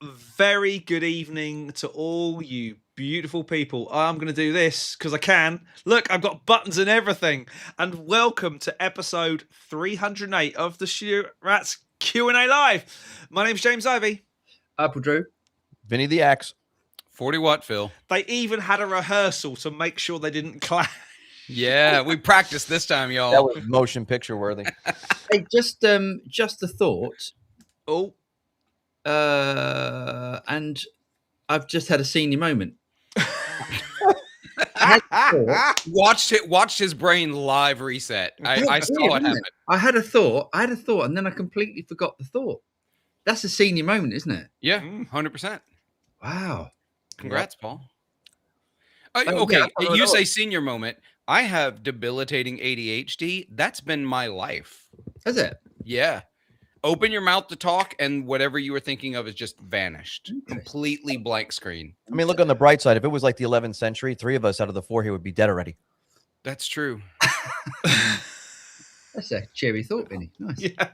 very good evening to all you beautiful people. I'm going to do this because I can. Look, I've got buttons and everything. And welcome to episode 308 of the Studio Rats Q&A Live. My name's James Ivey. Apple Drew. Vinny the Axe. 40 watt Phil. They even had a rehearsal to make sure they didn't clash. Yeah, we practiced this time, y'all. That was motion picture worthy. Hey, just a thought. Oh. And I've just had a senior moment. Watched his brain live reset. I saw it happen. I had a thought, and then I completely forgot the thought. That's a senior moment, isn't it? Yeah, 100%. Wow. Congrats, Paul. Oh, Okay, yeah, you say senior moment. I have debilitating ADHD. That's been my life. Is it? Yeah. Open your mouth to talk, and whatever you were thinking of is just vanished. Completely blank screen. I mean, look on the bright side. If it was like the 11th century, 3 of us out of the 4 here would be dead already. That's true. That's a cheery thought, Vinny. Nice. Yeah.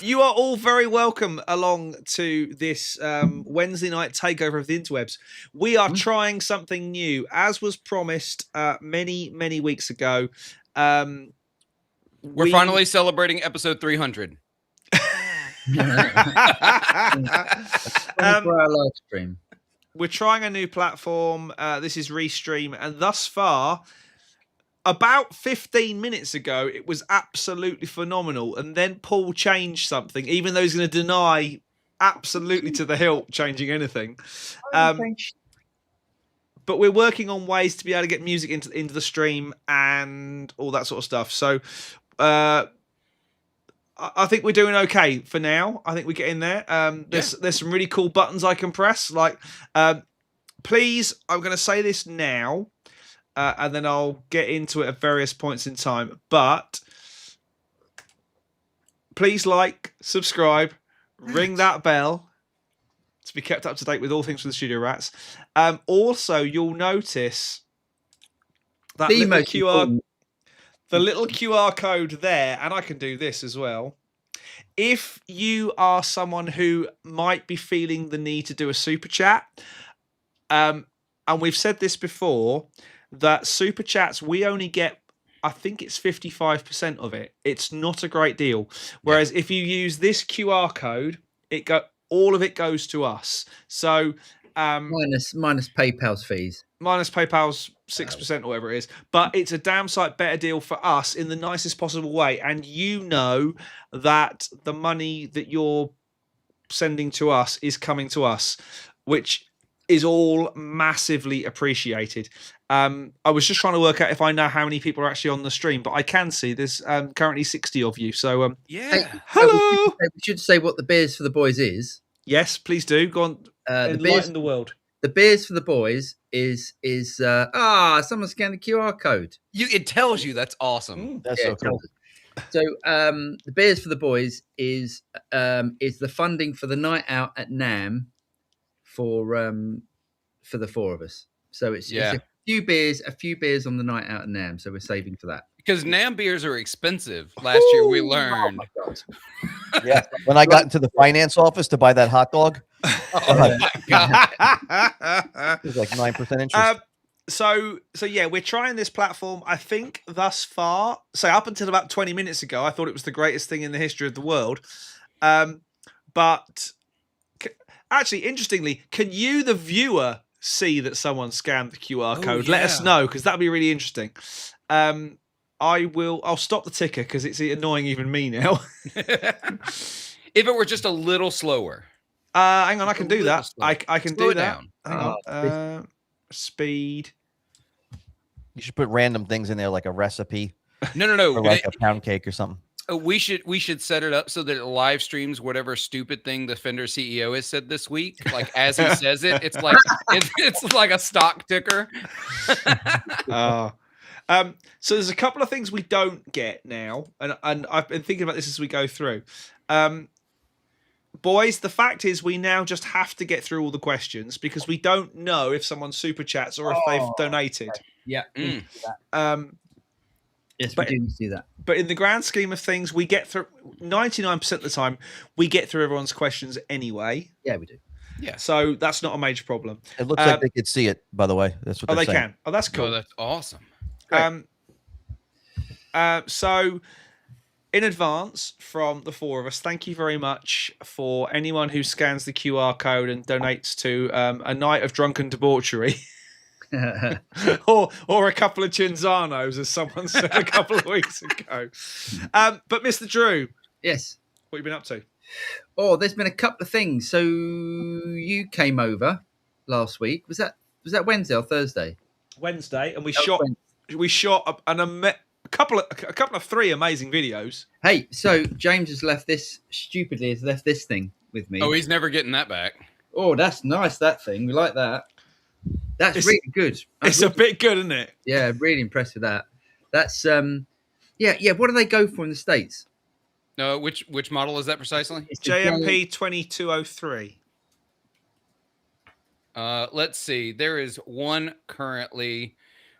You are all very welcome along to this Wednesday night takeover of the interwebs. We are trying something new, as was promised many, many weeks ago. We're finally celebrating episode 300. 24-hour live stream. We're trying a new platform. This is Restream, and thus far, about 15 minutes ago, it was absolutely phenomenal. And then Paul changed something, even though he's going to deny absolutely to the hilt changing anything. But we're working on ways to be able to get music into the stream and all that sort of stuff. So I think we're doing okay for now. I think we're getting there. There's some really cool buttons I can press. Like, please, I'm going to say this now. And then I'll get into it at various points in time. But please like, subscribe, ring that bell to be kept up to date with all things from the Studio Rats. Also, you'll notice that the little QR code there, and I can do this as well. If you are someone who might be feeling the need to do a super chat, and we've said this before, that super chats, we only get, I think it's 55% of it. It's not a great deal. Whereas if you use this QR code, all of it goes to us. So minus PayPal's fees. Minus PayPal's 6% or whatever it is. But it's a damn sight better deal for us in the nicest possible way. And you know that the money that you're sending to us is coming to us, which is all massively appreciated. I was just trying to work out if I know how many people are actually on the stream, but I can see there's currently 60 of you. So hello. We should say what the Beers for the Boys is. Yes, please do. Go on. Enlighten the world. The Beers for the Boys is someone scanned the QR code. It tells you. That's awesome. That's so cool. So the Beers for the Boys is the funding for the night out at NAMM for the 4 of us. So it's a few beers on the night out at NAMM. So we're saving for that. Because NAMM beers are expensive. Last year we learned. Oh my God. Yeah. When I got into the finance office to buy that hot dog, oh my God. It was like 9% interest. So yeah, we're trying this platform. I think thus far, so up until about 20 minutes ago, I thought it was the greatest thing in the history of the world. But actually, interestingly, can you, the viewer, see that someone scanned the QR code? Let us know, because that'd be really interesting. I'll stop the ticker because it's annoying even me now. If it were just a little slower. Hang on, I can do that. I can Slow do it that. down. Hang on. Speed. You should put random things in there, like a recipe. No. Or like a pound cake or something. We should set it up so that it live streams whatever stupid thing the Fender CEO has said this week. Like as he says it, it's like it's like a stock ticker. So there's a couple of things we don't get now, and I've been thinking about this as we go through. Boys, the fact is we now just have to get through all the questions because we don't know if someone super chats or if they've donated. Yeah. Yes, But- we do need to do that. But in the grand scheme of things, we get through 99% of the time. We get through everyone's questions anyway, Yeah, we do. Yeah. so that's not a major problem. It looks like they could see it. By the way, that's what Oh, they're they saying. can. Oh, that's Cool. cool. That's awesome. Great. So, in advance from the four of us, thank you very much for anyone who scans the QR code and donates to a night of drunken debauchery, or a couple of Chinzanos, as someone said a couple of weeks ago. But Mr. Drew, Yes. what have you been up to? Oh, there's been a couple of things. So you came over last week. Was that Wednesday or Thursday? Wednesday, and we That was shot a couple of three amazing videos. Hey, so James has left this thing with me. Oh, he's never getting that back. Oh, that's nice. That thing, we like that. That's It's- really good. It's a bit good, isn't it? Yeah, really impressed with that. That's yeah. What do they go for in the States? No, which model is that precisely? It's the JMP 2203. Let's see. There is one currently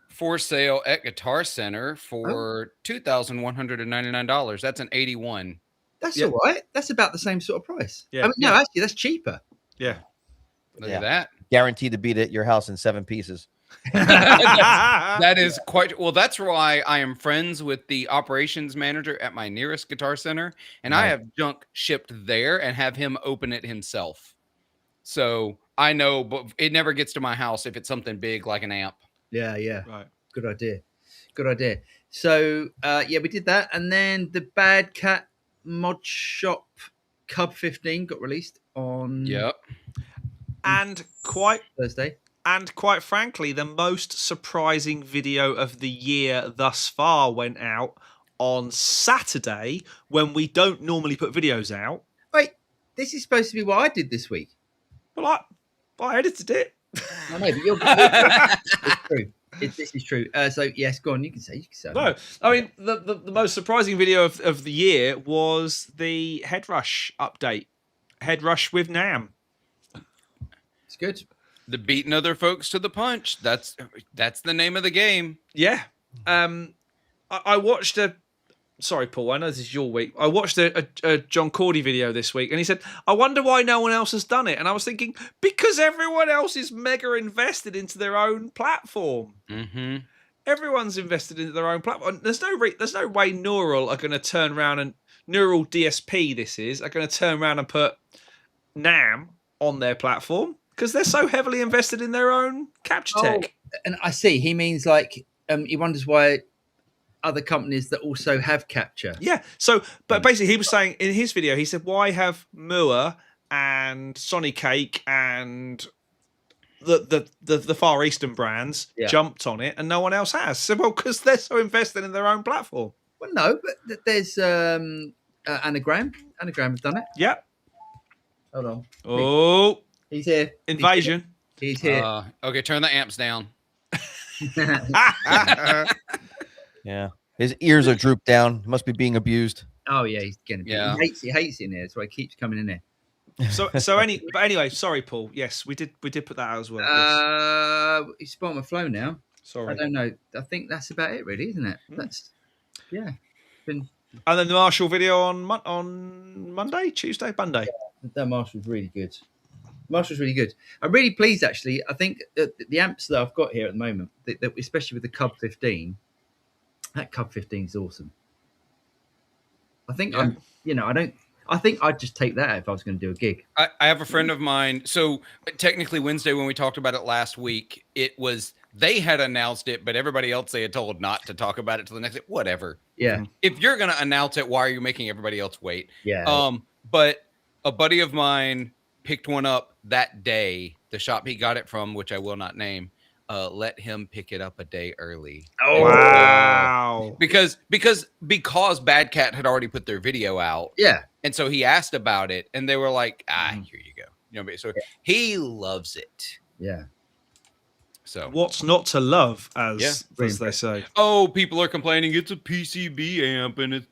for sale at Guitar Center for $2,199. That's an 81. That's Yep. all right. That's about the same sort of price. Yeah. I mean, no, actually, that's cheaper. Yeah. Look Yeah. at that. Guaranteed to beat it at your house in 7 pieces. That is quite well. That's why I am friends with the operations manager at my nearest Guitar Center, and I Right. have junk shipped there and have him open it himself. So I know, but it never gets to my house if it's something big like an amp. Yeah, yeah. Right. Good idea. Good idea. So yeah, we did that, and then the Bad Cat Mod Shop Cub 15 got released on Yep. And quite Thursday. frankly, the most surprising video of the year thus far went out on Saturday, when we don't normally put videos out. Wait, this is supposed to be what I did this week. Well, I edited it. I know, but you're it's true. This is true. So yes, go on. You can say. No, I mean the most surprising video of the year was the Head Rush update. Head Rush with Nam. It's good. The beating other folks to the punch. That's the name of the game. Yeah. I watched a. Sorry, Paul. I know this is your week. I watched a John Cordy video this week, and he said, "I wonder why no one else has done it." And I was thinking, because everyone else is mega invested into their own platform. Mm-hmm. Everyone's invested into their own platform. There's no way Neural are going to turn around and Neural DSP. This is are going to turn around and put Nam on their platform because they're so heavily invested in their own capture tech. And I see. He means like he wonders why other companies that also have capture. Yeah. So, but basically, he was saying in his video, he said, "Why have Mua and Sonny Cake and the Far Eastern brands jumped on it, and no one else has?" So, well, because they're so invested in their own platform. Well, no, but there's Anagram. Anagram has done it. Yep. Hold on. Oh, He's here. invasion. He's here. Okay, turn the amps down. Yeah. His ears are drooped down. He must be being abused. Oh yeah, he's getting. Yeah. He hates it in here. That's why he keeps coming in here. So anyway, sorry, Paul. Yes, we did put that out as well. Yes. He's spoiled my flow now. I Sorry. don't know. I think that's about it, really, isn't it? That's yeah. Been And then the Marshall video on Monday, Tuesday, Monday. that Marshall's really good. Marshall's really good. I'm really pleased, actually. I think the amps that I've got here at the moment, that especially with the Cub 15, that Cub 15 is awesome. I think I think I'd just take that if I was going to do a gig. I have a friend of mine. So technically Wednesday, when we talked about it last week, it was they had announced it, but everybody else they had told not to talk about it till the next day. Whatever. Yeah, If you're going to announce it, why are you making everybody else wait? yeah. But a buddy of mine picked one up that day. The shop he got it from, which I will not name, let him pick it up a day early. Oh, Wow. Because Bad Cat had already put their video out. yeah. And so he asked about it, and they were like, here you go. You know, so he loves it. Yeah. So What's not to love, Yeah. as they say. oh, people are complaining it's a PCB amp and it's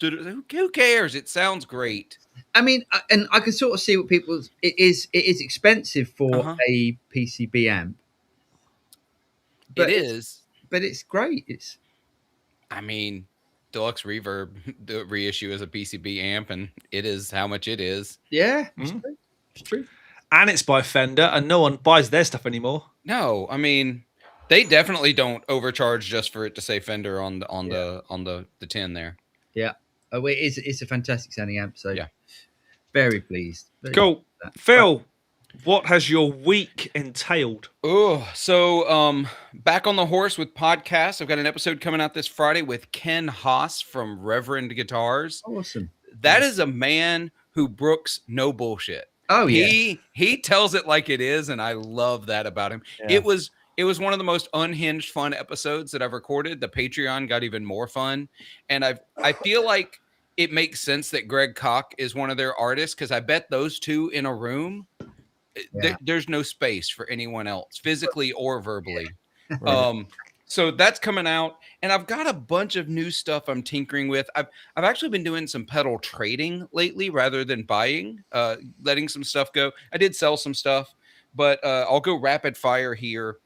who cares? It sounds great. I mean, and I can sort of see what people's it is expensive for Uh-huh. a PCB amp, But it is. but it's great. It's I mean, Deluxe Reverb the reissue as a PCB amp, and it is how much it is. Yeah, Mm. it's true. And it's by Fender, and no one buys their stuff anymore. No, I mean they definitely don't overcharge just for it to say Fender on the tin there. Yeah. Oh, it's a fantastic sounding amp. So Yeah. very pleased. Cool. Phil, what has your week entailed? Oh, so back on the horse with podcasts. I've got an episode coming out this Friday with Ken Haas from Reverend Guitars. Awesome. That is a man who brooks no bullshit. Oh yeah. He tells it like it is, and I love that about him. Yeah. It was one of the most unhinged fun episodes that I've recorded. The Patreon got even more fun, and I feel like it makes sense that Greg Koch is one of their artists, because I bet those two in a room, there's no space for anyone else, physically or verbally. Right. So that's coming out, and I've got a bunch of new stuff I'm tinkering with. I've actually been doing some pedal trading lately rather than buying, letting some stuff go. I did sell some stuff, but I'll go rapid fire here.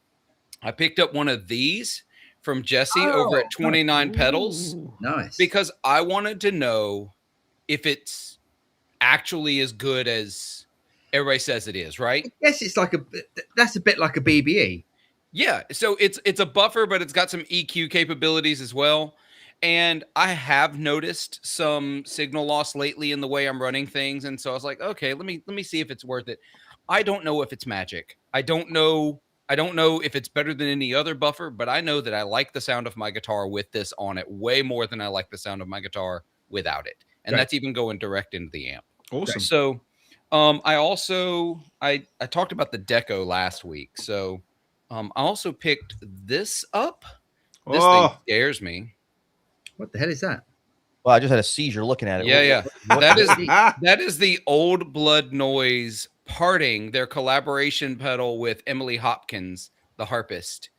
I picked up one of these from Jesse over at 29 Pedals. Nice. Because I wanted to know if it's actually as good as everybody says it is, right? Yes, it's like that's a bit like a BBE. Yeah, so it's a buffer, but it's got some EQ capabilities as well. And I have noticed some signal loss lately in the way I'm running things, and so I was like, okay, let me see if it's worth it. I don't know if it's magic. I don't know if it's better than any other buffer, but I know that I like the sound of my guitar with this on it way more than I like the sound of my guitar without it. And that's even going direct into the amp. Awesome. So I talked about the Deco last week. So I also picked this up. This thing scares me. What the hell is that? Well, I just had a seizure looking at it. Yeah. What- That is the Old Blood Noise Parting, their collaboration pedal with Emily Hopkins, the harpist.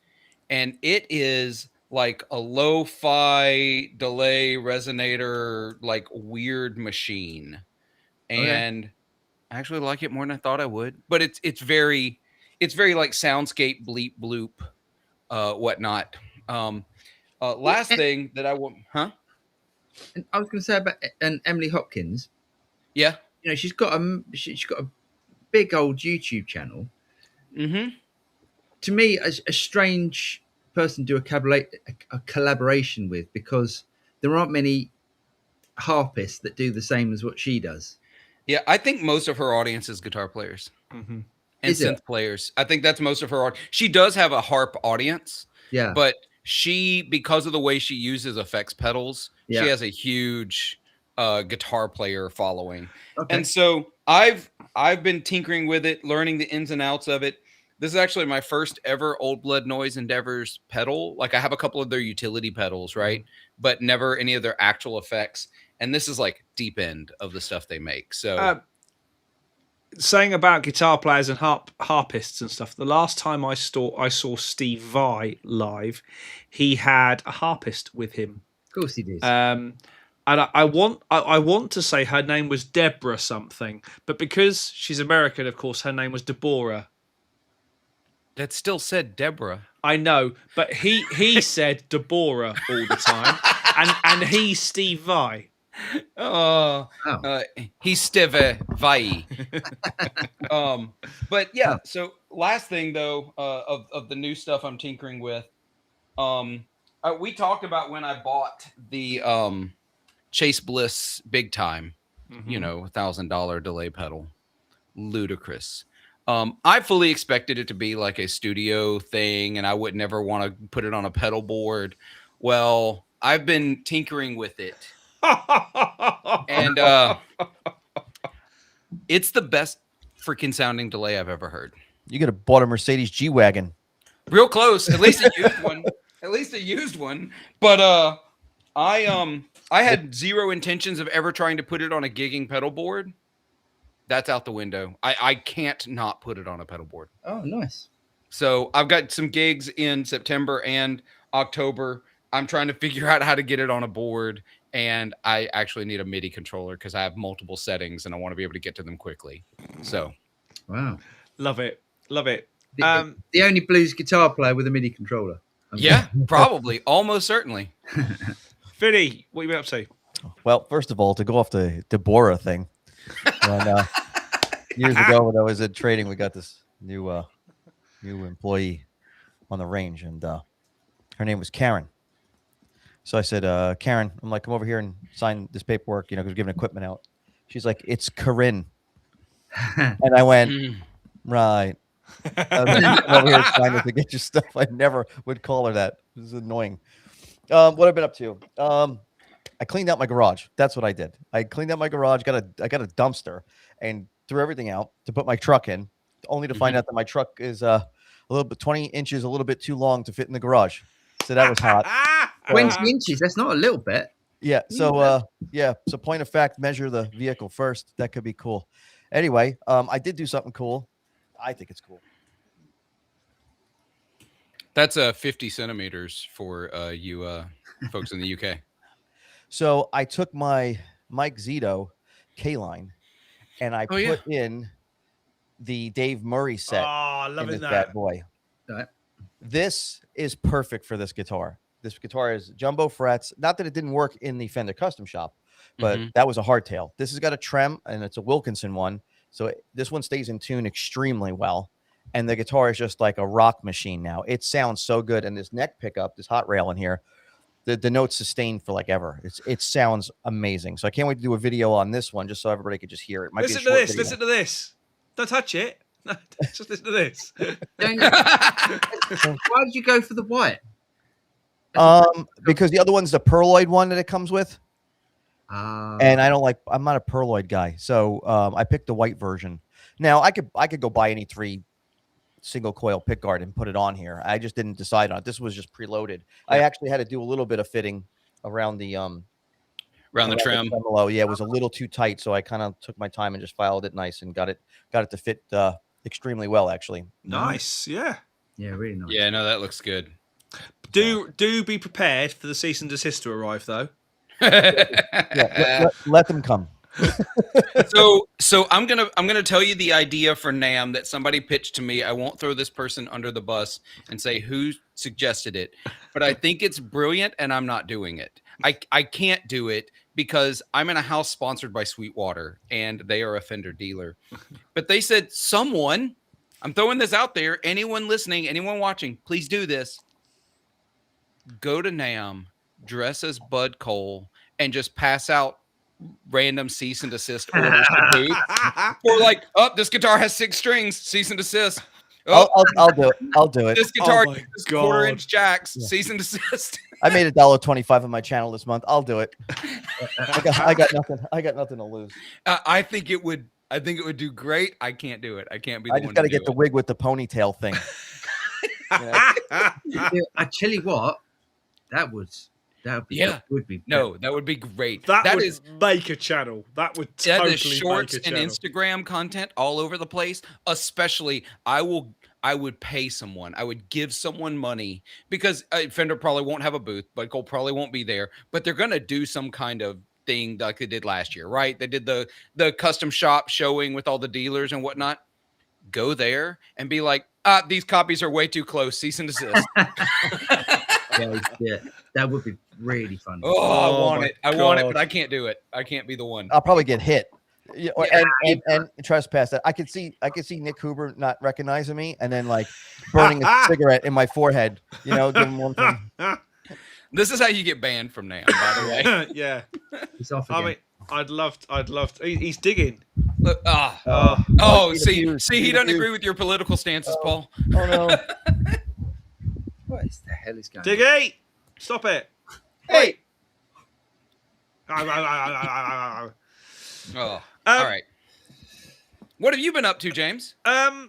And it is like a lo-fi delay resonator, like weird machine. And I actually like it more than I thought I would. But it's very like soundscape bleep bloop, whatnot. Last thing that I want, huh? And I was going to say about Emily Hopkins. Yeah. You know, she's got a big old YouTube channel. Mm-hmm. To me, a strange person to do a collaboration with, because there aren't many harpists that do the same as what she does. Yeah, I think most of her audience is guitar players and synth players. I think that's most of her audience. She does have a harp audience. Yeah. But she, because of the way she uses effects pedals, she has a huge guitar player following. Okay. And so I've been tinkering with it, learning the ins and outs of it. This is actually my first ever Old Blood Noise Endeavors pedal. Like, I have a couple of their utility pedals, right? But never any of their actual effects. And this is like deep end of the stuff they make. So saying about guitar players and harpists and stuff, the last time I saw Steve Vai live, he had a harpist with him. Of course he did. And I want to say her name was Deborah something, but because she's American, of course, her name was Deborah. that still said Deborah. I know, but he said Deborah all the time, and he's Steve Vai. He's Steve Vai. But yeah, so last thing though, of the new stuff I'm tinkering with, we talked about when I bought the Chase Bliss Big Time, $1,000 delay pedal, ludicrous. I fully expected it to be like a studio thing, and I would never want to put it on a pedal board. Well, I've been tinkering with it. And it's the best freaking sounding delay I've ever heard. You could have bought a Mercedes G-Wagon. Real close. At least a used one. At least a used one. But I had zero intentions of ever trying to put it on a gigging pedal board. That's out the window. I can't not put it on a pedal board. Oh, nice. So I've got some gigs in September and October. I'm trying to figure out how to get it on a board. And I actually need a MIDI controller because I have multiple settings and I want to be able to get to them quickly. So, wow, love it. The only blues guitar player with a MIDI controller. Yeah, probably, almost certainly. Vinny, what you been up to? Well, first of all, to go off the Deborah thing, and, years ago when I was in training, we got this new employee on the range, and her name was Karen. So I said, Karen, I'm like, come over here and sign this paperwork, because we're giving equipment out. She's like, it's Corinne. And I went, right. I was like, come over here and sign this to get your stuff. I never would call her that. It was annoying. What I've been up to. I cleaned out my garage. That's what I did. I cleaned out my garage, I got a dumpster and threw everything out to put my truck in, only to find out that my truck is a little bit 20 inches, a little bit too long to fit in the garage. So that was hot. 20 inches, that's not a little bit. Yeah. So so point of fact, measure the vehicle first. That could be cool. Anyway, I did do something cool. I think it's cool. That's 50 centimeters for you folks in the UK. So I took my Mike Zito K-line and I put in the Dave Murray set in this bad boy. Right. This is perfect for this guitar. This guitar is jumbo frets. Not that it didn't work in the Fender Custom Shop, but that was a hardtail. This has got a trem, and it's a Wilkinson one. So this one stays in tune extremely well. And the guitar is just like a rock machine now. It sounds so good. And this neck pickup, this hot rail in here, the notes sustain for like ever. It sounds amazing. So I can't wait to do a video on this one just so everybody could just hear it. Listen to this. Listen to this. Don't touch it. No, just listen to this. Why did you go for the white? Because the other one's the Pearloid one that it comes with. And I'm not a Pearloid guy. So I picked the white version. Now I could go buy any 3 single coil pickguard and put it on here. I just didn't decide on it. This was just preloaded. Yeah. I actually had to do a little bit of fitting around the trim. Yeah, it was a little too tight, so I kind of took my time and just filed it nice and got it to fit extremely well, actually. Nice. Yeah, really nice. Yeah, no, that looks good. Do be prepared for the cease and desist to arrive, though. Let them come. So I'm gonna tell you the idea for NAMM that somebody pitched to me. I won't throw this person under the bus and say who suggested it, but I think it's brilliant, and I'm not doing it. I can't do it because I'm in a house sponsored by Sweetwater, and they are a Fender dealer. But they said, someone, I'm throwing this out there, anyone listening, anyone watching, please do this. Go to NAMM, dress as Bud Cole, and just pass out random cease and desist orders to boot. Or like, this guitar has 6 strings, cease and desist. I'll do it. I'll do it. This guitar has 1/4-inch jacks, cease and desist. I made $1.25 on my channel this month. I'll do it. I got nothing. I got nothing to lose. I think it would do great. I can't do it. I can't be. I just got to get the wig with the ponytail thing. I tell you what, that would be great. That would make a channel. That would totally that is shorts make a and channel. Instagram content all over the place. Especially, I would pay someone. I would give someone money because Fender probably won't have a booth, but Cole probably won't be there. But they're gonna do some kind of thing like they did last year, right? They did the custom shop showing with all the dealers and whatnot. Go there and be like, these copies are way too close. Cease and desist. Yeah, that would be really fun. Oh, I want it. I want it, but I can't do it. I can't be the one. I'll probably get hit. And trespass that. I could see Nick Huber not recognizing me and then like burning a cigarette in my forehead. Give him one thing. This is how you get banned from NAMM, by the way. Yeah. He's off again. I mean, I'd love to. He's digging. Look, see, he doesn't agree with your political stances, Paul. Oh no. What is the hell is going on? Diggy, stop it. Hey. All right. What have you been up to, James? Do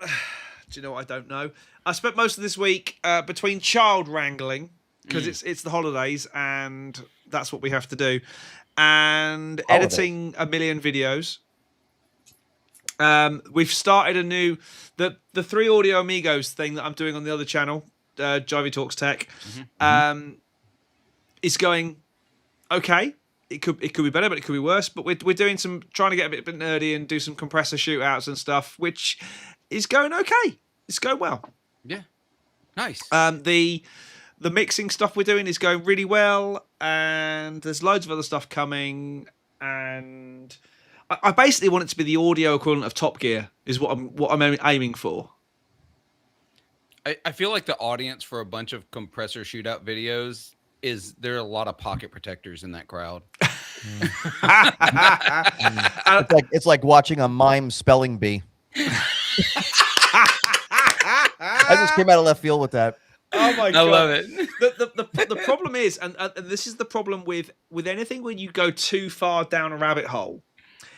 you know what? I don't know. I spent most of this week between child wrangling because it's the holidays and that's what we have to do, and editing a million videos. We've started a new the 3 Audio Amigos thing that I'm doing on the other channel, Jivey Talks Tech. It's going okay. It could be better, but it could be worse. But we're doing trying to get a bit nerdy and do some compressor shootouts and stuff, which is going okay. It's going well. Yeah, nice. The mixing stuff we're doing is going really well. and there's loads of other stuff coming, and I basically want it to be the audio equivalent of Top Gear is what I'm aiming for. I feel like the audience for a bunch of compressor shootout videos there are a lot of pocket protectors in that crowd. It's like watching a mime spelling bee. I just came out of left field with that. Oh my god! I love it. The problem is, and this is the problem with anything when you go too far down a rabbit hole,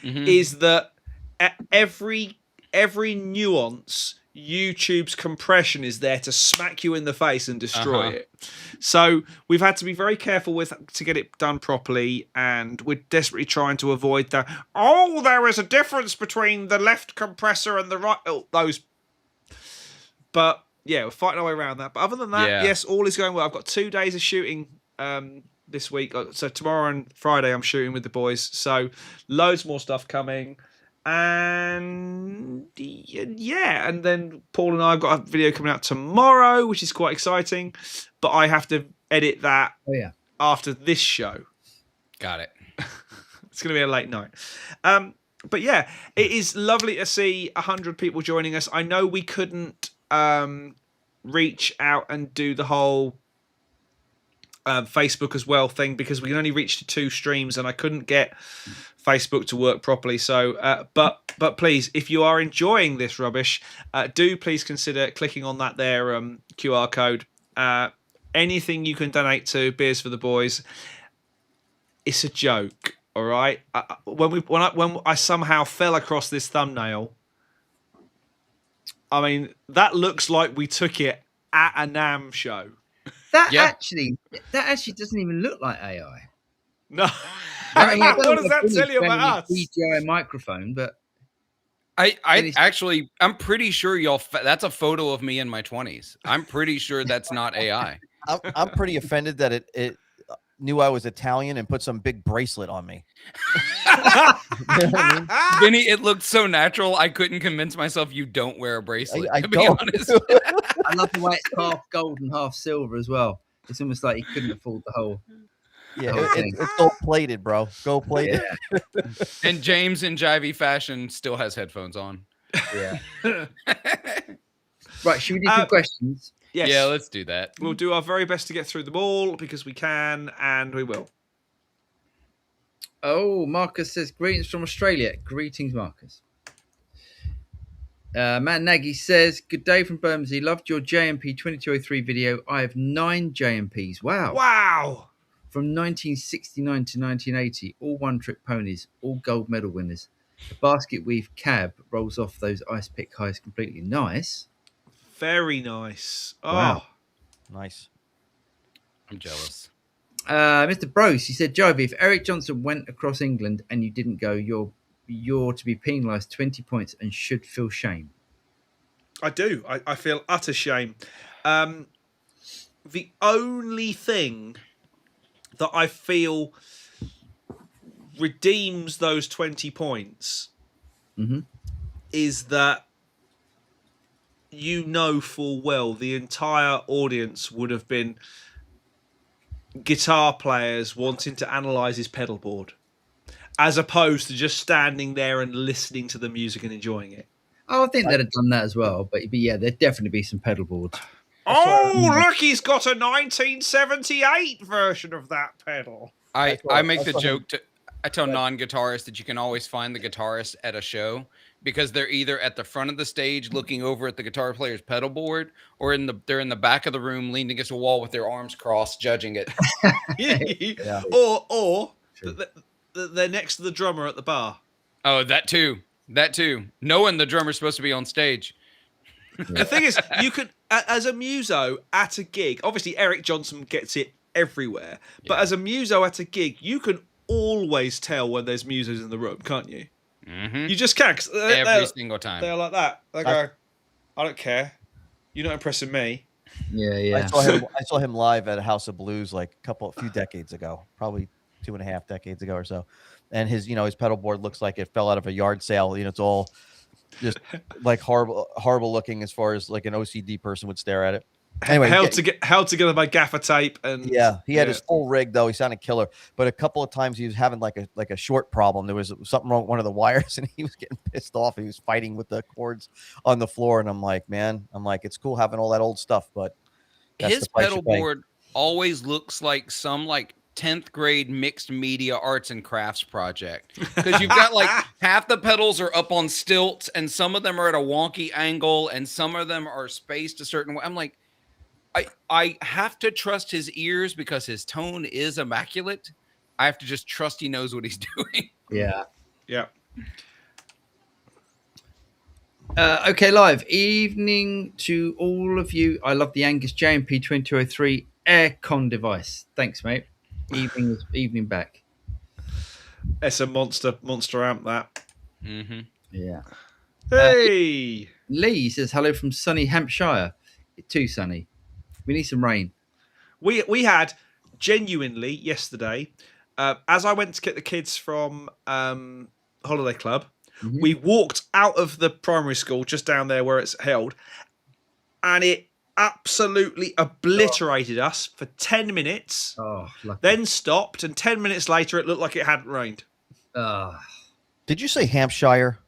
is that every nuance YouTube's compression is there to smack you in the face and destroy it. So we've had to be very careful to get it done properly, and we're desperately trying to avoid that. Oh, there is a difference between the left compressor and the right. Oh, those. But yeah, we're fighting our way around that. But other than that, yes, all is going well. I've got 2 days of shooting this week. So tomorrow and Friday I'm shooting with the boys. So loads more stuff coming. And yeah, and then Paul and I have got a video coming out tomorrow, which is quite exciting. But I have to edit that after this show. Got it. It's going to be a late night. But yeah, it is lovely to see 100 people joining us. I know we couldn't reach out and do the whole Facebook as well thing because we can only reach to 2 streams and I couldn't get Facebook to work properly. So, but please, if you are enjoying this rubbish, do please consider clicking on that there QR code. Anything you can donate to Beers for the Boys, it's a joke. All right. When I somehow fell across this thumbnail, I mean that looks like we took it at a NAMM show. That actually doesn't even look like AI. No. I mean, what does that tell you about us? DJI microphone, but I'm pretty sure that's a photo of me in my 20s. I'm pretty sure that's not AI. I'm pretty offended that it knew I was Italian and put some big bracelet on me. You know what I mean? Vinny, it looked so natural. I couldn't convince myself you don't wear a bracelet. I to be don't. honest. I love the way it's half gold and half silver as well. It's almost like he couldn't afford the whole. Yeah, it's gold plated, bro. Gold plated. Yeah. And James, in jivey fashion, still has headphones on. Yeah. Right, should we do some questions? Yes. Yeah, let's do that. We'll do our very best to get through them all because we can, and we will. Oh, Marcus says, greetings from Australia. Greetings, Marcus. Matt Nagy says, good day from Bermondsey. Loved your JMP 2203 video. I have 9 JMPs. Wow. Wow. From 1969 to 1980. All one-trick ponies. All gold medal winners. The basket weave cab rolls off those ice pick highs completely. Nice. Very nice. Oh. Wow. Nice. I'm jealous. Mr. Brose, he said, Jivey, if Eric Johnson went across England and you didn't go, you're to be penalised 20 points and should feel shame. I do. I feel utter shame. The only thing that I feel redeems those 20 points is that you know full well the entire audience would have been guitar players wanting to analyse his pedal board as opposed to just standing there and listening to the music and enjoying it. Oh, I think they'd have done that as well. But yeah, there'd definitely be some pedal boards. Oh, look, he's got a 1978 version of that pedal. I make the joke I tell non-guitarists that you can always find the guitarist at a show because they're either at the front of the stage looking over at the guitar player's pedal board, or they're in the back of the room leaning against a wall with their arms crossed, judging it. Yeah. Or they're next to the drummer at the bar. Oh, that too. Knowing the drummer's supposed to be on stage. The thing is, you could, as a muso at a gig, obviously Eric Johnson gets it everywhere, but as a muso at a gig, you can always tell when there's musos in the room, can't you? Mm-hmm. You just can. Every single time. They're like that. They go, I don't care. You're not impressing me. Yeah. I saw him live at a House of Blues like a few decades ago, probably 2.5 decades ago or so. And his pedal board looks like it fell out of a yard sale. It's all just like horrible looking as far as like an OCD person would stare at it. Anyway, held together by gaffer tape, and yeah, he had his full rig though. He sounded killer, but a couple of times he was having like a short problem. There was something wrong with one of the wires, and he was getting pissed off. He was fighting with the cords on the floor, and I'm like, man, it's cool having all that old stuff, but his pedal board always looks like some 10th grade mixed media arts and crafts project, because you've got like half the pedals are up on stilts and some of them are at a wonky angle and some of them are spaced a certain way. I'm like, I have to trust his ears because his tone is immaculate. I have to just trust he knows what he's doing. Yeah. Yeah. Okay, live. Evening to all of you. I love the Angus JMP 2203 aircon device. Thanks, mate. Evening back. It's a monster amp, that. Mm-hmm. Yeah. Hey! Lee says hello from sunny Hampshire. Too sunny. We need some rain. We had genuinely yesterday, as I went to get the kids from Holiday Club, we walked out of the primary school just down there where it's held, and it absolutely obliterated us for 10 minutes. Oh, lucky. Then stopped, and 10 minutes later it looked like it hadn't rained. Did you say Hampshire?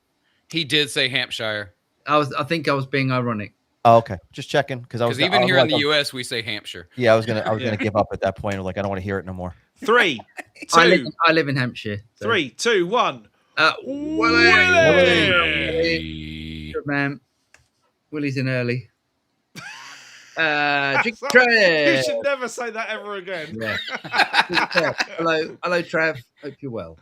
He did say Hampshire. I think I was being ironic. Oh, okay, just checking because even here in the U.S. we say Hampshire. Yeah, I was gonna give up at that point. Like I don't want to hear it no more. 3, 2. I live in Hampshire. So. 3, 2, 1. Willie. Good man. Willie's in early. Drink Trev. You should never say that ever again. Yeah. Hello, Trav. Hope you're well.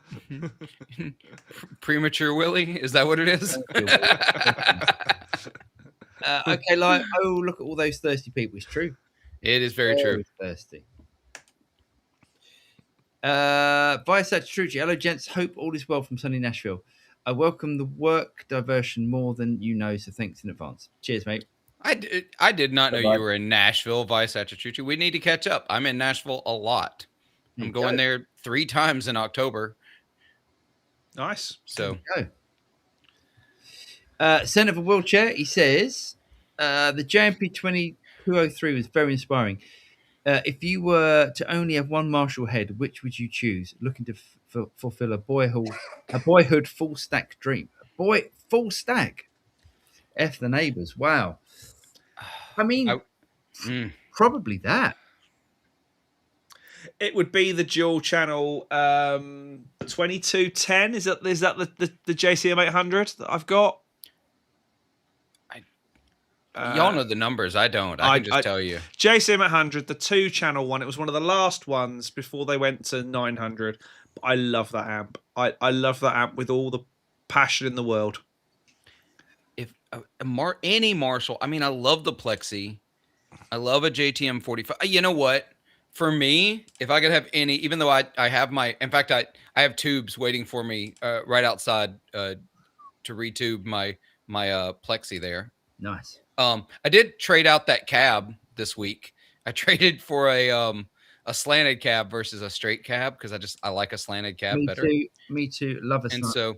Premature Willie, is that what it is? Okay, like, look at all those thirsty people. It's true. It is very true. Thirsty. Vice Trucci. Hello, gents. Hope all is well from sunny Nashville. I welcome the work diversion more than you know, so thanks in advance. Cheers, mate. I did not know you were in Nashville, Vice Trucci. We need to catch up. I'm in Nashville a lot. I'm going there 3 times in October. Nice. So Senator for Wheelchair, he says, the JMP 2203 was very inspiring. If you were to only have one Marshall head, which would you choose? Looking to fulfill a boyhood full stack dream. Full stack. F the neighbors. Wow. I mean, probably that. It would be the dual channel 2210. Is that the JCM 800 that I've got? Y'all know the numbers. I don't. I can just tell you. JCM 800, the 2-channel one. It was one of the last ones before they went to 900. I love that amp. I love that amp with all the passion in the world. If any Marshall, I mean, I love the Plexi. I love a JTM 45. You know what? For me, if I could have any, even though I have in fact, I have tubes waiting for me right outside to retube my Plexi there. Nice. I did trade out that cab this week. I traded for a slanted cab versus a straight cab because I like a slanted cab better. Me too. Love it. And so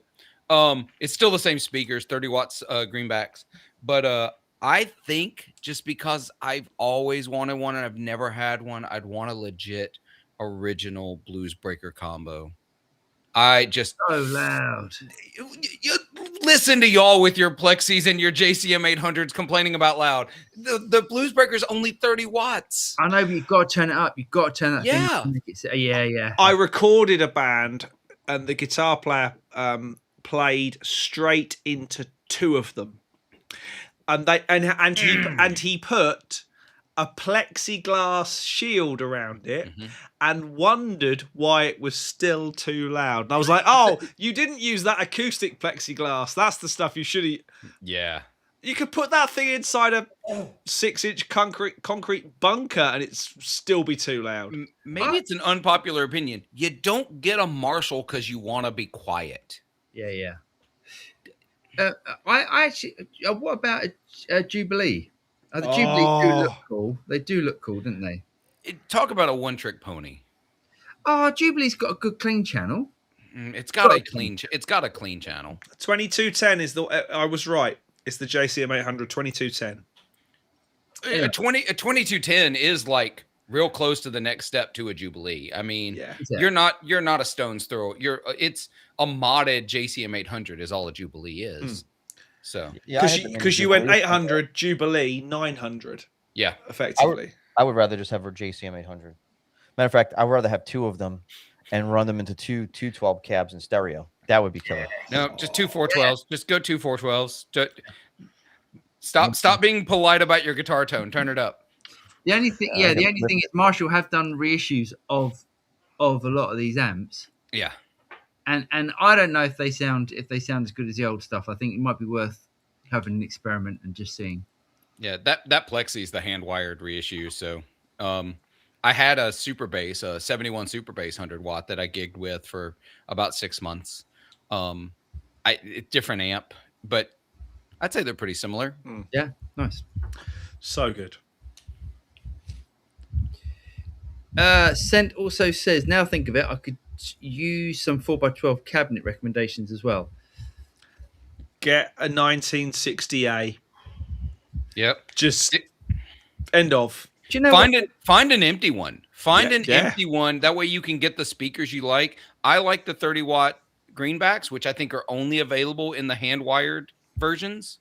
it's still the same speakers, 30 watts greenbacks, but I think just because I've always wanted one and I've never had one, I'd want a legit original Blues Breaker combo. I just so loud. You listen to y'all with your Plexis and your JCM 800s complaining about loud. The Blues Breaker's only 30 watts. I know, but you've got to turn it up. You've got to turn that yeah. thing. Yeah. I recorded a band and the guitar player played straight into 2 of them. And he put a plexiglass shield around it and wondered why it was still too loud. And I was like, oh, you didn't use that acoustic plexiglass. That's the stuff you should eat. Yeah. You could put that thing inside a 6-inch concrete bunker and it'd still be too loud. Maybe it's an unpopular opinion. You don't get a Marshall because you want to be quiet. Yeah. I actually. What about a Jubilee? The Jubilee do look cool. They do look cool, don't they? Talk about a one-trick pony. Oh, Jubilee's got a good clean channel. It's got a clean channel. 2210 is the. I was right. It's the JCM 800 2210. Anyway. A 2210 is like real close to the next step to a Jubilee. I mean, Yeah. you're not a stone's throw. It's a modded JCM 800 is all a Jubilee is. So Because you went 800, Jubilee, 900. Yeah, effectively. I would rather just have a JCM 800. Matter of fact, I would rather have 2 of them and run them into two 12 cabs in stereo. That would be killer. No, just 2 412s. Just go 2 412s. Stop being polite about your guitar tone. Turn it up. The only thing, the only thing is Marshall have done reissues of a lot of these amps. Yeah. And I don't know if they sound as good as the old stuff. I think it might be worth having an experiment and just seeing. Yeah, that Plexi is the hand wired reissue. So I had a super bass, a 71 super bass 100-watt that I gigged with for about 6 months. Different amp, but I'd say they're pretty similar. Yeah, nice. So good. Sent also says, now think of it, I could use some 4x12 cabinet recommendations as well. Get a 1960A. Yep. Just end of. Do you know find an empty one. Find an Yeah. empty one. That way you can get the speakers you like. I like the 30-watt greenbacks, which I think are only available in the hand-wired versions.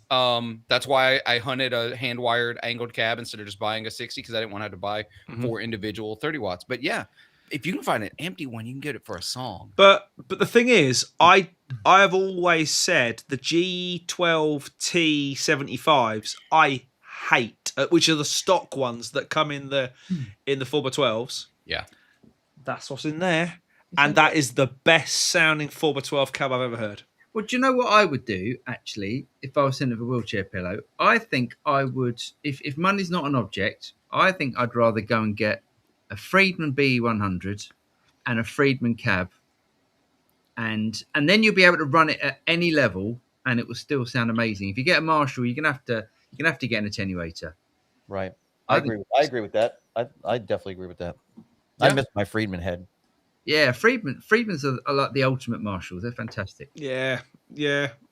That's why I hunted a hand-wired angled cab instead of just buying a 60, because I didn't want to have to buy 4 individual 30 watts. But yeah, if you can find an empty one, you can get it for a song. But the thing is, I have always said the G12T75s I hate, which are the stock ones that come in the 4x12s. Yeah. That's what's in there. And that is the best sounding 4x12 cab I've ever heard. Well, do you know what I would do, actually, if I was sent with a wheelchair pillow? I think I would, if money's not an object, I think I'd rather go and get a Friedman BE100 and a Friedman cab. And then you'll be able to run it at any level and it will still sound amazing. If you get a Marshall, you're gonna have to get an attenuator. Right. I agree with that. I definitely agree with that. Yeah. I miss my Friedman head. Yeah, Friedman's are like the ultimate Marshalls. They're fantastic. Yeah.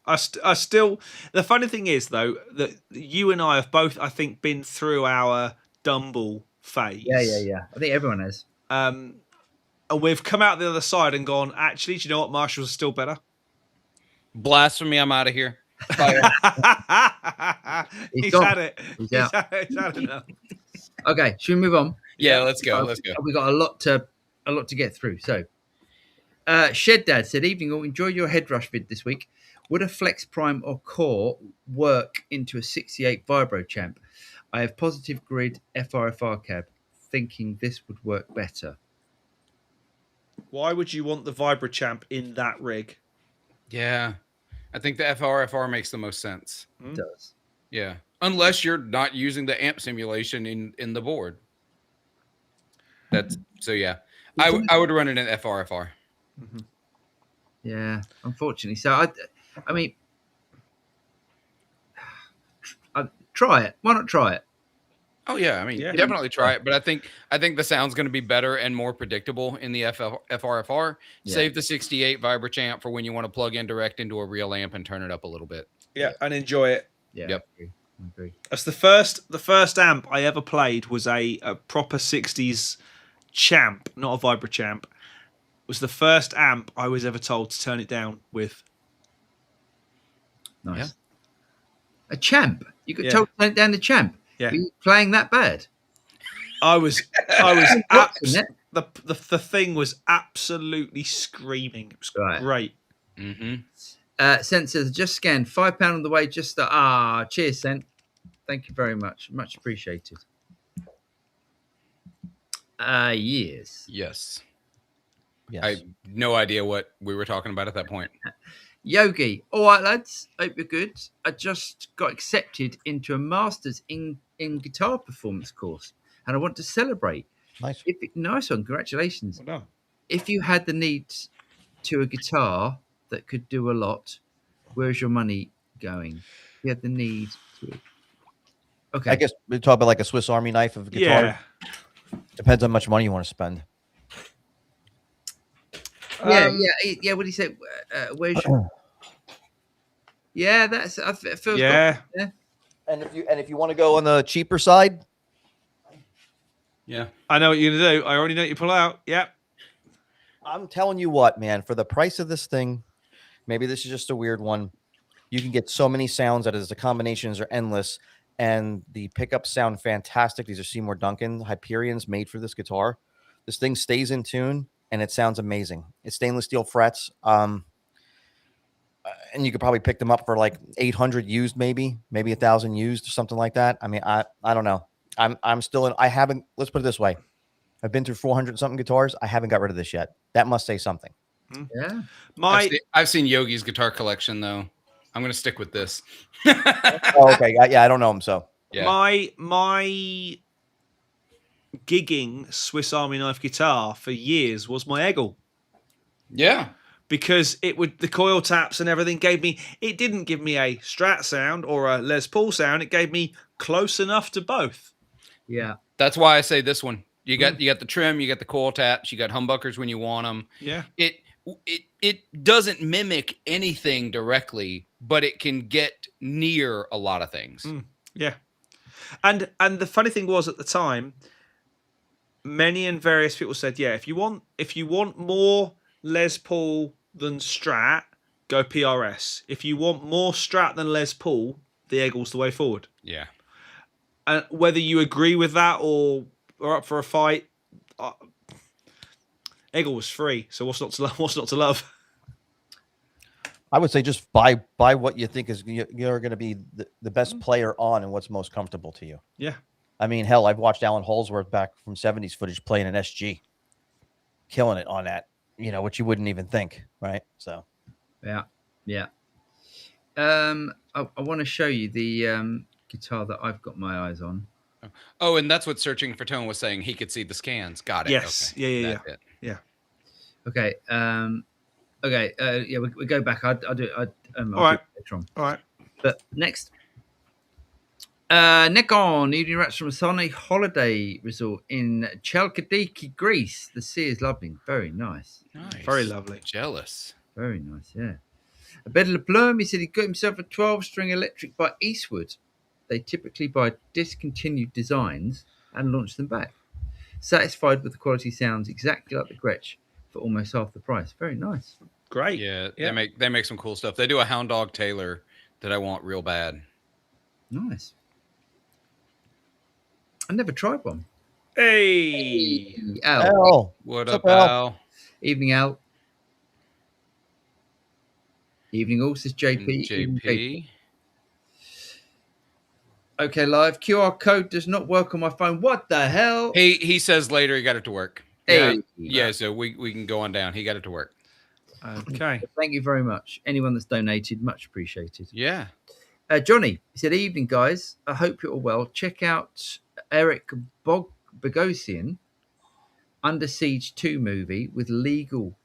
I still. The funny thing is, though, that you and I have both, I think, been through our Dumble phase. Yeah. I think everyone has. And we've come out the other side and gone, actually, do you know what? Marshalls are still better. Blasphemy, I'm out of here. He's gone. had it. He's He's out. had enough. Okay, should we move on? Yeah, let's go. We've got a lot to get through. So, Shed Dad said, "Evening all. Enjoy your head rush vid this week. Would a Flex Prime or Core work into a 68 Vibro Champ? I have positive grid FRFR cab, thinking this would work better." Why would you want the Vibrachamp in that rig? Yeah. I think the FRFR makes the most sense. It does. Yeah. Unless you're not using the amp simulation in the board. Yeah. I would run it in FRFR. Yeah, unfortunately. So I mean, try it. Why not try it? Oh yeah, I mean, Yeah. definitely try it. But I think the sound's going to be better and more predictable in the FRFR. Yeah. Save the 68 Vibrachamp for when you want to plug in direct into a real amp and turn it up a little bit. Yeah, and enjoy it. Yeah, Yep. I agree. That's the first amp I ever played was a proper 60s champ, not a Vibrachamp. Was the first amp I was ever told to turn it down with. Nice. Yeah. A champ. You could Yeah. tell turn it down the champ. Yeah. Were you playing that bad? I was Watching it. the thing was absolutely screaming. It was Right. great. Mm-hmm. Sent says, just scanned £5 on the way. Cheers, Sent. Thank you very much. Much appreciated. Yes. Yes. Yes. I have no idea what we were talking about at that point. Yogi. All right, lads. Hope you're good. I just got accepted into a master's in guitar performance course, and I want to celebrate. Nice. Nice one. Congratulations. Well done. If you had the need to a guitar that could do a lot, where's your money going? If you had the need to. Okay. I guess we talk about like a Swiss Army knife of guitar. Yeah. Depends on how much money you want to spend. Yeah. What do you say? Where's your... Yeah, that's. I feel. Yeah. And if you want to go on the cheaper side, Yeah. I know what you're gonna do. I already know what you pull out. Yep. I'm telling you what, man, for the price of this thing, maybe this is just a weird one. You can get so many sounds that is the combinations are endless, and the pickups sound fantastic. These are Seymour Duncan Hyperions made for this guitar. This thing stays in tune and it sounds amazing. It's stainless steel frets. And you could probably pick them up for like 800 used, maybe 1,000 used or something like that. I mean, I don't know. I'm still in. I haven't. Let's put it this way. I've been through 400 something guitars. I haven't got rid of this yet. That must say something. Yeah. I've seen Yogi's guitar collection though. I'm gonna stick with this. Oh, okay. Yeah, I don't know him, so Yeah. My gigging Swiss Army knife guitar for years was my Eggle. Yeah. Because the coil taps and everything it didn't give me a Strat sound or a Les Paul sound. It gave me close enough to both. Yeah. That's why I say this one. You got the trim, you got the coil taps, you got humbuckers when you want them. Yeah. It doesn't mimic anything directly, but it can get near a lot of things. Yeah. And the funny thing was at the time, many and various people said, yeah, if you want more Les Paul than Strat, go PRS. If you want more Strat than Les Paul, the Eggle's the way forward. Yeah. And whether you agree with that or are up for a fight, Eggle was free. So what's not to love? I would say just buy what you think is you're going to be the best player on and what's most comfortable to you. Yeah. I mean, hell, I've watched Alan Holsworth back from 70s footage playing an SG, killing it on that, which you wouldn't even think, right? So, yeah. I want to show you the guitar that I've got my eyes on. Oh, and that's what Searching for Tone was saying. He could see the scans. Got it. Yes. Okay. Yeah. That's it. Yeah. Okay. Yeah. We go back. I'll do. All right. Later on. All right. But next, Nikon evening rats from a sunny holiday resort in Chalkidiki, Greece. The sea is lovely, very nice, Nice. Very lovely. Jealous. very nice. Yeah. A bed of plume. He said he got himself a 12-string electric by Eastwood. They typically buy discontinued designs and launch them back. Satisfied with the quality sounds exactly like the Gretsch for almost half the price. Very nice. Great. Yeah, they make some cool stuff. They do a Hound Dog Taylor that I want real bad. Nice. I never tried one. Hey. Al. Al. What What's up, up, Al? Al? Evening, Al. Evening, all. Says JP. Evening, JP. Okay, live. QR code does not work on my phone. What the hell? He says later he got it to work. Hey. Yeah, so we can go on down. He got it to work. Okay. Thank you very much. Anyone that's donated, much appreciated. Yeah. Johnny, he said, evening, guys. I hope you're all well. Check out Eric Bogosian, Under Siege 2 movie with Legal.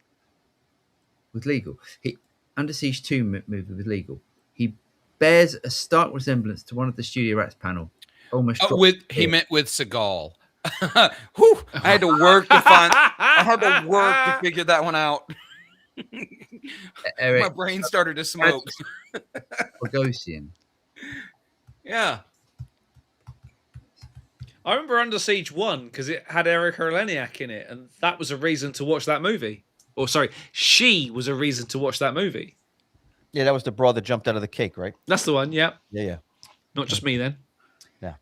Under Siege 2 movie with Legal. He bears a stark resemblance to one of the Studio Rats panel. Almost He meant with Seagal. Whew, I had to work to figure that one out. Eric My brain started to smoke. Bogosian. Yeah. I remember Under Siege 1 because it had Eric Herleniak in it, and that was a reason to watch that movie. Or sorry, she was a reason to watch that movie. Yeah, that was the broad that jumped out of the cake, right? That's the one, yeah. Yeah. Not just me then.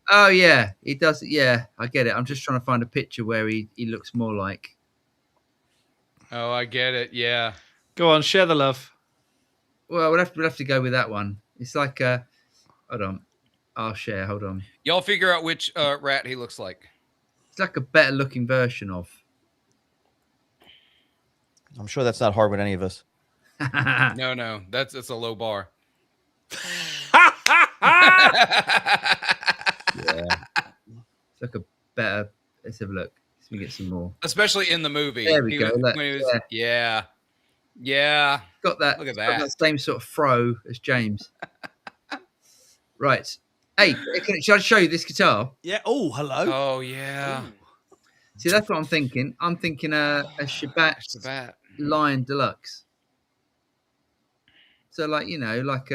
Oh, yeah. He does. Yeah, I get it. I'm just trying to find a picture where he looks more like. Oh, I get it. Yeah. Go on, share the love. Well, we'll have to go with that one. It's like hold on. I'll share. Hold on. Y'all figure out which rat he looks like. It's like a better looking version of. I'm sure that's not hard with any of us. No, that's a low bar. Yeah. It's like a better. Let's have a look. Let me get some more. Especially in the movie. There we go. When he was, yeah. Got that. Look at got that. same sort of fro as James. Right. Hey, should I show you this guitar? Yeah. Oh, hello. Oh yeah. See, that's what I'm thinking. I'm thinking a Shabat That's the bat. Lion Deluxe. So, like, like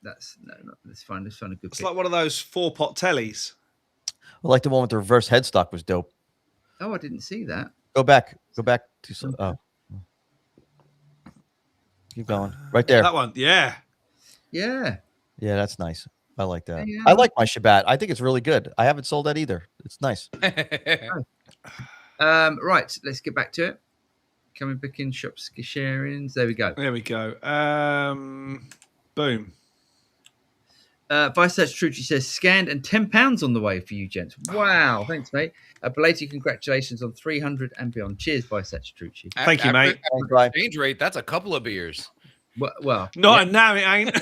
That's no, that's fine. That's fine. A good. It's Pick. like one of those 4-pot tellies. I like the one with the reverse headstock was dope. Oh, I didn't see that. Go back to Okay. keep going right there. That one, yeah. Yeah. Yeah, that's nice. I like that. Yeah. I like my Shabbat. I think it's really good. I haven't sold that either. It's nice. Right. Let's get back to it. Coming back in shops sharings. There we go. There we go. Boom. Vice Search Trucci says scanned and £10 on the way for you, gents. Wow, thanks, mate. Belated congratulations on 300 and beyond. Cheers, Vice Search Trucci. Thank you, mate. Thanks, Brian. Exchange rate, that's a couple of beers. Well, Not now, it ain't.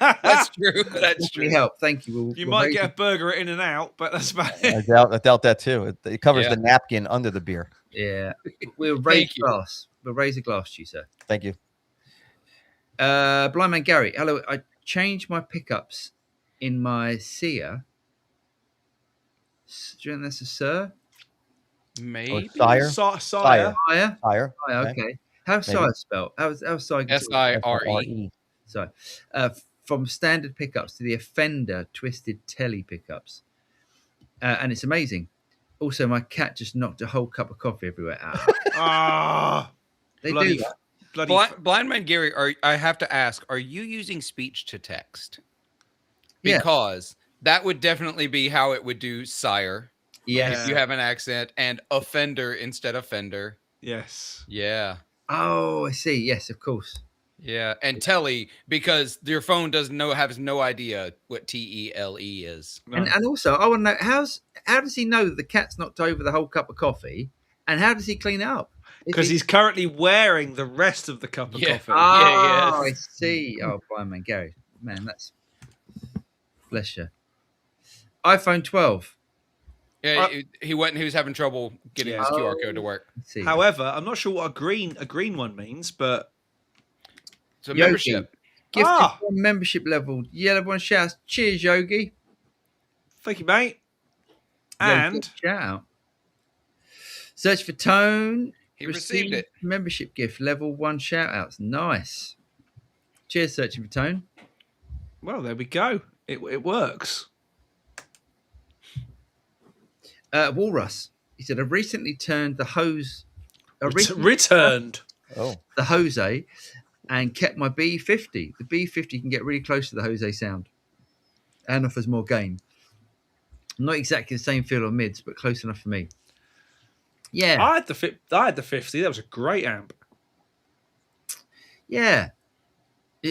That's true. That's true. true. Help. Thank you. You might get a burger at In and Out, but that's about it. I doubt that too. It covers Yeah. the napkin under the beer. Yeah. We'll raise Thank you. a glass. We'll raise a glass to you, sir. Thank you. Blind Man Gary. Hello. I changed my pickups in my Sia. Do you think that's a sir? Maybe. Sire. Sire. Sire. Sire. Okay. How's Maybe. Sire spelled? How's Sire? SIRE. So, from standard pickups to the offender twisted telly pickups, and it's amazing. Also, my cat just knocked a whole cup of coffee everywhere. Ah, They bloody, do that. bloody. Blind Man Gary, I have to ask, are you using speech to text? Yeah. Because that would definitely be how it would do sire. Yes. If you have an accent, and offender instead of fender. Yes. Yeah. Oh, I see. Yes, of course. Yeah. And telly, because your phone has no idea what TELE is. No. And also, I want to know how does he know that the cat's knocked over the whole cup of coffee, and how does he clean it up? Because he's currently wearing the rest of the cup of Yeah. coffee. Oh, Yeah, I see. Oh, Blind Man Gary, man, that's bless you. iPhone 12. Yeah, he was having trouble getting Yeah. his QR code to work. Let's see. However, I'm not sure what a green one means, but It's a Yogi. membership. Gifted Ah. one membership level. Yeah, everyone shouts, cheers, Yogi. thank you, mate. Yogi, And shout out. Search for Tone. He received it. Membership gift, level 1 shout outs. Nice. Cheers, Searching for Tone. well, there we go. It works. Walrus. He said, I've recently turned the hose. Returned. Oh, The Jose and kept my B50. The B50 can get really close to the Jose sound and offers more gain. Not exactly the same feel on mids, but close enough for me. Yeah, I had the 50. That was a great amp. yeah.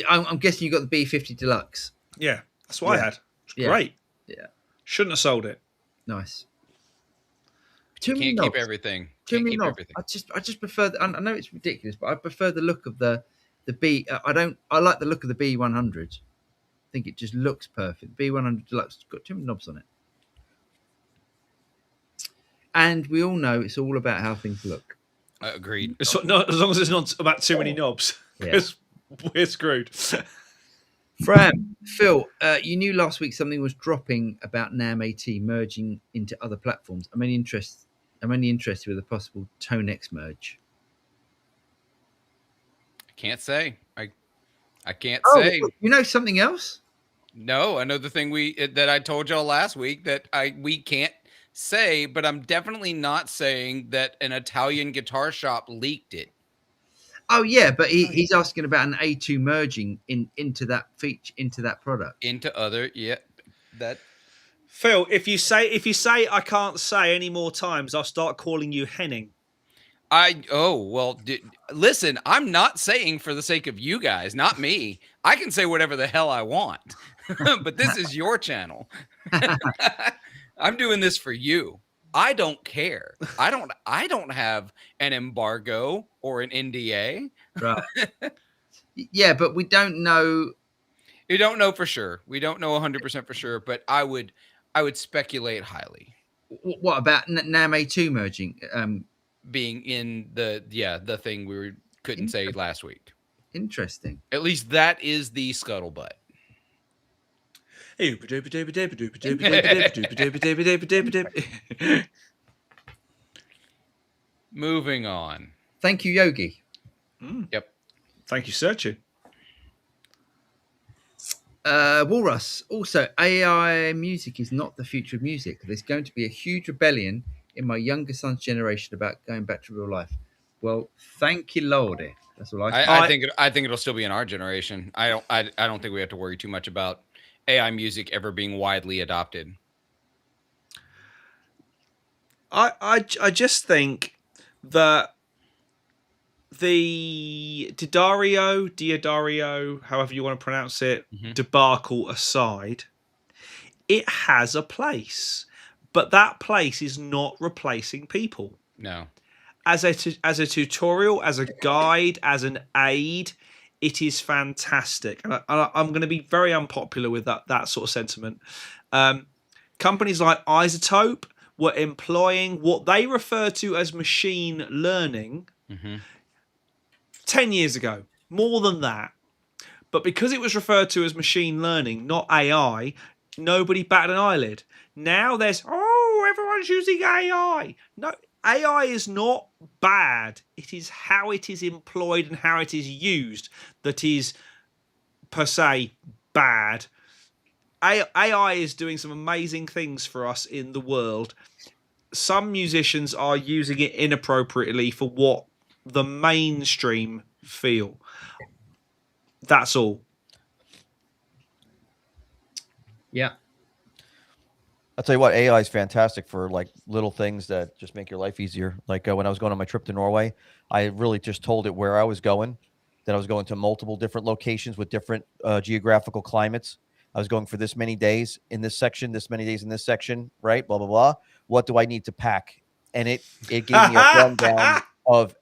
I'm guessing you got the B50 Deluxe. Yeah, that's what I Yeah. had. It's Yeah. great. Yeah. Shouldn't have sold it. Nice. Too many Can't knobs. keep everything. Too Can't many keep knobs. everything. I just prefer. I know it's ridiculous, but I prefer the look of the B. I like the look of the B100. I think it just looks perfect. B100 Deluxe has got too many knobs on it. And we all know it's all about how things look. Agreed. It's not, as long as it's not about too many knobs. Yeah. Because we're screwed. Fran, Phil, you knew last week something was dropping about NAM AT merging into other platforms. I'm only interested with a possible ToneX merge. Can't say. I can't Oh, say. you know something else? No, another thing that I told y'all last week that we can't say, but I'm definitely not saying that an Italian guitar shop leaked it. Oh yeah, but he's asking about an A2 merging into that feature, into that product. Into other, that Phil, if you say I can't say any more times, I'll start calling you Henning. Listen, I'm not saying for the sake of you guys, not me. I can say whatever the hell I want, but this is your channel. I'm doing this for you. I don't care. I don't have an embargo or an NDA. Right. Yeah, but we don't know. You don't know for sure. We don't know 100% for sure, but I would speculate highly. What about NAM A2 merging? Being in the thing we couldn't say last week. Interesting. At least that is the scuttlebutt. Moving on. Thank you, Yogi. Yep. Thank you, Searching. Walrus. Also, AI music is not the future of music. There's going to be a huge rebellion in my younger son's generation about going back to real life. Well, thank you, Lordy. That's all I can. I think it'll still be in our generation. I don't think we have to worry too much about AI music ever being widely adopted. I just think that the Diodario, however you want to pronounce it, debacle aside, it has a place, but that place is not replacing people. No. As a tutorial, as a guide, as an aid, it is fantastic, and I'm going to be very unpopular with that sort of sentiment. Companies like Isotope were employing what they refer to as machine learning 10 years ago, more than that. But because it was referred to as machine learning, not AI, nobody batted an eyelid. Now there's, everyone's using AI. No, AI is not bad. It is how it is employed and how it is used that is, per se, bad. AI is doing some amazing things for us in the world. Some musicians are using it inappropriately for what the mainstream feel. That's all. Yeah. I'll tell you what, AI is fantastic for like little things that just make your life easier. Like when I was going on my trip to Norway, I really just told it where I was going, that I was going to multiple different locations with different geographical climates. I was going for this many days in this section, this many days in this section, right? Blah, blah, blah. What do I need to pack? And it gave me a rundown of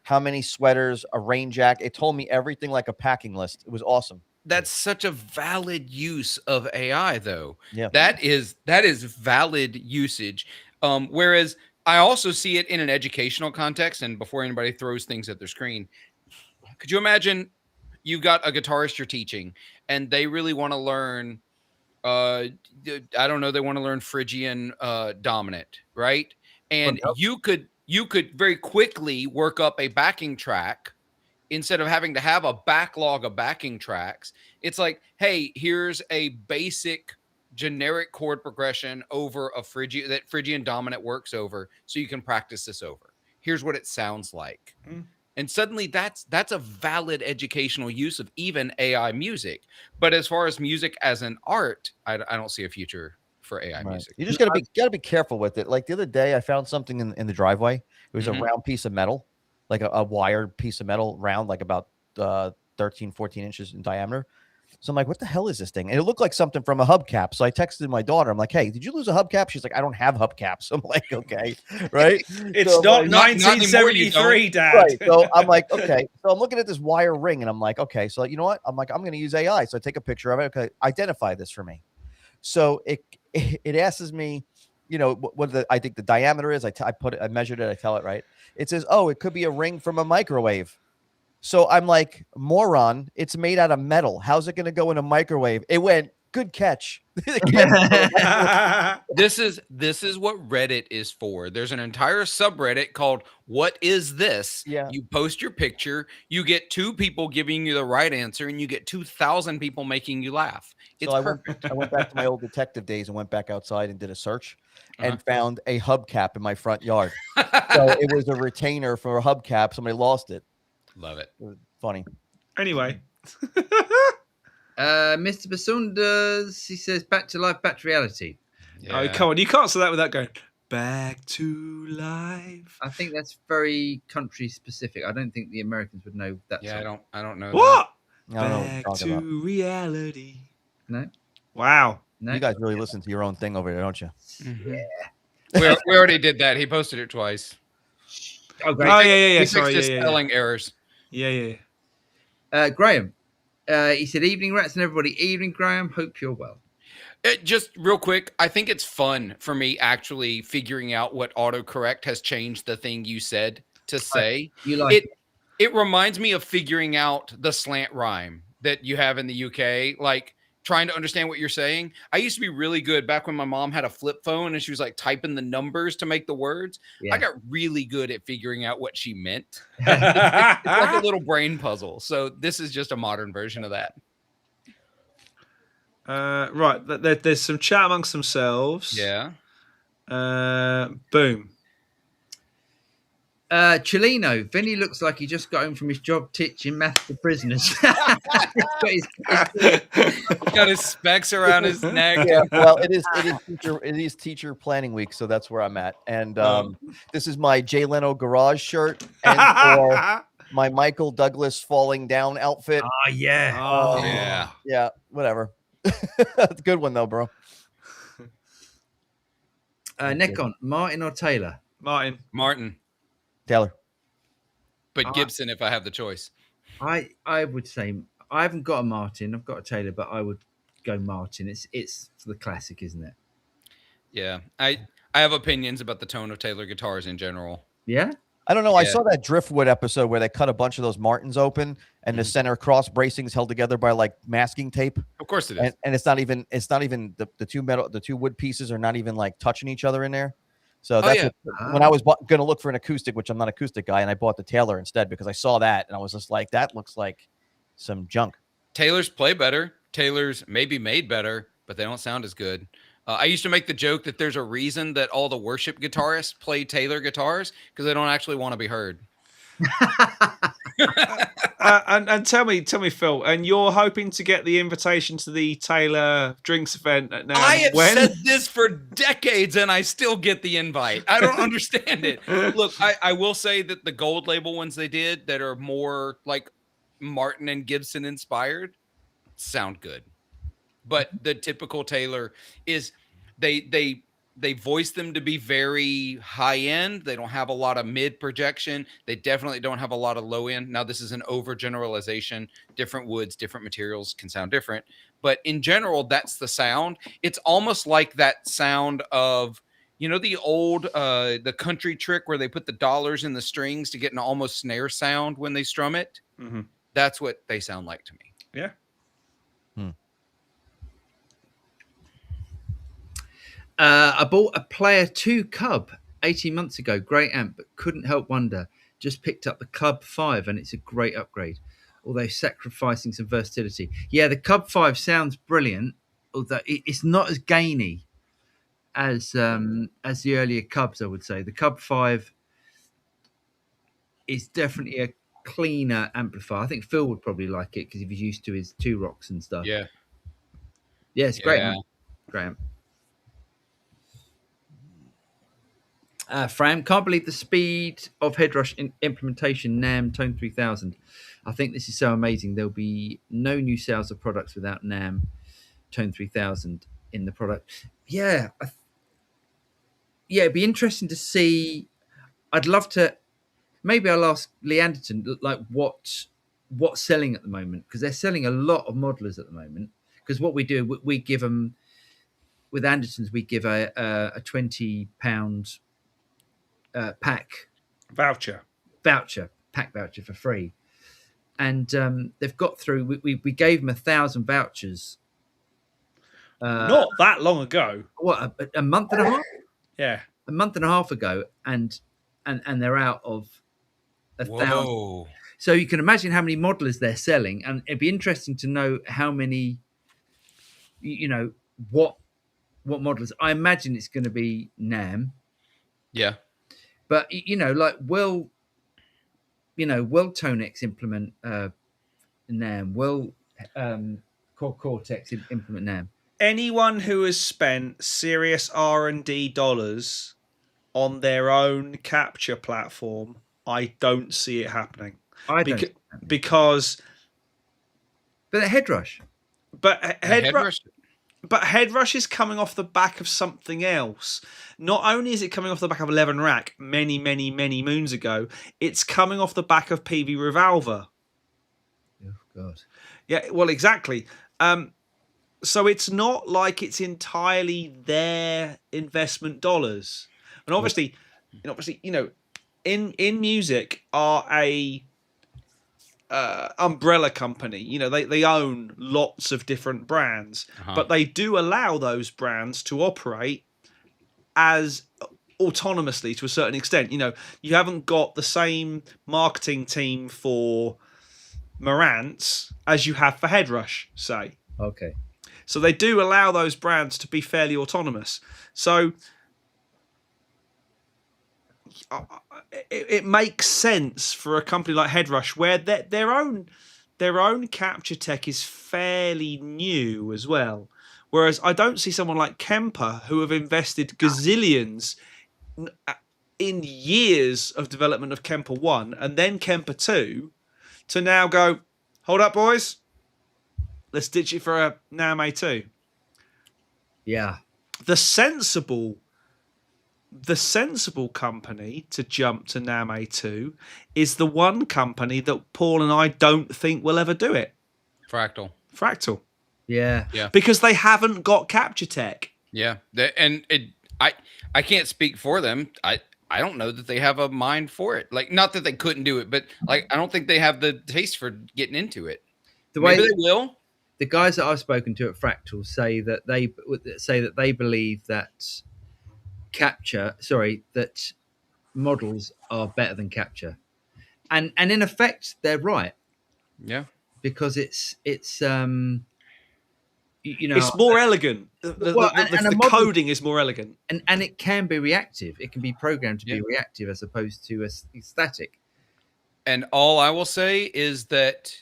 how many sweaters, a rain jacket. It told me everything like a packing list. It was awesome. That's such a valid use of AI, though. Yeah. That is valid usage. Whereas I also see it in an educational context. And before anybody throws things at their screen, could you imagine you've got a guitarist you're teaching and they really want to learn, I don't know, they want to learn Phrygian dominant, right? And you could very quickly work up a backing track instead of having to have a backlog of backing tracks. It's like, hey, here's a basic generic chord progression over a Phrygian dominant works over, so you can practice this over. Here's what it sounds like. And suddenly that's a valid educational use of even AI music. But as far as music as an art, I don't see a future for AI music. You just gotta be careful with it. Like the other day, I found something in the driveway. It was a round piece of metal, like a wired piece of metal, round, like about 13, 14 inches in diameter. So I'm like, what the hell is this thing? And it looked like something from a hubcap. So I texted my daughter. I'm like, hey, did you lose a hubcap? She's like, I don't have hubcaps. I'm like, okay, right? It's so not like, 1973, Dad. Right. So I'm like, okay. So I'm looking at this wire ring and I'm like, okay, so you know what? I'm like, I'm going to use AI. So I take a picture of it. Okay, identify this for me. So it asks me, you know, what I think the diameter is. I measured it. I tell it, right. It says, oh, it could be a ring from a microwave. So I'm like, moron, it's made out of metal. How's it going to go in a microwave? It went, good catch. This is what Reddit is for. There's an entire subreddit called What Is This? Yeah. You post your picture, you get 2 people giving you the right answer, and you get 2,000 people making you laugh. It's perfect. I went back to my old detective days and went back outside and did a search and found a hubcap in my front yard. So it was a retainer for a hubcap. Somebody lost it. Love it. It was funny. Anyway. Mr. Basundas, he says, back to life, back to reality. Yeah. Oh, come on. You can't say that without going, back to life. I think that's very country specific. I don't think the Americans would know that. Yeah, song. I don't know. What? Back to reality. No. Wow. No. You guys really listen to your own thing over there, don't you? Mm-hmm. Yeah. we already did that. He posted it twice. Oh, great. Oh, yeah. He Sorry, fixed his spelling errors. Yeah. Graham, he said, evening, rats and everybody. Evening, Graham. Hope you're well. Just real quick, I think it's fun for me actually figuring out what autocorrect has changed the thing you said to say. You like it? It reminds me of figuring out the slant rhyme that you have in the UK, like trying to understand what you're saying. I used to be really good back when my mom had a flip phone and she was like typing the numbers to make the words. Yeah. I got really good at figuring out what she meant. It's like a little brain puzzle. So this is just a modern version of that. Right, there's some chat amongst themselves. Yeah. Boom. Chileno, Vinny looks like he just got home from his job teaching maths to prisoners. He's Got his specs around his neck. Yeah, well, it is teacher planning week, so that's where I'm at. And this is my Jay Leno garage shirt and or my Michael Douglas falling down outfit. Oh yeah. Yeah. Yeah, whatever. Good one though, bro. Nekon, Martin or Taylor? Martin. Taylor. But Gibson, if I have the choice. I would say I haven't got a Martin. I've got a Taylor, but I would go Martin. It's the classic, isn't it? Yeah. I have opinions about the tone of Taylor guitars in general. Yeah. I don't know. I Yeah. saw that Driftwood episode where they cut a bunch of those Martins open and the center cross bracings held together by like masking tape. Of course it is. And it's not even the two wood pieces are not even like touching each other in there. So that's when I was going to look for an acoustic, which I'm not an acoustic guy, and I bought the Taylor instead because I saw that and I was just like, that looks like some junk. Taylors play better. Taylors maybe made better, but they don't sound as good. I used to make the joke that there's a reason that all the worship guitarists play Taylor guitars because they don't actually want to be heard. And tell me, Phil, and you're hoping to get the invitation to the Taylor Drinks event at now? I have said this for decades, and I still get the invite. I don't understand it. Look, I will say that the gold label ones they did that are more like Martin and Gibson inspired sound good. But the typical Taylor is they voice them to be very high end. They don't have a lot of mid projection. They definitely don't have a lot of low end. Now, this is an overgeneralization. Different woods, different materials can sound different. But in general, that's the sound. It's almost like that sound of, you know, the old the country trick where they put the dollars in the strings to get an almost snare sound when they strum it. Mm-hmm. That's what they sound like to me. Yeah. I bought a Player 2 Cub 18 months ago. Great amp, but couldn't help wonder. Just picked up the Cub 5 and it's a great upgrade, although sacrificing some versatility. Yeah, the Cub 5 sounds brilliant, although it's not as gainy as the earlier Cubs, I would say. The Cub 5 is definitely a cleaner amplifier. I think Phil would probably like it because if he's used to his 2 rocks and stuff. Yeah. Yeah, it's great. Yeah. Great amp. Fram, can't believe the speed of Headrush implementation NAMM Tone 3000. I think this is so amazing. There'll be no new sales of products without NAMM Tone 3000 in the product. Yeah. It'd be interesting to see. I'd love to. Maybe I'll ask Lee Anderton, like what's selling at the moment, because they're selling a lot of modelers at the moment. Because what we do, we give them, with Anderton's, we give a £20 pack voucher for free, and they've got through. We gave them 1,000 vouchers. Not that long ago. What, a month and a half? Yeah, a month and a half ago, and they're out of 1,000. So you can imagine how many modelers they're selling, and it'd be interesting to know how many. You know what modelers? I imagine it's going to be NAMM. Yeah. But, you know, like, will Tonex implement NAMM? Will Cortex implement NAMM? Anyone who has spent serious R&D dollars on their own capture platform, I don't see it happening. Because... But the Headrush. But Headrush is coming off the back of something else. Not only is it coming off the back of 11 Rack many, many, many moons ago, it's coming off the back of PV Revolver. Oh, God. Yeah, well, exactly. So it's not like it's entirely their investment dollars. And obviously, you know, in music are a umbrella company. You know, they own lots of different brands, but they do allow those brands to operate as autonomously to a certain extent. You know, you haven't got the same marketing team for Marantz as you have for Headrush, say. Okay. So they do allow those brands to be fairly autonomous. So it makes sense for a company like Headrush, where their own capture tech is fairly new as well. Whereas I don't see someone like Kemper, who have invested gazillions in years of development of Kemper 1 and then Kemper 2, to now go, hold up, boys, let's ditch it for a NAM A2. Yeah. The sensible company to jump to NAM A2 is the one company that Paul and I don't think will ever do it. Fractal. Yeah. Because they haven't got capture tech. Yeah. I can't speak for them. I don't know that they have a mind for it. Like, not that they couldn't do it, but like, I don't think they have the taste for getting into it. Maybe they will. The guys that I've spoken to at Fractal say that they believe that that models are better than capture, and in effect they're right. Yeah, because it's it's more elegant. The coding is more elegant, and it can be reactive. It can be programmed to be reactive as opposed to a static. And all I will say is that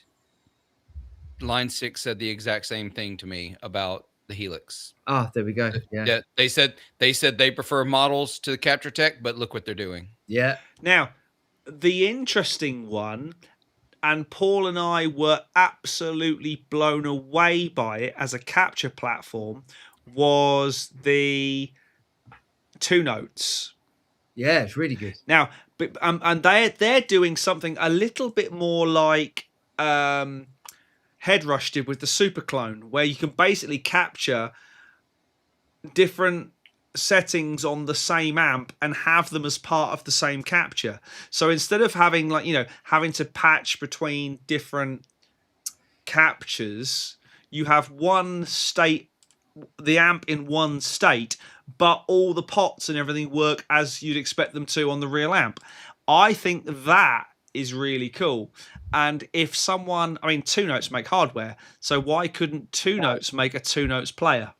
Line 6 said the exact same thing to me about the Helix. Ah, there we go. Yeah. They said they prefer models to the capture tech, but look what they're doing. Yeah. Now, the interesting one, and Paul and I were absolutely blown away by it as a capture platform, was the 2 Notes. Yeah, it's really good. Now, and they're doing something a little bit more like Headrush did with the Super Clone, where you can basically capture different settings on the same amp and have them as part of the same capture. So instead of having having to patch between different captures, you have one state, the amp in one state, but all the pots and everything work as you'd expect them to on the real amp. I think that is really cool. And if 2 Notes make hardware, so why couldn't 2 Notes make a 2 Notes player?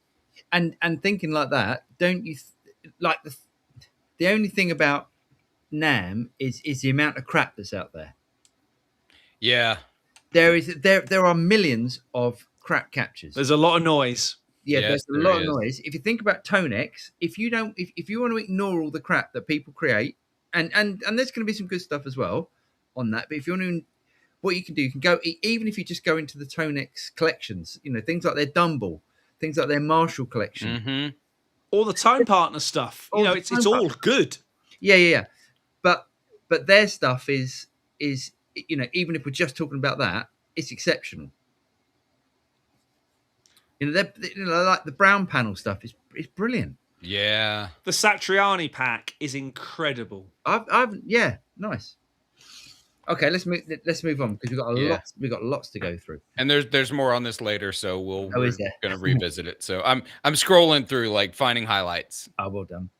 And thinking like that, don't you like the only thing about NAM is the amount of crap that's out there. Yeah. There are millions of crap captures. There's a lot of noise. Yeah, yes, there's a lot of noise. If you think about Tonex, if you want to ignore all the crap that people create, and there's going to be some good stuff as well on that, but if you want to, what you can do, you can go, even if you just go into the Tonex collections, things like their Dumble, things like their Marshall collection, mm-hmm. all the Tone Partner stuff. It's all good. Yeah. But their stuff is even if we're just talking about that, it's exceptional. Like the Brown panel stuff is brilliant. Yeah, the Satriani pack is incredible. Yeah, nice. Okay, let's move on because we've got lots to go through. And there's more on this later, so we're going to revisit it. So I'm scrolling through, like, finding highlights. Oh, well done.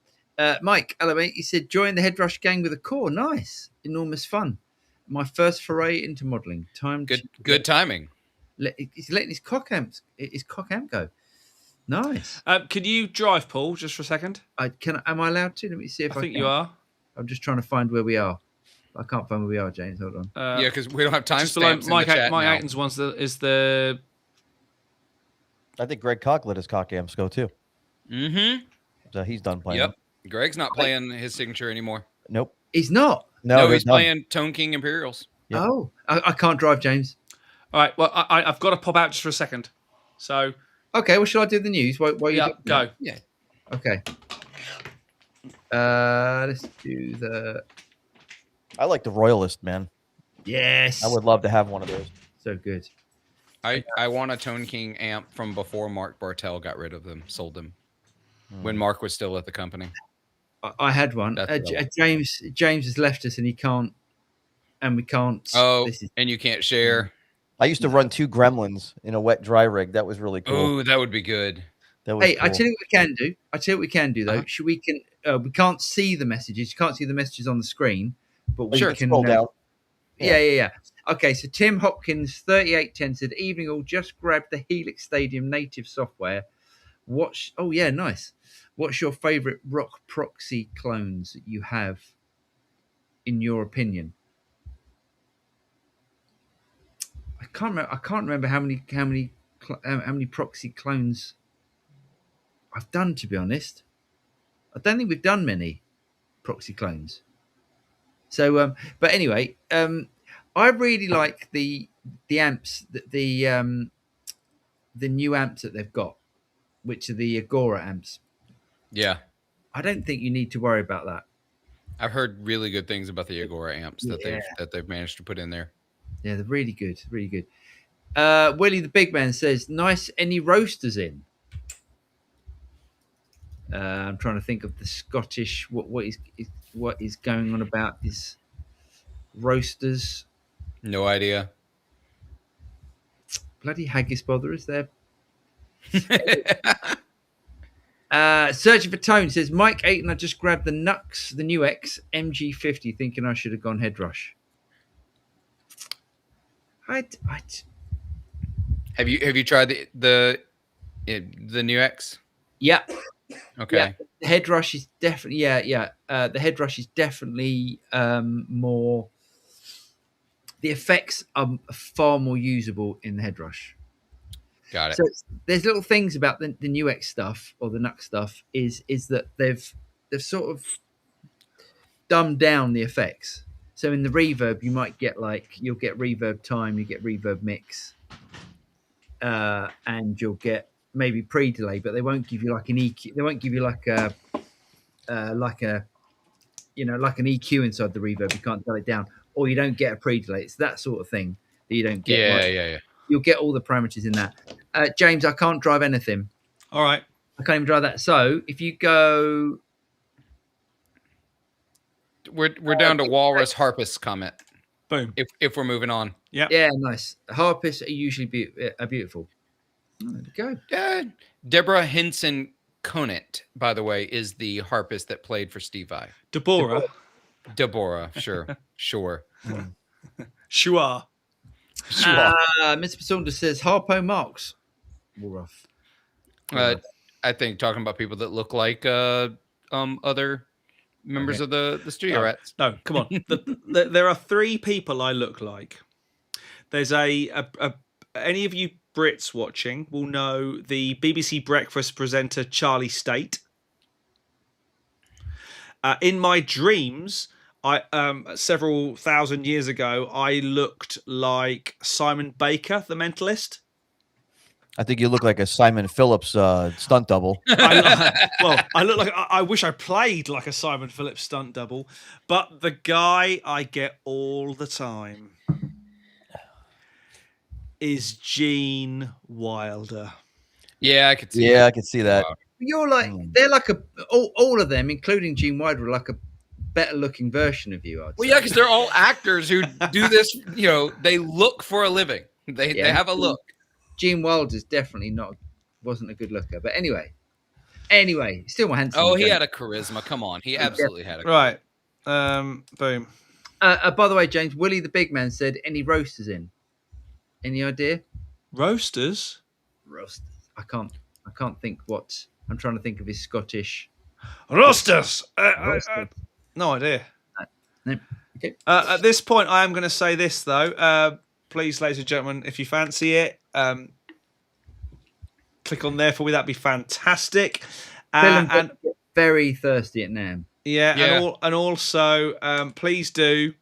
Mike Alamate, he said, join the Headrush gang with a core. Nice. Enormous fun. My first foray into modelling. Good timing. He's letting his cock amp go. Nice. Can you drive, Paul, just for a second? Am I allowed to? Let me see if I think can. You are. I'm just trying to find where we are. I can't find where we are, James. Hold on. Yeah, because we don't have time stamps. Mike Acton's one's is the. I think Greg Koch let his cock amps go too. Mm-hmm. So he's done playing. Yep. Greg's not playing his signature anymore. Nope. He's not. No, he's playing Tone King Imperials. Yep. Oh, I can't drive, James. All right. Well, I've got to pop out just for a second. So. Okay. Well, shall I do the news? While you go. Yeah. Okay. Let's do the. I like the Royalist, man. Yes. I would love to have one of those. So good. I want a Tone King amp from before Mark Bartel got rid of them, sold them, when Mark was still at the company. I had one. James has left us, and we can't. Oh, and you can't share. I used to run 2 Gremlins in a wet dry rig. That was really cool. Oh, that would be good. That was cool. I tell you what we can do. Though. We can't see the messages. You can't see the messages on the screen, but we can scroll down. Yeah. Okay, so Tim Hopkins, 3810 said, "Evening all. Just grabbed the Helix Stadium native software. Oh yeah, nice. What's your favorite rock proxy clones that you have, in your opinion?" I can't remember how many proxy clones I've done, to be honest. I don't think we've done many proxy clones. So, but anyway, I really like the amps, the new amps that they've got, which are the Agora amps. Yeah. I don't think you need to worry about that. I've heard really good things about the Agora amps that they've managed to put in there. Yeah, they're really good, really good. Willie the Big Man says, "Nice. Any roasters in?" I'm trying to think of the Scottish. What is going on about these roasters? No idea. Bloody haggis botherers there. Searching for Tone says, "Mike Ayton, I just grabbed the new X MG50, thinking I should have gone head rush." Have you tried the new X? Yeah. Okay. Yeah, the head rush is definitely the head rush is definitely more. The effects are far more usable in the head rush. Got it. So there's little things about the new X stuff or the Nux stuff is that they've sort of dumbed down the effects. So in the reverb, you might get you'll get reverb time, you get reverb mix, and you'll get maybe pre-delay, but they won't give you like an EQ. They won't give you like an EQ inside the reverb. You can't dial it down, or you don't get a pre-delay. It's that sort of thing that you don't get. Yeah. You'll get all the parameters in that. James, I can't drive anything. All right. I can't even drive that. So if you go, we're down to Walrus Harpist comment. Boom. If we're moving on. Yeah, nice. Harpists are usually beautiful. Oh, there we go. Deborah Henson Conant, by the way, is the harpist that played for Steve Vai. Deborah, sure. Sure. Mr. Saunders says Harpo Marks. Rough. I think talking about people that look like other members of the studio rats. No, come on. There are three people I look like. There's any of you Brits watching will know the BBC Breakfast presenter Charlie State. In my dreams, I several thousand years ago, I looked like Simon Baker, the Mentalist. I think you look like a Simon Phillips stunt double. I look like I wish I played like a Simon Phillips stunt double, but the guy I get all the time is Gene Wilder. Yeah, I could see. Yeah, I could see that. You're like they're like all of them, including Gene Wilder, are like a better looking version of you. Well, yeah, because they're all actors who do this. You know, they look for a living. They have a look. Gene Wilder's definitely wasn't a good looker, but anyway, still more handsome. Oh, he had a charisma. Come on, he absolutely had a charisma. Right. Boom. By the way, James, Willie the Big Man said, "Any roasters in? Any idea?" Roasters. I can't think what. I'm trying to think of his Scottish. Roasters. No idea. No. Okay. At this point, I am going to say this though. Please, ladies and gentlemen, if you fancy it, click on there for me. That'd be fantastic. And very thirsty at Nam. Yeah. And also, please do.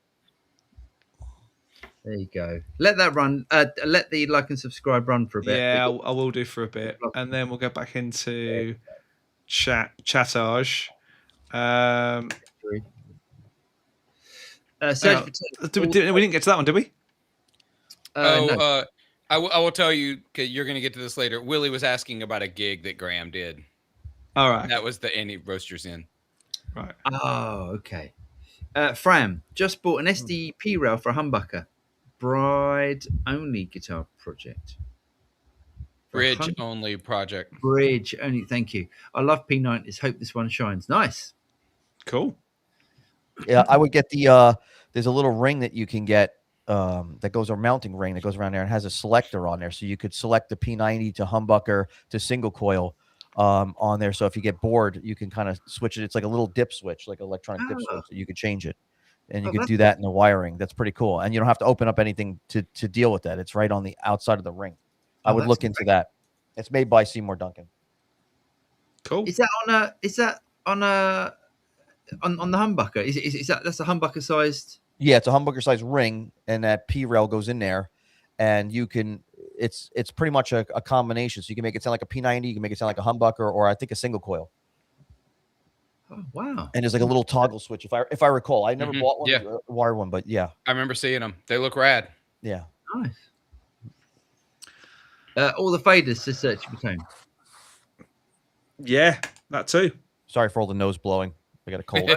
There you go. Let that run. Let the like and subscribe run for a bit. Yeah, I will do for a bit, and then we'll get back into chattage. We didn't get to that one, did we? No. I will tell you, because you're going to get to this later. Willie was asking about a gig that Graham did. All right. That was the Any Roasters in. Right. Oh, okay. Fram just bought an SDP rail for a humbucker. Bride only guitar project. Bridge only project. Bridge only. Thank you. I love P90s. Hope this one shines. Nice. Cool. Yeah, I would get the. There's a little ring that you can get that goes a mounting ring that goes around there and has a selector on there, so you could select the P90 to humbucker to single coil on there. So if you get bored, you can kind of switch it. It's like a little dip switch, like an electronic dip switch, that you could change it, and you could do that in the wiring. That's pretty cool, and you don't have to open up anything to deal with that. It's right on the outside of the ring. I would look into that. It's made by Seymour Duncan. Cool. Is that on the humbucker? Is that's a humbucker sized? Yeah, it's a humbucker sized ring, and that P rail goes in there, and you can. It's pretty much a combination. So you can make it sound like a P90, you can make it sound like a humbucker, or I think a single coil. Oh wow! And there's like a little toggle switch. If I recall, I never bought one, Yeah. wired one, but yeah, I remember seeing them. They look rad. yeah. Nice. All the faders to search for tone. Yeah, that too. Sorry for all the nose blowing. I got a cold.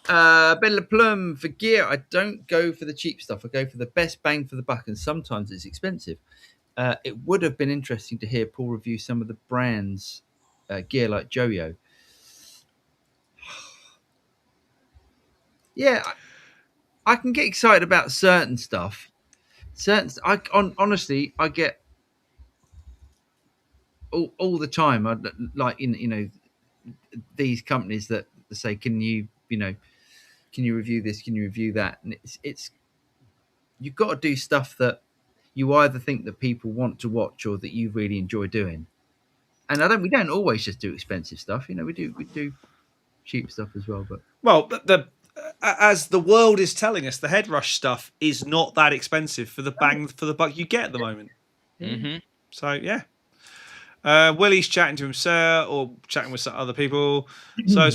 Bella Plum, for gear, I don't go for the cheap stuff. I go for the best bang for the buck, and sometimes it's expensive. It would have been interesting to hear Paul review some of the brands gear like Joyo. Yeah, I can get excited about certain stuff. Honestly, I get all the time. I like these companies that say, "Can you review this? Can you review that?" And it's you've got to do stuff that you either think that people want to watch or that you really enjoy doing. And we don't always just do expensive stuff. We do cheap stuff as well. But as the world is telling us, the Head Rush stuff is not that expensive for the bang for the buck you get at the moment. Mm-hmm. So yeah. Willie's chatting to himself or chatting with some other people. So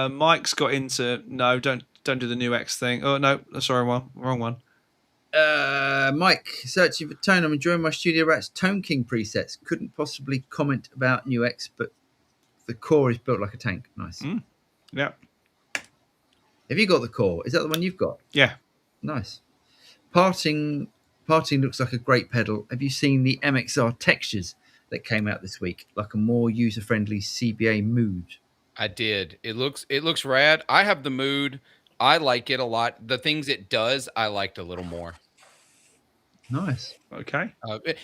Mike's got into don't do the new X thing. Oh no, sorry, wrong one. Mike, searching for tone. I'm enjoying my Studio Rats Tone King presets. Couldn't possibly comment about new X, but the core is built like a tank. Nice. Yeah. Have you got the core? Is that the one you've got? Yeah. Nice. Parting looks like a great pedal. Have you seen the MXR textures that came out this week? Like a more user-friendly CBA Mood. I did. It looks rad. I have the Mood. I like it a lot. The things it does, I liked a little more. Nice. Okay.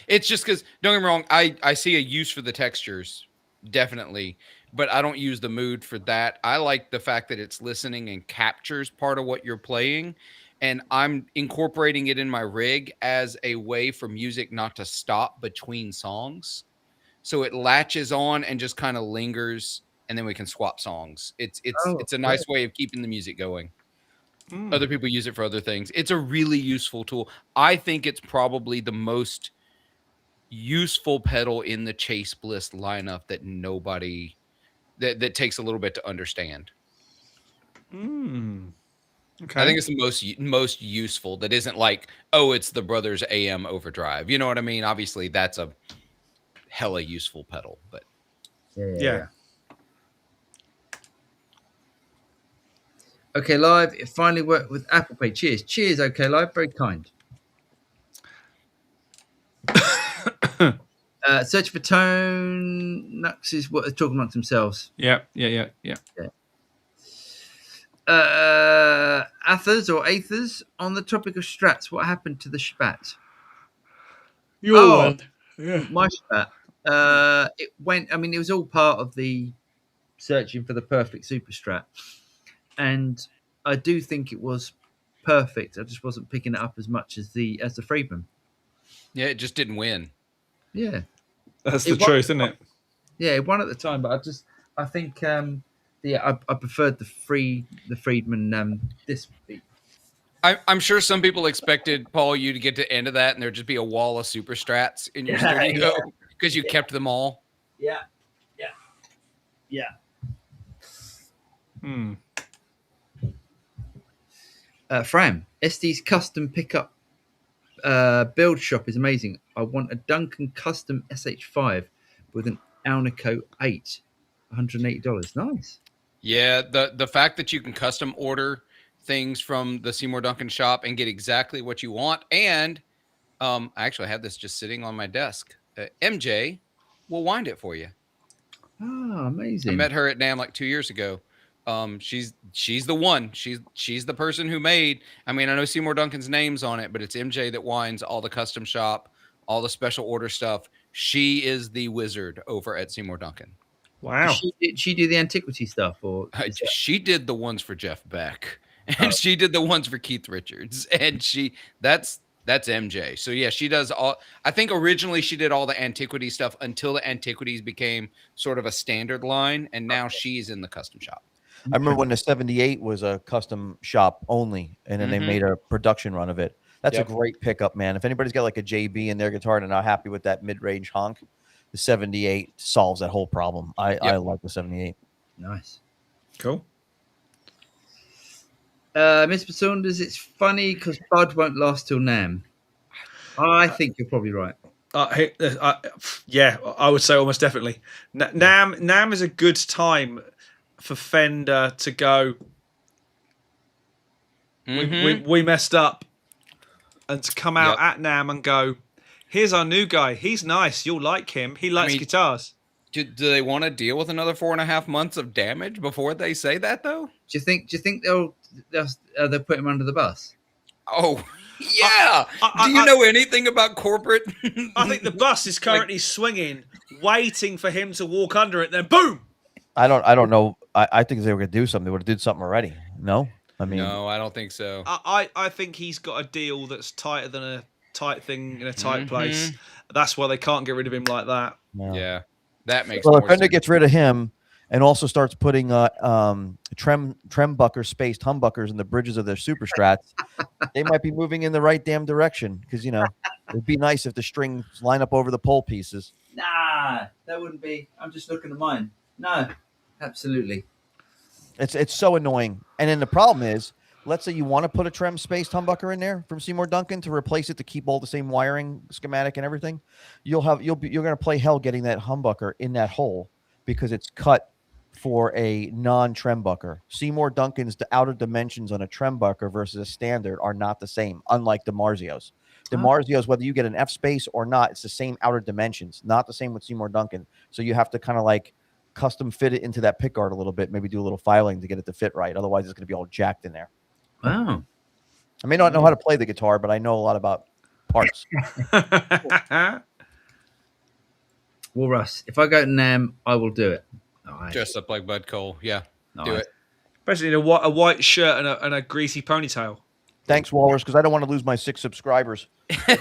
It's just because, don't get me wrong, I see a use for the textures, definitely, but I don't use the Mood for that. I like the fact that it's listening and captures part of what you're playing, and I'm incorporating it in my rig as a way for music not to stop between songs. So it latches on and just kind of lingers, and then we can swap songs. It's a nice way of keeping the music going. Other people use it for other things. It's a really useful tool. I think it's probably the most useful pedal in the Chase Bliss lineup that nobody that takes a little bit to understand. Okay. I think it's the most useful. That isn't like, oh, it's the Brothers AM Overdrive. You know what I mean? Obviously, that's a hella useful pedal, but yeah. Okay Live, it finally worked with Apple Pay. Cheers. Okay Live, very kind. Search for tone. Nux is what they're talking amongst themselves. Yeah. Athers or Athers, on the topic of strats, what happened to the Shabbat? Your one. Yeah. My Shabbat. It went. I mean, it was all part of the searching for the perfect super strat, and I do think it was perfect. I just wasn't picking it up as much as the Friedman. yeah, it just didn't win. Yeah, That's the truth, isn't it? yeah, it won at the time, but I think I preferred the Friedman this week. I'm sure some people expected, Paul, you to get to the end of that and there'd just be a wall of super strats in your studio because you kept them all. Yeah. Fram, SD's custom pickup build shop is amazing. I want a Duncan custom SH5 with an Alnico 8, $180. Nice. Yeah, the fact that you can custom order things from the Seymour Duncan shop and get exactly what you want, and I actually have this just sitting on my desk. MJ will wind it for you. Ah, amazing. I met her at NAMM like 2 years ago. She's the one. She's the person who made. I mean, I know Seymour Duncan's name's on it, but it's MJ that winds all the custom shop, all the special order stuff. She is the wizard over at Seymour Duncan. Wow. Did she do the antiquity stuff, or She did the ones for Jeff Beck, and she did the ones for Keith Richards, and that's MJ. So yeah, she does all. I think originally she did all the antiquity stuff until the antiquities became sort of a standard line, and now she's in the custom shop. I remember when the 78 was a custom shop only, and then they made a production run of it. That's a great pickup, man. If anybody's got like a JB in their guitar and they're not happy with that mid-range honk, the 78 solves that whole problem. I like the 78. Nice. Cool. Mr. Saunders, it's funny because Bud won't last till NAMM. I think you're probably right. Yeah, I would say almost definitely. NAMM is a good time for Fender to go. We messed up, and to come out at NAMM and go, here's our new guy. He's nice. You'll like him. He likes guitars. Do they want to deal with another 4.5 months of damage before they say that though? Do you think they'll put him under the bus? Oh, yeah. Do you know anything about corporate? I think the bus is currently swinging, waiting for him to walk under it. Then boom. I don't know. I think if they were going to do something, they would have did something already. No, I mean, no, I don't think so. I think he's got a deal that's tighter than a tight thing in a tight place. That's why they can't get rid of him like that. no. Yeah, that makes. Well, more if Fender sense. gets rid of him and also starts putting trembucker spaced humbuckers in the bridges of their super strats, they might be moving in the right damn direction. Because it'd be nice if the strings line up over the pole pieces. Nah, that wouldn't be. I'm just looking at mine. No, absolutely. It's so annoying. And then the problem is, let's say you want to put a trem spaced humbucker in there from Seymour Duncan to replace it to keep all the same wiring schematic and everything. You're going to play hell getting that humbucker in that hole because it's cut for a non-trembucker. Seymour Duncan's the outer dimensions on a trembucker versus a standard are not the same, unlike the Marzios. The Marzios, whether you get an F space or not, it's the same outer dimensions, not the same with Seymour Duncan. So you have to kind of like custom fit it into that pickguard a little bit, maybe do a little filing to get it to fit right. Otherwise, it's going to be all jacked in there. Wow. I may not know how to play the guitar, but I know a lot about parts. Well, Russ, if I go to NAMM, I will do it. Nice. Dress up like Bud Cole. Yeah, Nice. do it. Especially in a white shirt and a greasy ponytail. Thanks, Walrus, because I don't want to lose my 6 subscribers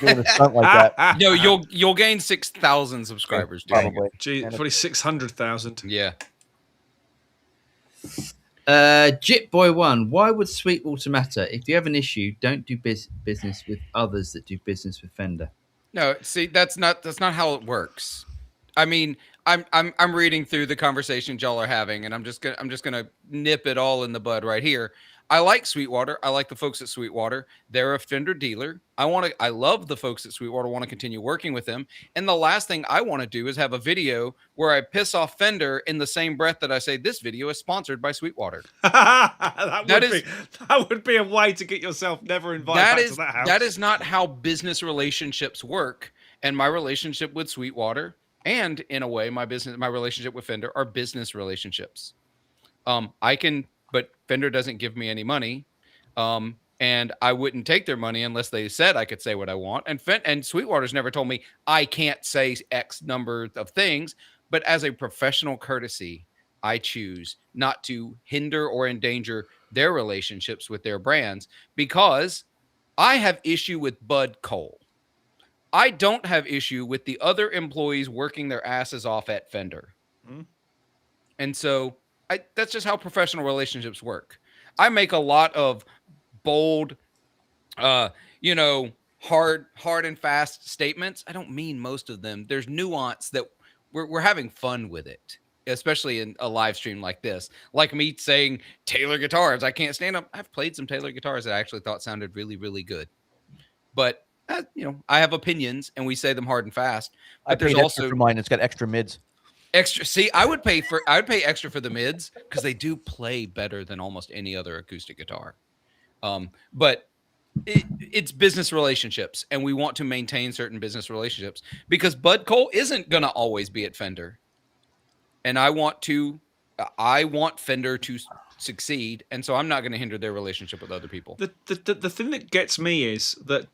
doing a stunt like that. No, you'll gain 6,000 subscribers. Doing it. Probably. Gee, probably 600,000. Yeah. Jitboy1, why would Sweetwater matter? If you have an issue, don't do business with others that do business with Fender. No, see, that's not how it works. I mean, I'm reading through the conversation y'all are having, and I'm just gonna nip it all in the bud right here. I like Sweetwater. I like the folks at Sweetwater. They're a Fender dealer. I love the folks at Sweetwater. Want to continue working with them. And the last thing I want to do is have a video where I piss off Fender in the same breath that I say this video is sponsored by Sweetwater. that would be a way to get yourself never invited back to that house. That is not how business relationships work. And my relationship with Sweetwater, and in a way, my relationship with Fender are business relationships. But Fender doesn't give me any money, and I wouldn't take their money unless they said I could say what I want. And Sweetwater's never told me I can't say X number of things, but as a professional courtesy, I choose not to hinder or endanger their relationships with their brands because I have issue with Bud Cole. I don't have issue with the other employees working their asses off at Fender. And so that's just how professional relationships work. I make a lot of bold, hard and fast statements. I don't mean most of them. There's nuance that we're having fun with it, especially in a live stream like this. Like me saying Taylor guitars. I can't stand them. I've played some Taylor guitars that I actually thought sounded really, really good. But, I have opinions and we say them hard and fast. But I paid extra for mine. It's got extra mids. Extra. See, I would pay extra for the mids because they do play better than almost any other acoustic guitar. But it's business relationships, and we want to maintain certain business relationships because Bud Cole isn't going to always be at Fender, and I want Fender to succeed, and so I'm not going to hinder their relationship with other people. The thing that gets me is that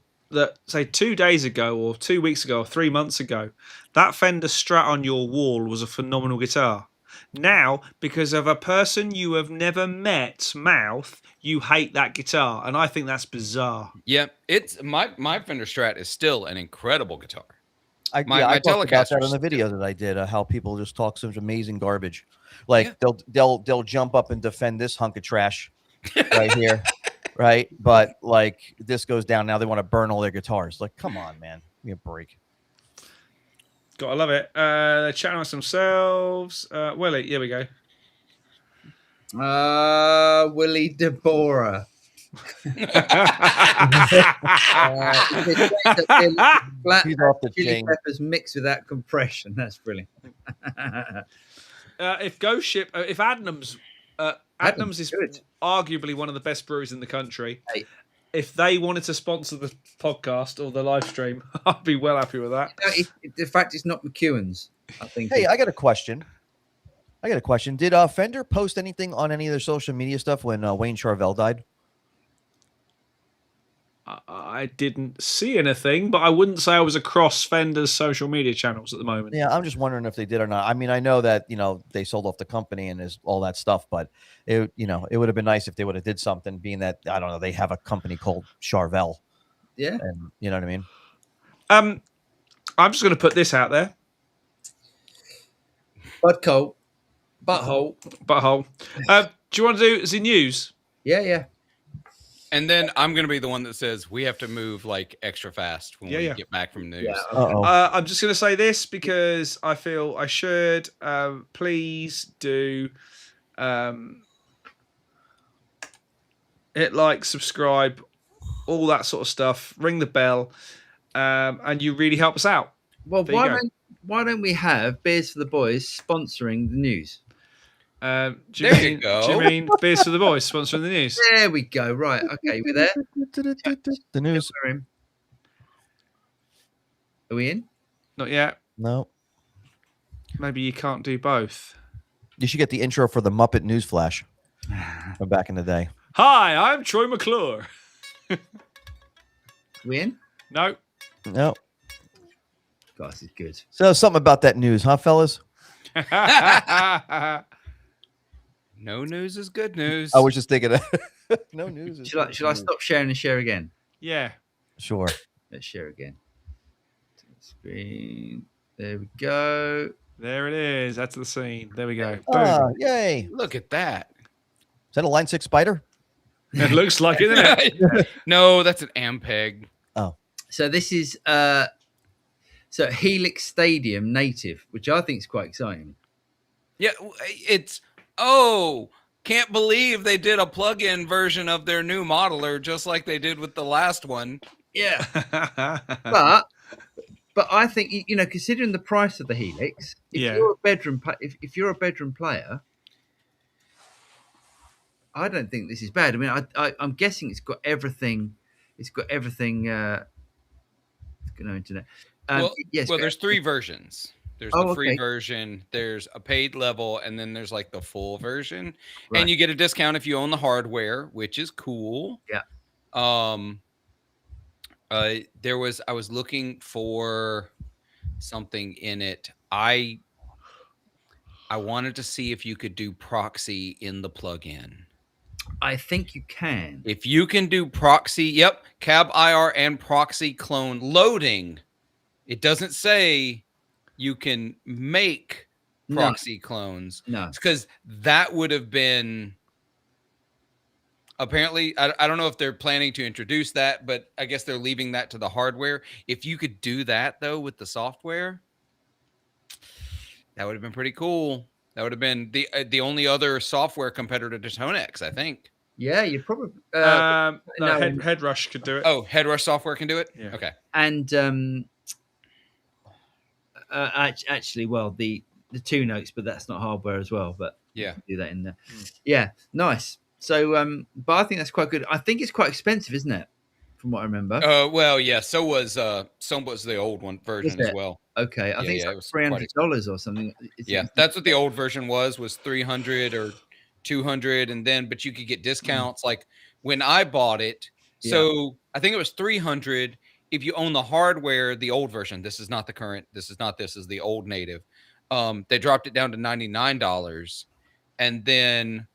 say 2 days ago or 2 weeks ago or 3 months ago, that Fender Strat on your wall was a phenomenal guitar. Now, because of a person you have never met's mouth, you hate that guitar, and I think that's bizarre. Yeah, it's my Fender Strat is still an incredible guitar. I talked about that in the video that I did. How people just talk such amazing garbage. Like they'll jump up and defend this hunk of trash right here, right? But like this goes down now, they want to burn all their guitars. Like, come on, man, give me a break. Gotta love it. They're chatting amongst themselves. Willie, here we go. Willie Deborah. He's off the Chili chain. peppers mixed with that compression. That's brilliant. If Ghost Ship, if Adnams is good. arguably one of the best breweries in the country. Hey. If they wanted to sponsor the podcast or the live stream, I'd be well happy with that. The fact it's not McEwen's, I think. Hey, I got a question. Did Fender post anything on any of their social media stuff when Wayne Charvel died? I didn't see anything, but I wouldn't say I was across Fender's social media channels at the moment. Yeah, I'm just wondering if they did or not. I mean, I know that they sold off the company and is all that stuff, but it would have been nice if they would have did something. Being that I don't know, they have a company called Charvel. Yeah, and you know what I mean. I'm just going to put this out there. Butthole. Do you want to do the news? Yeah. And then I'm going to be the one that says we have to move like extra fast when we get back from news. Yeah, okay. I'm just going to say this because I feel I should. Please do hit like, subscribe, all that sort of stuff. Ring the bell, and you really help us out. Well, why don't we have Beers for the Boys sponsoring the news? Do There you you go. Do you mean Beers for the Boys sponsoring the news? There we go. Right. Okay, we're there. The news. We're in. Are we in? Not yet. No. Maybe you can't do both. You should get the intro for the Muppet News Flash from back in the day. Hi, I'm Troy McClure. We in? No. No. God, this is good. So something about that news, huh, fellas? No news is good news. I was just thinking of no news. Should I stop sharing and share again? Yeah. Sure. Let's share again. Screen. There we go. There it is. That's the scene. There we go. Boom. Yay. Look at that. Is that a Line 6 Spider? It looks like it, doesn't it? No, that's an Ampeg. So this is Helix Stadium native, which I think is quite exciting. Yeah, can't believe they did a plug-in version of their new modeler just like they did with the last one. Yeah. But I think considering the price of the Helix, if you're a bedroom player, I don't think this is bad. I mean, I'm guessing it's got everything. It's got everything. Internet. Yes. Well, there's 3 versions. There's the free version, there's a paid level, and then there's like the full version. Right. And you get a discount if you own the hardware, which is cool. Yeah. I was looking for something in it. I wanted to see if you could do proxy in the plugin. I think you can. If you can do proxy, cab IR and proxy clone loading. It doesn't say you can make proxy clones. No. Because that would have been apparently, I don't know if they're planning to introduce that, but I guess they're leaving that to the hardware. If you could do that though with the software, that would have been pretty cool. That would have been the only other software competitor to Tonex, I think. Yeah, you probably. Headrush could do it. Oh, Headrush software can do it? Yeah. Okay. And actually, well, the 2 notes, but that's not hardware as well. But yeah, do that in there. Yeah, nice. So, but I think that's quite good. I think it's quite expensive, isn't it? From what I remember. Well, yeah. So was the old one version as well. Okay, I think it's like $300 or something. That's what the old version was $300 or 200, and then but you could get discounts. Like when I bought it, so I think it was 300 if you own the hardware, the old version. This is not the current. This is the old native. They dropped it down to $99, and then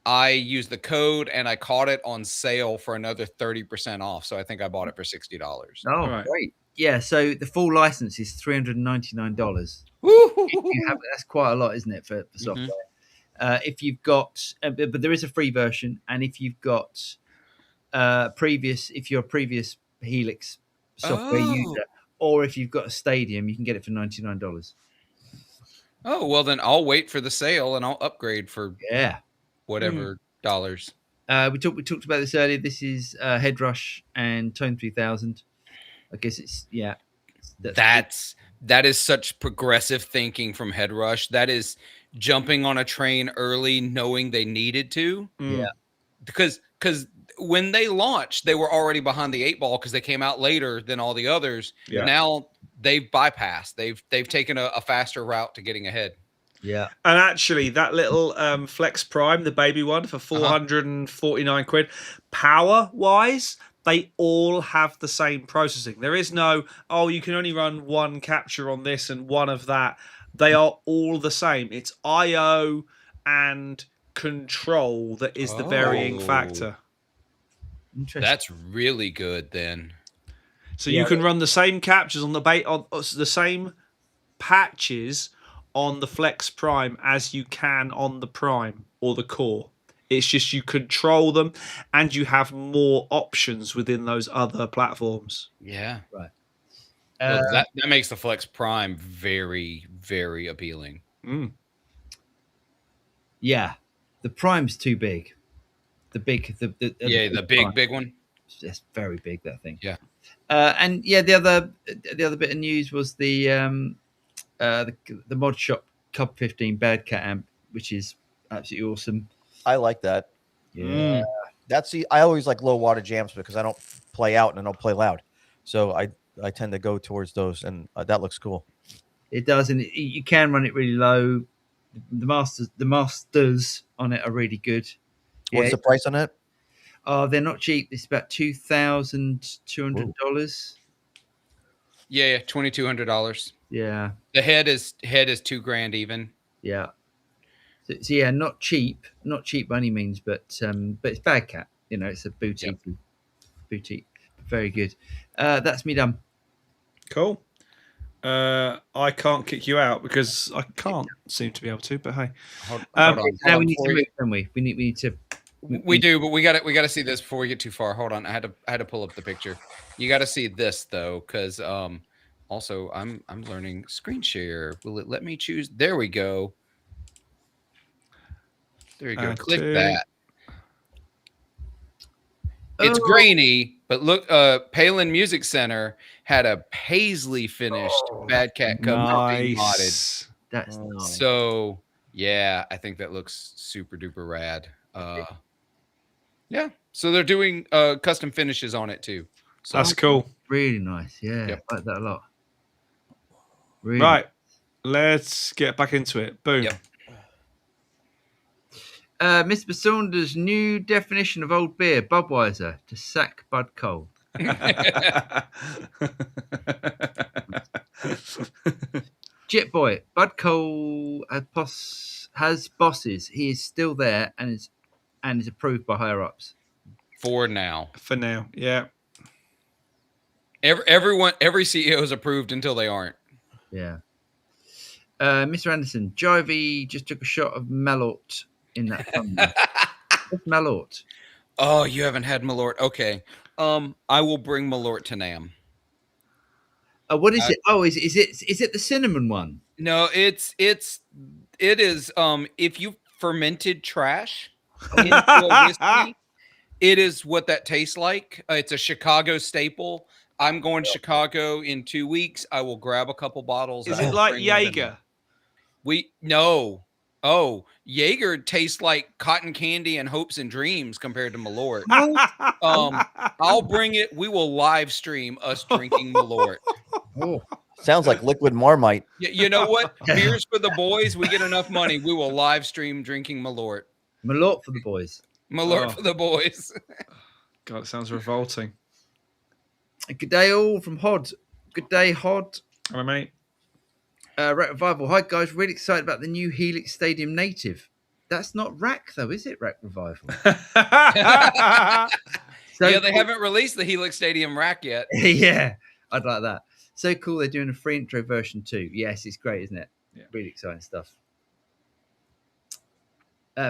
I used the code and I caught it on sale for another 30% off. So I think I bought it for $60. Oh, Right. great. Yeah, so the full license is $399. That's quite a lot, isn't it, for software? If you've got, but there is a free version, and if you've got if you're a previous Helix software user, or if you've got a Stadium, you can get it for $99. Oh, well, then I'll wait for the sale and I'll upgrade for whatever dollars. We talked about this earlier. This is Headrush and Tone 3000. I guess it's that is such progressive thinking from Headrush. That is jumping on a train early, knowing they needed to. Yeah, because when they launched, they were already behind the 8-ball because they came out later than all the others. Yeah. Now they've bypassed. They've taken a faster route to getting ahead. Yeah. And actually, that little Flex Prime, the baby one, for 449 quid, power-wise, they all have the same processing. There is no, you can only run one capture on this and one of that. They are all the same. It's I/O and control that is the varying factor. Interesting. That's really good then. So you can run the same captures on the same patches on the Flex Prime as you can on the Prime or the Core. It's just you control them and you have more options within those other platforms. Yeah. Right. Well, that makes the Flex Prime very, very appealing. Yeah. The Prime's too big. The big one. That's very big, that thing. Yeah. And the other bit of news was the Mod Shop Cub 15 Bad Cat amp, which is absolutely awesome. I like that. Yeah. I always like low watt jams because I don't play out and I don't play loud. So I tend to go towards those, and that looks cool. It does, and you can run it really low. The masters on it are really good. What's the price on it? They're not cheap. It's about $2,200. Yeah, $2,200. Yeah. The head is $2,000 even. Yeah. So yeah, not cheap by any means, but it's Bad Cat. It's a boutique. Very good. That's me done. Cool. I can't kick you out because I can't seem to be able to. But hey, hold on. Now we need to move, don't we? We need to. We do, but we got to see this before we get too far. Hold on, I had to pull up the picture. You got to see this though, because also I'm learning screen share. Will it let me choose? There we go. There you go. Click that. It's grainy, but look, Palin Music Center had a paisley finished Bad Cat Cub modded. That's nice. So yeah, I think that looks super duper rad. Yeah, so they're doing custom finishes on it too. So that's cool. Really nice. Yeah, Yep. I like that a lot. Really Right, let's get back into it. Boom. Yep. Mr. Saunders' new definition of old beer, Budweiser, to sack Bud Cole. Jet Boy, Bud Cole has bosses. He is still there and is approved by higher ups. For now, Yeah. Every CEO is approved until they aren't. Yeah. Mr. Anderson, Jivey just took a shot of Malort in that thumbnail. What's Malort? Oh, you haven't had Malort. Okay. I will bring Malort to NAMM. What is it? Oh, is it the cinnamon one? No, it is if you fermented trash into a whiskey, it is what that tastes like. It's a Chicago staple. I'm going to Chicago in 2 weeks. I will grab a couple bottles. Is and it like bring them in. Jaeger? No. Oh, Jaeger tastes like cotton candy and hopes and dreams compared to Malort. I'll bring it. We will live stream us drinking Malort. Oh, Sounds like liquid Marmite. You know what? Beers for the boys. We get enough money. We will live stream drinking Malort. Malort for the boys. Malort Oh. for the boys. God, it sounds revolting. Good day, all from Hod. Good day, Hod. All right, mate. Rack Revival. Hi, guys. Really excited about the new Helix Stadium native. That's not Rack, though, is it, Rack Revival? So Yeah, they cool. haven't released the Helix Stadium rack yet. Yeah, I'd like that. So cool. They're doing a free intro version too. Yes, it's great, isn't it? Yeah. Really exciting stuff.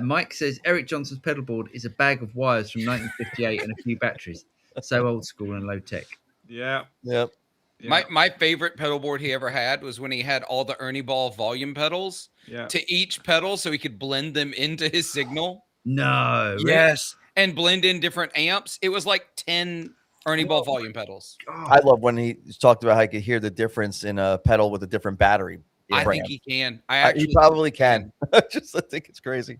Mike says Eric Johnson's pedalboard is a bag of wires from 1958 and a few batteries. So old school and low tech. Yeah. Yep. Yeah. My favorite pedal board he ever had was when he had all the Ernie Ball volume pedals Yeah. to each pedal so he could blend them into his signal. No. really? Yes. And blend in different amps. It was like 10 Ernie Ball volume pedals. God. I love when he talked about how he could hear the difference in a pedal with a different battery. I brand. think he can. He probably can. I think it's crazy.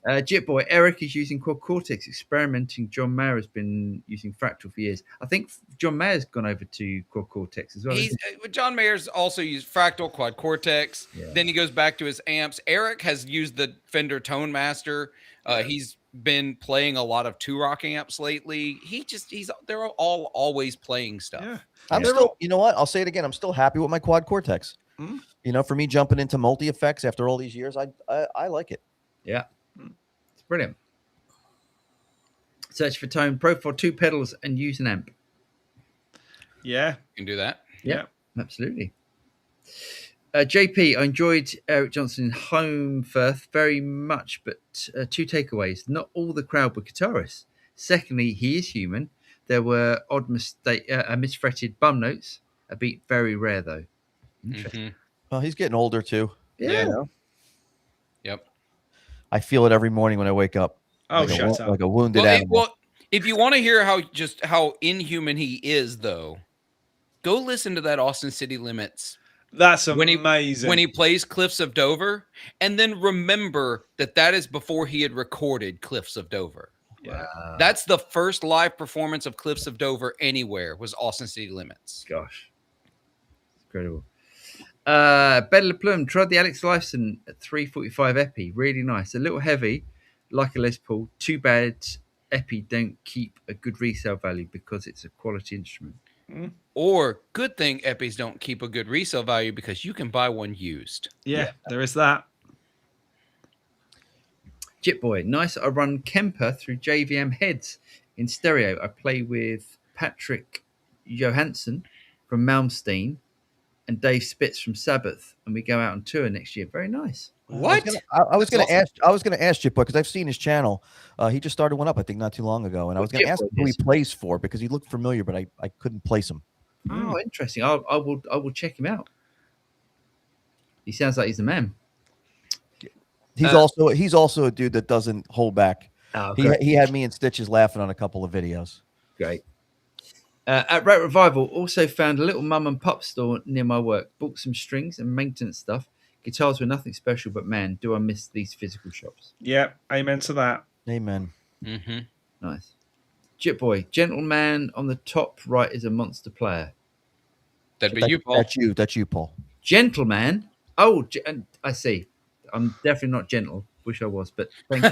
Jitboy, Eric is using Quad Cortex, experimenting. John Mayer has been using Fractal for years. I think John Mayer's gone over to Quad Cortex as well. He's John Mayer's also used Fractal, Quad Cortex. Yeah. Then he goes back to his amps. Eric has used the Fender Tone Master. He's been playing a lot of 2-Rock amps lately. They're all always playing stuff. Yeah. I'm still, you know what? I'll say it again. I'm still happy with my Quad Cortex. Mm. You know, for me jumping into multi effects after all these years, I like it. Yeah, it's brilliant. Search for tone, profile 2 pedals, and use an amp. Yeah. You can do that. Yeah, absolutely. JP, I enjoyed Eric Johnson in Home Firth very much, but 2 takeaways. Not all the crowd were guitarists. Secondly, he is human. There were odd misfretted bum notes. A beat very rare, though. Mhm. Well, he's getting older too. Yeah. You know? Yep. I feel it every morning when I wake up. Oh, like shut up. Like a wounded animal. If you want to hear how inhuman he is, though, go listen to that Austin City Limits That's when amazing. he plays Cliffs of Dover, and then remember that is before he had recorded Cliffs of Dover. Yeah. That's the first live performance of Cliffs of Dover anywhere was Austin City Limits. Gosh. Incredible. Bella Plum tried the Alex Lifeson at 345 Epi. Really nice. A little heavy, like a Les Paul. Too bad Epi don't keep a good resale value because it's a quality instrument. Or good thing Epis don't keep a good resale value because you can buy one used. Yeah, there is that. Jitboy, nice. I run Kemper through JVM heads in stereo. I play with Patrick Johansson from Malmsteen and Dave Spitz from Sabbath, and we go out on tour next year. Very nice. What? I was going to That's ask. I was going to ask Chip because I've seen his channel. He just started one up, I think, not too long ago, and I was going to ask him who he plays for because he looked familiar, but I couldn't place him. Oh, interesting. I will check him out. He sounds like he's a man. He's also a dude that doesn't hold back. Oh, He had me in stitches laughing on a couple of videos. Great. At Rat Revival, also found a little mum and pop store near my work. Bought some strings and maintenance stuff. Guitars were nothing special, but man, do I miss these physical shops. Yeah, amen to that. Amen. Mm-hmm. Nice. Jitboy, Gentleman on the top right is a monster player. That'd be you, Paul. That's you, Paul. Gentleman? Oh, I see. I'm definitely not gentle. Wish I was, but thank you.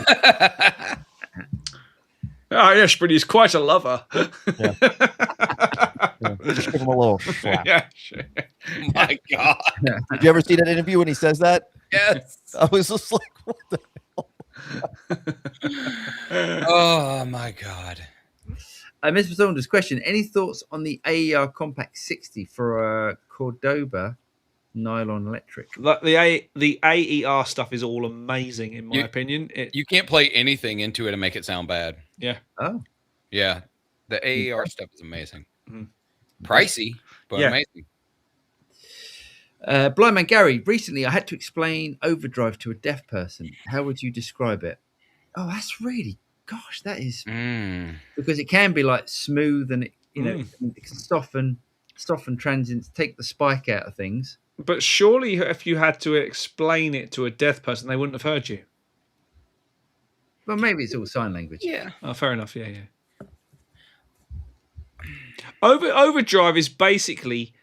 Oh, yes, but he's quite a lover. Yeah. Just give him a little slap. Yeah, sure. My God. Did you ever see that interview when he says that? Yes. I was just like, what the Oh my God. Mr. Saunders, question. Any thoughts on the AER Compact 60 for a Cordoba nylon electric? The AER stuff is all amazing, in my opinion. You can't play anything into it and make it sound bad. Yeah. Oh. Yeah. The AER stuff is amazing. Mhm. Pricey, but Yeah. amazing. Blind Man Gary, recently I had to explain overdrive to a deaf person. How would you describe it? Oh, that's really, gosh, that is, because it can be like smooth and, it can soften transients, take the spike out of things. But surely if you had to explain it to a deaf person, they wouldn't have heard you. Well, maybe it's all sign language. Yeah. Oh, fair enough. Yeah. Overdrive is basically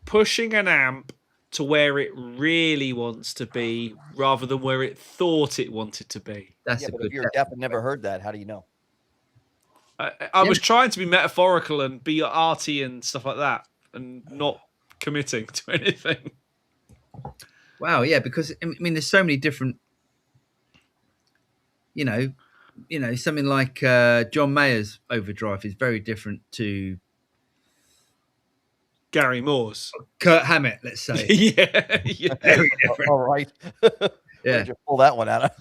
pushing an amp to where it really wants to be rather than where it thought it wanted to be. That's Yeah, a but good. if you're deaf and never heard that, how do you know? I was trying to be metaphorical and be arty and stuff like that, and not committing to anything. Wow, yeah, because I mean, there's so many different. You know, something like John Mayer's Overdrive is very different to Gary Moore's. Kurt Hammett, let's say. yeah. Very different. All right. Yeah. Where did you pull that one out of?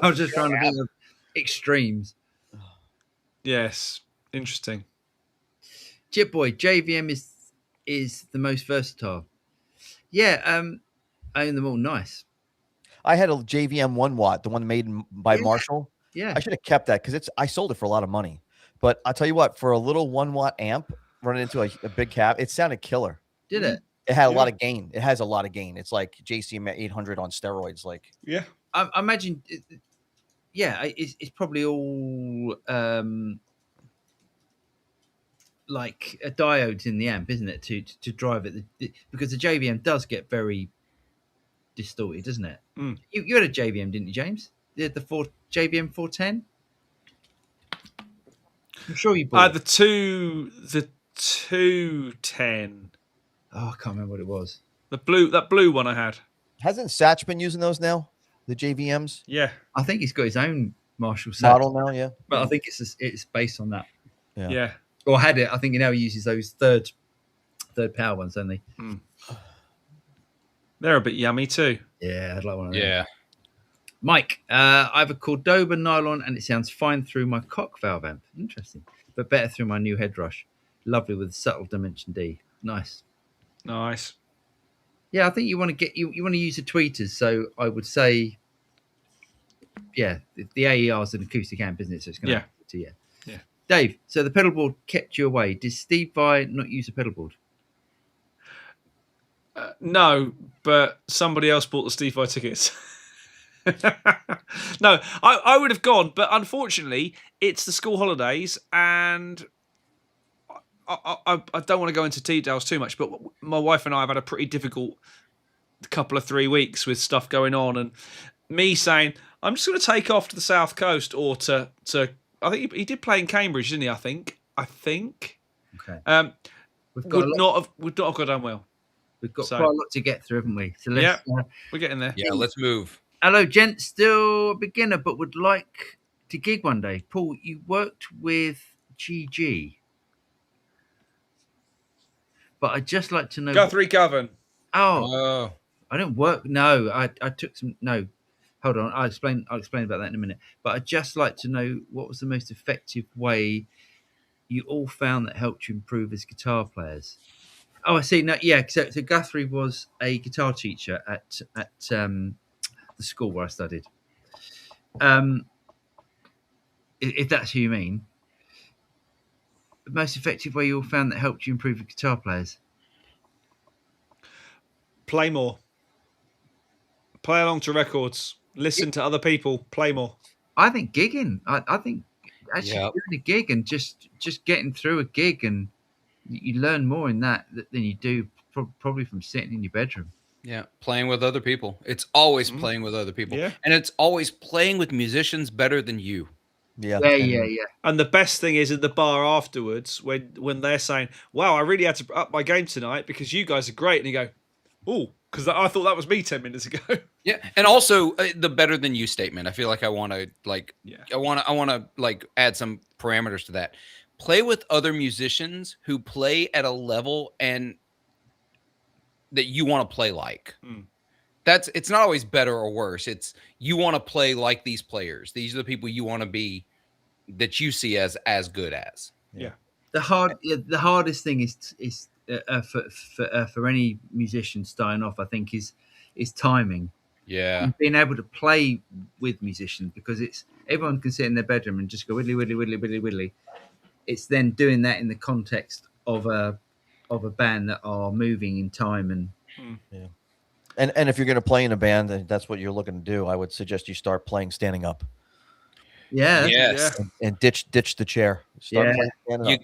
I was just trying to think of extremes. Yes. Interesting. Chip Boy, JVM is the most versatile. Yeah, I own them all. Nice. I had a JVM 1 watt, the one made by Marshall. Yeah. I should have kept that because I sold it for a lot of money. But I'll tell you what, for a little 1 watt amp running into a big cab, it sounded killer. Did it? It had a lot of gain. It has a lot of gain. It's like JCM 800 on steroids. Like, Yeah. I imagine. Yeah, it's probably all like a diodes in the amp, isn't it? To drive it, because the JVM does get very distorted, doesn't it? Mm. You had a JVM, didn't you, James? You had the JVM 410. I'm sure you bought The 210. Oh, I can't remember what it was. That blue one I had. hasn't Satch been using those now? The JVMs Yeah. I think he's got his own Marshall set, model now, yeah. but I think it's based on that. Yeah. Or had it. I think now he uses those third power ones, don't they? They're a bit yummy too. Yeah, I'd like one of them. Yeah. Mike, I have a Cordoba nylon and it sounds fine through my cock valve amp. Interesting. But better through my new head rush. Lovely with subtle dimension D. Nice. Nice. Yeah, I think you want to you want to use the tweeters. So I would say, yeah, the AER is an acoustic amp, isn't it? So it's going to yeah. Dave, so the pedal board kept you away. Did Steve Vai not use a pedal board? No, but somebody else bought the Steve Vai tickets. No, I would have gone, but unfortunately, it's the school holidays, and I don't want to go into details too much, but my wife and I have had a pretty difficult couple of 3 weeks with stuff going on, and me saying I'm just going to take off to the south coast or to I think he did play in Cambridge, didn't he? I think. Okay. Would not have gone down well. We've got quite a lot to get through, haven't we? So let's, we're getting there. Yeah, let's move. Hello, gents. Still a beginner, but would like to gig one day. Paul, you worked with GG, but I'd just like to know. Guthrie Govan. Oh, I didn't work. No, I took some. No, hold on. I'll explain about that in a minute. But I'd just like to know what was the most effective way you all found that helped you improve as guitar players. Oh, I see. No, yeah. So Guthrie was a guitar teacher at the school where I studied. If that's who you mean, the most effective way you all found that helped you improve your guitar players. Play more. Play along to records. Listen to other people. Play more. I think gigging. I think actually doing a gig and just getting through a gig, and you learn more in that than you do probably from sitting in your bedroom. Yeah, playing with other people. It's always playing with other people. Yeah. And it's always playing with musicians better than you. Yeah. And the best thing is in the bar afterwards when they're saying, "Wow, I really had to up my game tonight because you guys are great," and you go, "Oh, because I thought that was me 10 minutes ago." Yeah, and also the better than you statement. I feel like I want to I want to add some parameters to that. Play with other musicians who play at a level and that you want to play like. It's not always better or worse. It's you want to play like these players. These are the people you want to be, that you see as good as. Yeah. The hardest thing is for any musician starting off, I think, is timing. Yeah. And being able to play with musicians, because everyone can sit in their bedroom and just go whittly whittly whittly whittly whittly. It's then doing that in the context of a band that are moving in time and And if you're going to play in a band, and that's what you're looking to do, I would suggest you start playing standing up. Yeah. Yes. And ditch the chair. Start playing standing up.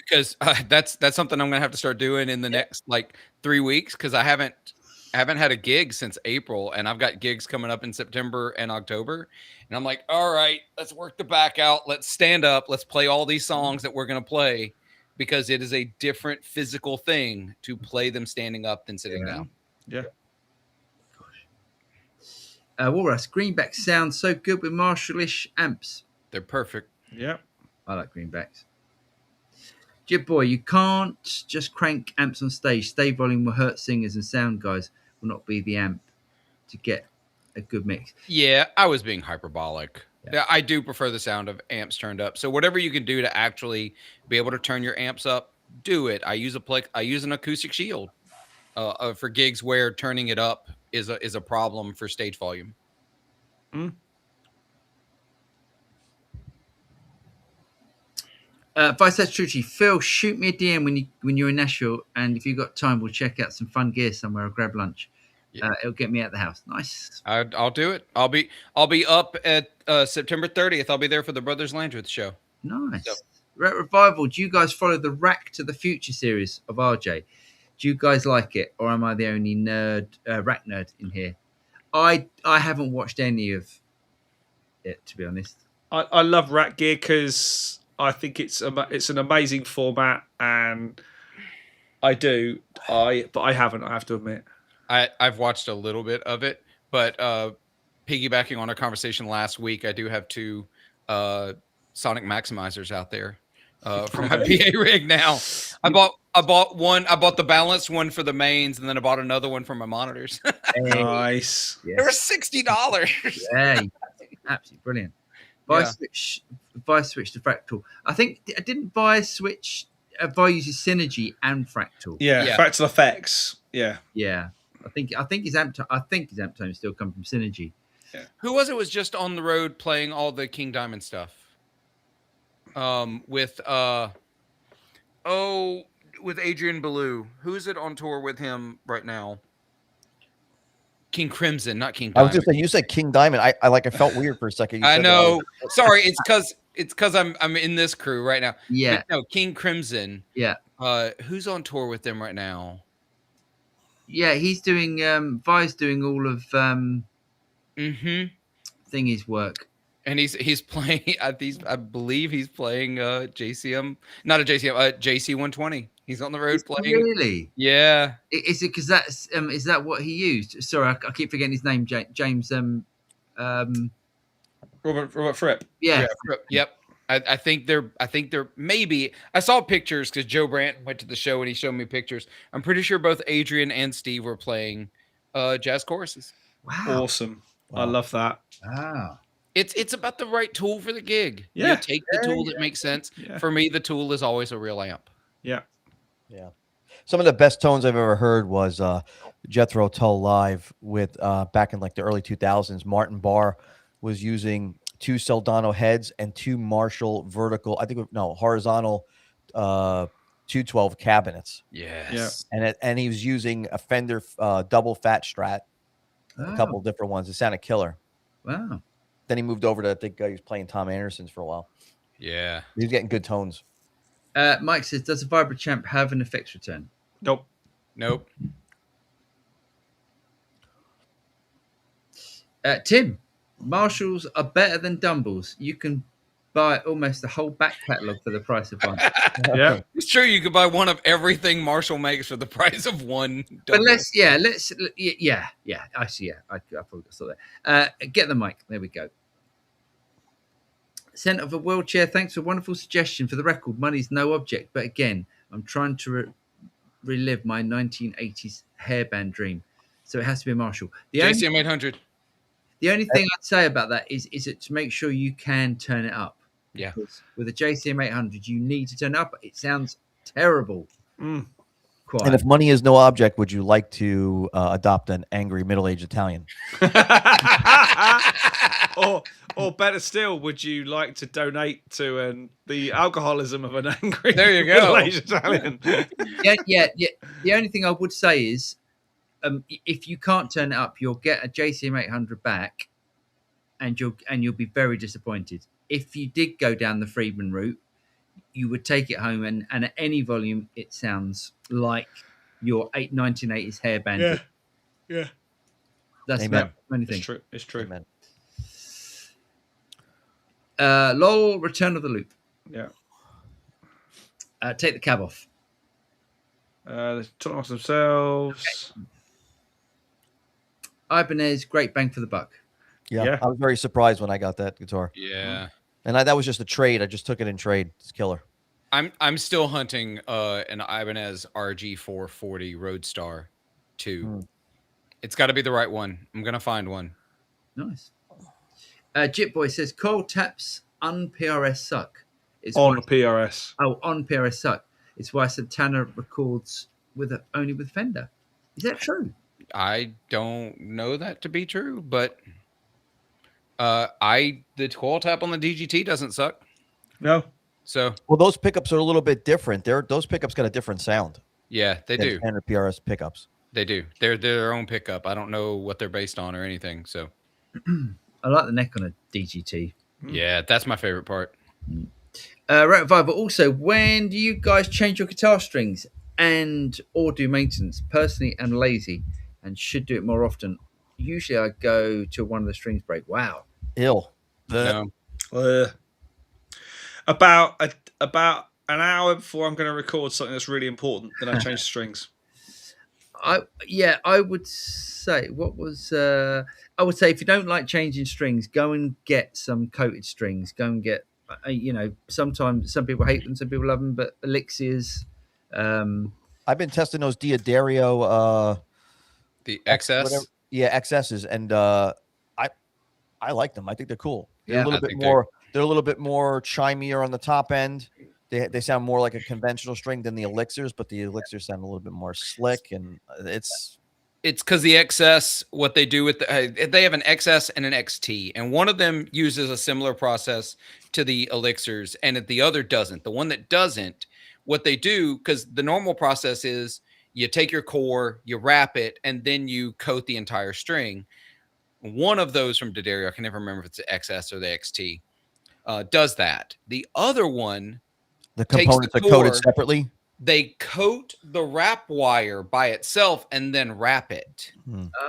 Because that's something I'm gonna have to start doing in the next 3 weeks, because I haven't haven't had a gig since April, and I've got gigs coming up in September and October. And I'm like, all right, let's work the back out. Let's stand up. Let's play all these songs that we're going to play, because it is a different physical thing to play them standing up than sitting down. Yeah. Walrus, greenbacks sound so good with Marshallish amps. They're perfect. Yeah. I like greenbacks. Jib boy, you can't just crank amps on stage. Stay volume will hurt singers, and sound guys will not be the amp to get a good mix. Yeah, I was being hyperbolic. Yeah. Yeah, I do prefer the sound of amps turned up. So whatever you can do to actually be able to turn your amps up, do it. I use an acoustic shield for gigs where turning it up is a problem for stage volume. Vice Trucci, Phil, shoot me a DM when you're in Nashville, and if you've got time, we'll check out some fun gear somewhere or grab lunch. Yeah. It'll get me out of the house. Nice. I'll do it. I'll be up at September 30th. I'll be there for the Brothers Landreth show. Nice. So- Rat Revival, do you guys follow the Rack to the Future series of RJ? Do you guys like it, or am I the only Rack nerd in here? I haven't watched any of it, to be honest. I love Rat Gear because I think it's an amazing format, and but I haven't. I have to admit. I've watched a little bit of it, but piggybacking on our conversation last week, I do have 2 Sonic Maximizers out there for my PA rig now. I bought one. I bought the balanced one for the mains, and then I bought another one for my monitors. Nice. Yeah. They were $60. Yeah, absolutely brilliant. Vice switch to Fractal. I think I didn't Vice switch. Vice uses Synergy and Fractal. Yeah. Fractal effects. Yeah. Yeah. I think his amp tones still come from Synergy. Yeah. Who was just on the road playing all the King Diamond stuff? With Adrian Ballou. Who is it on tour with him right now? King Crimson, not King Diamond. I was just saying, you said King Diamond. I felt weird for a second. I know. Sorry, it's because I'm in this crew right now. Yeah. But no, King Crimson. Yeah. Who's on tour with them right now? Yeah, he's doing Vi's doing all of Thingy's work. And he's playing I believe he's playing JCM, not a JCM, JC120. He's on the road playing. Really? Yeah. Is it because that's is that what he used? Sorry, I keep forgetting his name. James Robert Fripp. Yeah. Yep. I think they're maybe. I saw pictures because Joe Brandt went to the show and he showed me pictures. I'm pretty sure both Adrian and Steve were playing jazz choruses. Wow. Awesome. I love that. Wow. It's about the right tool for the gig. Yeah. You take the tool that makes sense. Yeah. For me, the tool is always a real amp. Yeah. Yeah. Some of the best tones I've ever heard was Jethro Tull live with back in like the early 2000s. Martin Barr was using 2 Soldano heads and 2 Marshall horizontal 212 cabinets. Yes. Yeah. And he was using a Fender double fat Strat, a couple of different ones. It sounded killer. Wow. Then he moved over to, I think he was playing Tom Anderson's for a while. Yeah. He was getting good tones. Mike says, does a Vibrachamp have an effects return? Nope. Tim, Marshalls are better than Dumbles. You can buy almost the whole back catalogue for the price of one. Yeah. It's true. You could buy one of everything Marshall makes for the price of one. But double. I see. Yeah. I probably saw that. Get the mic. There we go. Sent of a wheelchair. Thanks for a wonderful suggestion. For the record, money's no object. But again, I'm trying to relive my 1980s hairband dream. So it has to be a Marshall. JCM 800. The only thing I'd say about that is it to make sure you can turn it up. Yeah. Because with a JCM 800, you need to turn it up. It sounds terrible. Quiet. And if money is no object, would you like to adopt an angry middle-aged Italian? Or better still, would you like to donate to the alcoholism of an angry There you go. middle-aged Italian? yeah. The only thing I would say is, if you can't turn it up, you'll get a JCM 800 back, and you'll be very disappointed. If you did go down the Friedman route, you would take it home, and at any volume, it sounds like your 1980s hairband. Yeah. That's Amen. about many It's things. true. It's true. Amen. LOL, Return of the Loop. Yeah. Take the cab off. They talk amongst themselves. Ibanez, great bang for the buck. Yeah, Yeah. I was very surprised when I got that guitar, Yeah. and that was just a trade. I just took it in trade. It's killer. I'm still hunting an Ibanez RG440 Roadstar 2. Hmm. It's got to be the right one. I'm gonna find one. Nice. Jitboy says Coil Taps on PRS suck. It's On why- PRS. on PRS suck. It's why Santana records only with Fender. Is that true? I don't know that to be true, but the coil tap on the DGT doesn't suck. No. So Well, those pickups are a little bit different. Those pickups got a different sound yeah, they than do. standard PRS pickups. They do. They're their own pickup. I don't know what they're based on or anything. So I like the neck on a DGT. yeah, that's my favorite part. Right, Viber. Also, when do you guys change your guitar strings or do maintenance? Personally, I'm lazy and should do it more often. Usually, I go till one of the strings break. Wow. Ill. No. About an hour before I'm going to record something that's really important, then I change the strings. I would say if you don't like changing strings, go and get some coated strings. Go and get sometimes some people hate them, some people love them, but elixirs. I've been testing those D'Addario The XS. whatever. Yeah, XSs, and I like them. I think they're cool. They're Yeah, a little I bit think more. They're a little bit more chimier on the top end. They sound more like a conventional string than the elixirs, but the elixirs sound a little bit more slick, and it's It's because the XS, what they do with they have an XS and an XT, and one of them uses a similar process to the elixirs, and the other doesn't. The one that doesn't, what they do, because the normal process is you take your core, you wrap it, and then you coat the entire string. One of those from D'Addario, I can never remember if it's the XS or the XT, does that. The other one, the takes the components are coated core- separately. they coat the wrap wire by itself and then wrap it.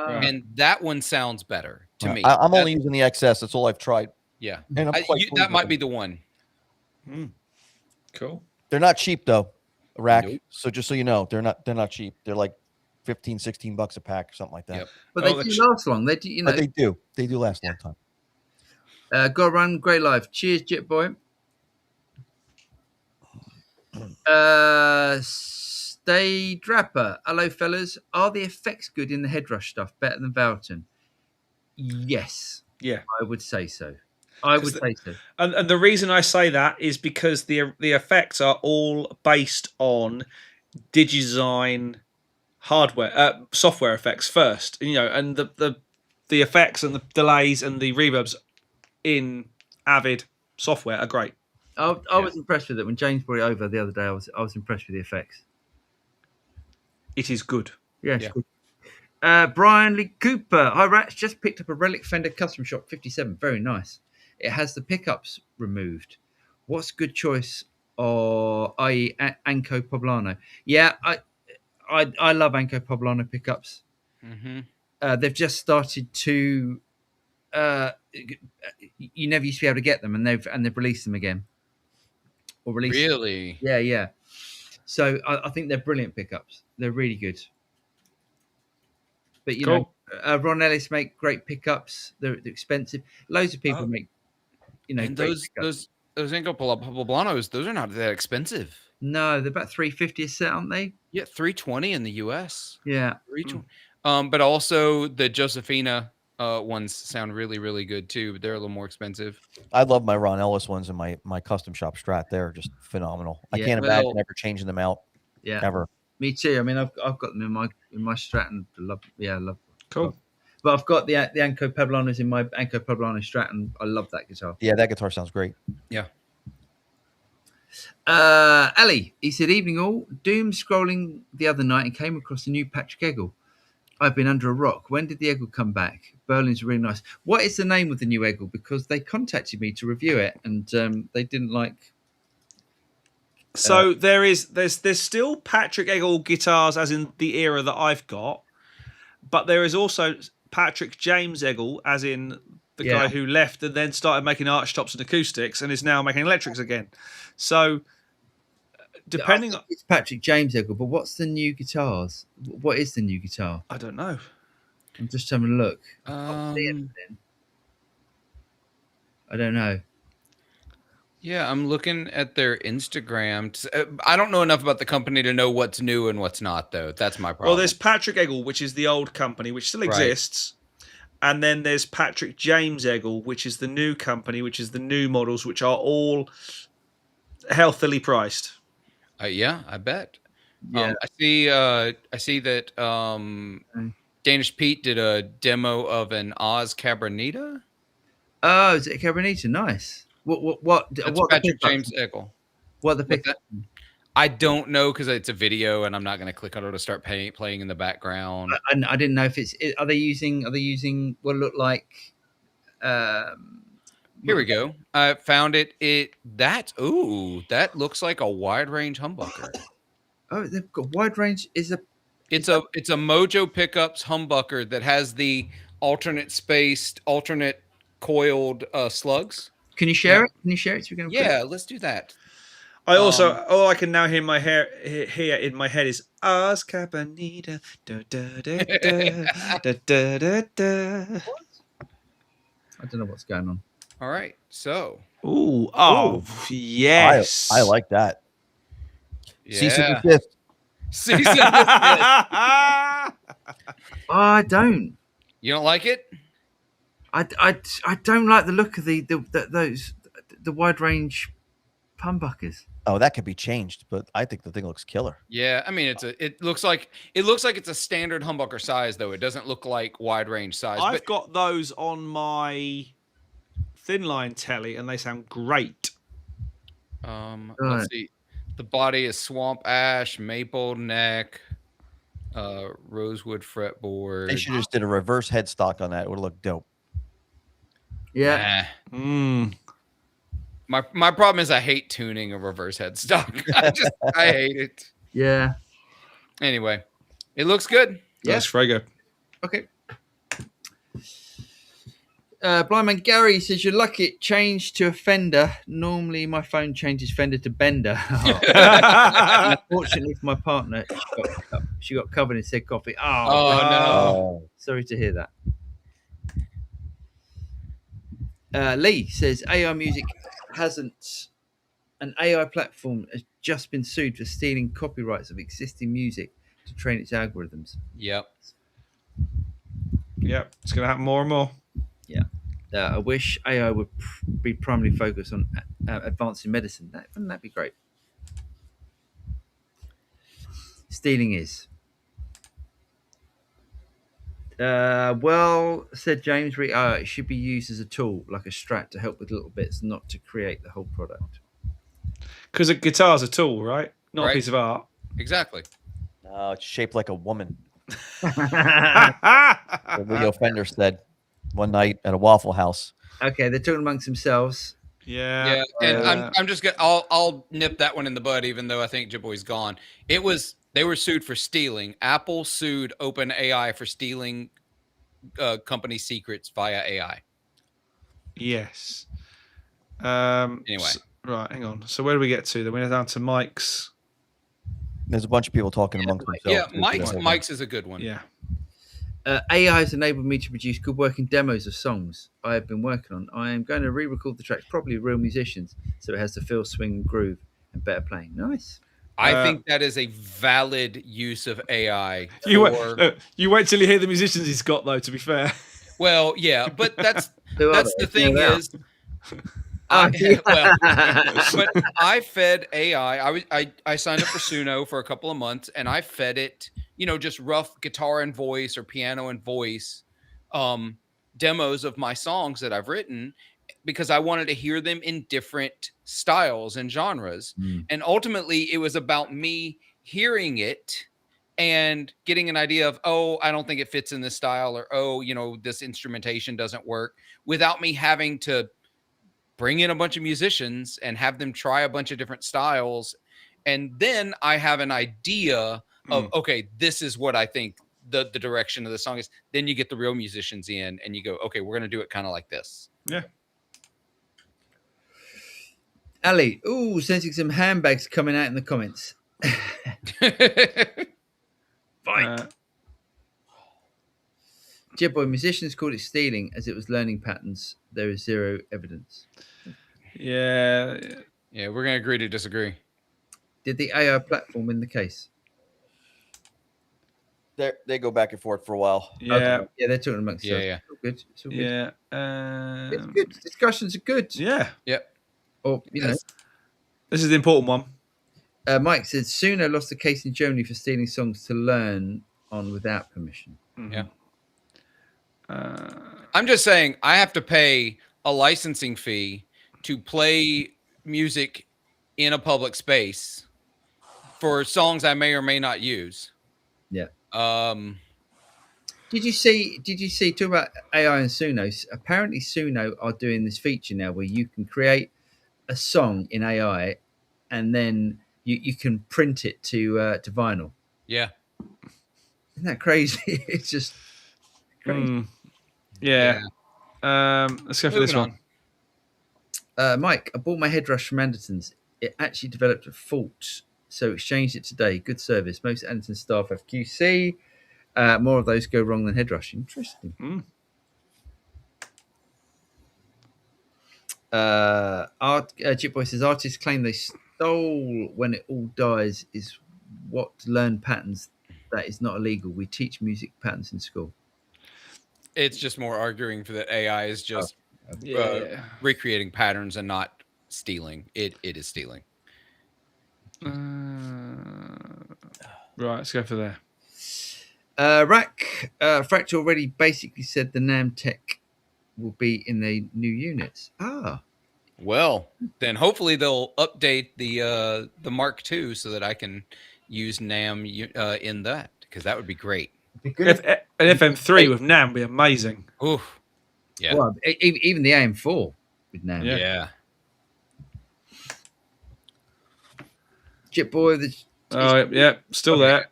And that one sounds better to me. I'm only using the XS. That's all I've tried. Yeah. And I'm quite pleased That with might them. be the one. Cool. They're not cheap though, rack. Nope. So just so you know, they're not cheap. They're like $15-$16 a pack or something like that. Yep. but Oh, they the do last long. They do, But they do last a long time. Go run, great live. Cheers, Jitboy. Stay Drapper. Hello, fellas. Are the effects good in the Headrush stuff? Better than Valton? Yes, Yeah. I would say so. I would 'Cause say so. And the reason I say that is because the effects are all based on DigiDesign hardware, software effects first. And the effects and the delays and the reverbs in Avid software are great. I was impressed with it when James brought it over the other day. I was impressed with the effects. It is good. Yeah. it's Yeah. good. Brian Lee Cooper. Hi, Rats. Just picked up a Relic Fender Custom Shop 57. Very nice. It has the pickups removed. What's a good choice? I.e. Anko Poblano. Yeah, I love Anko Poblano pickups. Mm-hmm. They've just started to. You never used to be able to get them, and they've released them again. Or released. Really? Yeah. So I think they're brilliant pickups. They're really good. But Cool. Ron Ellis make great pickups. They're expensive. Loads of people make, And great those pickups. those Anko Poblanos, those are not that expensive. No, they're about $350 a set, aren't they? Yeah, $320 in the US. Yeah. $320. But also the Josefina ones sound really, really good too. But they're a little more expensive. I love my Ron Ellis ones and my custom shop Strat. They're just phenomenal. I Yeah, can't well- imagine ever changing them out Yeah. ever. Me too. I mean, I've got them in my Stratton. Love. Cool. But I've got the Anko Poblanos in my Anko Poblano Stratton. I love that guitar. Yeah, that guitar sounds great. Ali, he said, evening all. Doom scrolling the other night and came across a new Patrick Eggle. I've been under a rock. When did the Eggle come back? Berlin's really nice. What is the name of the new Eggle? Because they contacted me to review it and they didn't like. So there's still Patrick Eggle guitars, as in the era that I've got, but there is also Patrick James Eggle, as in the guy who left and then started making archtops and acoustics and is now making electrics again. So, depending on... It's Patrick James Eggle, but what's the new guitars? What is the new guitar? I don't know. I'm just having a look. I can't see anything. I don't know. Yeah, I'm looking at their Instagram. I don't know enough about the company to know what's new and what's not, though. That's my problem. Well, there's Patrick Eggle, which is the old company, which still exists. And then there's Patrick James Eggle, which is the new company, which is the new models, which are all healthily priced. Yeah, I bet. Yeah. I see that Danish Pete did a demo of an Oz Cabronita. Oh, is it a Cabronita? Nice. What Patrick James Eggle. What the pickup? I don't know because it's a video and I'm not going to click on it to start playing in the background. I didn't know if are they using what look like. Here we go. I found it. That looks like a wide range humbucker. Oh, they've got wide range. It's a Mojo Pickups humbucker that has the alternate spaced, alternate coiled slugs. Can you share it? Can you share it? So we're gonna let's do that. I also, all I can now hear in my head is Oz Cabronita. Da, da, da, da, da, da, da. I don't know what's going on. All right, so. Ooh, yes. I like that. Yeah. Cease and desist. Cease and desist. I don't. You don't like it? I don't like the look of the wide range humbuckers. Oh, that could be changed, but I think the thing looks killer. Yeah, I mean it looks like it's a standard humbucker size though. It doesn't look like wide range size. I've got those on my thin line telly and they sound great. Let's see. The body is swamp ash, maple neck, rosewood fretboard. They should have just did a reverse headstock on that. It would look dope. Yeah. My problem is I hate tuning a reverse headstock. I hate it. Yeah. Anyway, it looks good. Yes, Frago. Okay. Blind Man Gary says, you're lucky it changed to a Fender. Normally my phone changes Fender to Bender. Unfortunately for my partner, she got covered in said coffee. Oh, no. Sorry to hear that. Lee says, AI Music an AI platform has just been sued for stealing copyrights of existing music to train its algorithms. Yep. It's going to happen more and more. Yeah. I wish AI would be primarily focused on advancing medicine. Wouldn't that be great? Stealing is. Well, said James, it should be used as a tool, like a Strat, to help with little bits, not to create the whole product. Because a guitar's a tool, right? Not a piece of art. Exactly. No, it's shaped like a woman. What Leo Fender said one night at a Waffle House. Okay, they're talking amongst themselves. Yeah. And I'm just gonna I'll nip that one in the bud, even though I think Jibboy's gone. They were sued for stealing. Apple sued OpenAI for stealing company secrets via AI. Yes. Anyway. Right, hang on. So where do we get to? Then we're down to Mike's. There's a bunch of people talking amongst themselves. Yeah, Mike's is a good one. Yeah. AI has enabled me to produce good working demos of songs I have been working on. I am going to re-record the tracks properly with real musicians, so it has the feel, swing, and groove, and better playing. Nice. I think that is a valid use of AI. You wait till you hear the musicians he's got, though. To be fair. Well, yeah, but that's the thing is. But I fed AI. I signed up for Suno for a couple of months, and I fed it, just rough guitar and voice or piano and voice demos of my songs that I've written, because I wanted to hear them in different styles and genres. And ultimately, it was about me hearing it and getting an idea of, I don't think it fits in this style, or, this instrumentation doesn't work, without me having to bring in a bunch of musicians and have them try a bunch of different styles. And then I have an idea of, okay, this is what I think the direction of the song is. Then you get the real musicians in, and you go, okay, we're gonna do it kind of like this. Yeah. Ali, sensing some handbags coming out in the comments. Fight. Jibboy, musicians called it stealing as it was learning patterns. There is zero evidence. Yeah. Yeah, we're gonna agree to disagree. Did the AI platform win the case? They go back and forth for a while. Yeah. Okay. Yeah, they're talking amongst themselves. Yeah. It's all good. It's all good. Yeah. It's good. Discussions are good. Yeah. Or, you know. This is the important one. Mike said Suno lost a case in Germany for stealing songs to learn on without permission. Mhm. I'm just saying, I have to pay a licensing fee to play music in a public space for songs I may or may not use. Yeah. Did you see talk about AI and Suno? Apparently Suno are doing this feature now where you can create a song in AI and then you can print it to vinyl. Yeah. Isn't that crazy? It's just crazy. Yeah. Let's go for this one. Mike, I bought my head rush from Anderton's. It actually developed a fault, so exchanged it today. Good service. Most Anderton staff have QC. More of those go wrong than head rush. Interesting. Chipboy says artists claim they stole when it all dies is what learn patterns. That is not illegal. We teach music patterns in school. It's just more arguing for that AI is just recreating patterns and not stealing. It is stealing. Right, let's go for there. Rack Fractal already basically said the NAM tech will be in the new units. Well, then hopefully they'll update the Mark II so that I can use NAM in that, because that would be great. An FM3 with NAM would be amazing. Oof. Yeah. Well, even the AM4 with NAM. Yeah. Chipboy, still there.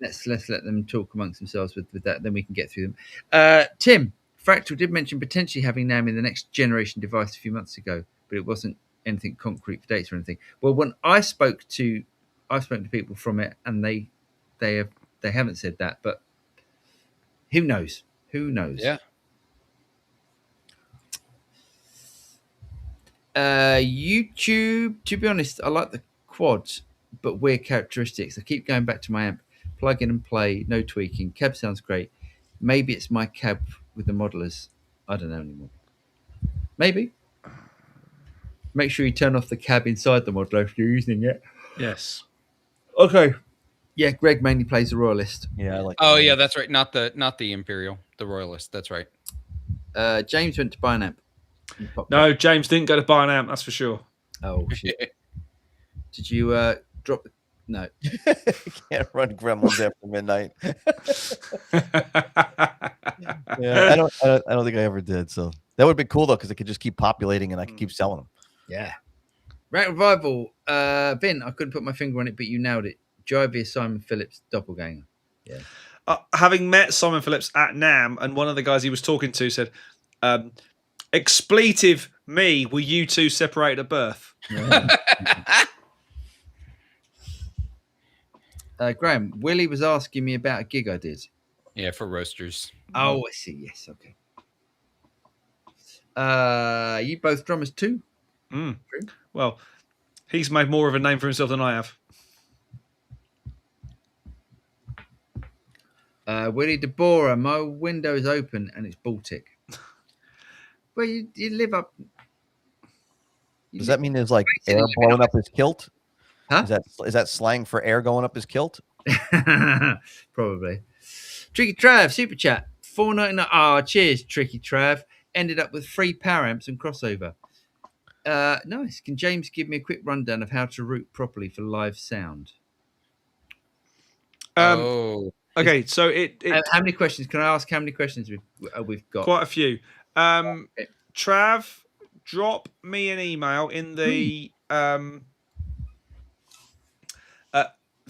Let's let them talk amongst themselves with that. Then we can get through them. Tim, Fractal did mention potentially having NAM in the next generation device a few months ago, but it wasn't anything concrete for data or anything. Well, when I spoke to people from it, and they haven't said that, but who knows? Who knows? Yeah. YouTube. To be honest, I like the quads, but weird characteristics. I keep going back to my amp. Plug in and play. No tweaking. Cab sounds great. Maybe it's my cab with the modelers. I don't know anymore. Maybe. Make sure you turn off the cab inside the modeler if you're using it. Yes. Okay. Yeah, Greg mainly plays the Royalist. Yeah, I like. Oh yeah, that's right. Not the Imperial, the Royalist. That's right. James went to buy an amp. No, James didn't go to buy an amp. That's for sure. Oh shit! Did you drop? No. Can't run Gremlins after midnight. Yeah, I don't think I ever did. So that would be cool though, because it could just keep populating and I could keep selling them. Yeah. Rat Revival. Vin, I couldn't put my finger on it, but you nailed it. Joey Simon Phillips doppelganger. Yeah. Having met Simon Phillips at NAM, and one of the guys he was talking to said, "Expletive me, were you two separated at birth?" Yeah. Graham, Willie was asking me about a gig I did. Yeah, for Roasters. Oh, I see. Yes, okay. You both drummers too? Well, he's made more of a name for himself than I have. Willie Deborah, my window is open and it's Baltic. Well, you live up. Does that mean there's like air blowing up his kilt? Huh? Is that slang for air going up his kilt? Probably. Tricky Trav, super chat. $4.99. Cheers, Tricky Trav. Ended up with 3 power amps and crossover. Nice. Can James give me a quick rundown of how to route properly for live sound? Okay, so how many questions? Can I ask how many questions we've got? Quite a few. Trav, drop me an email in the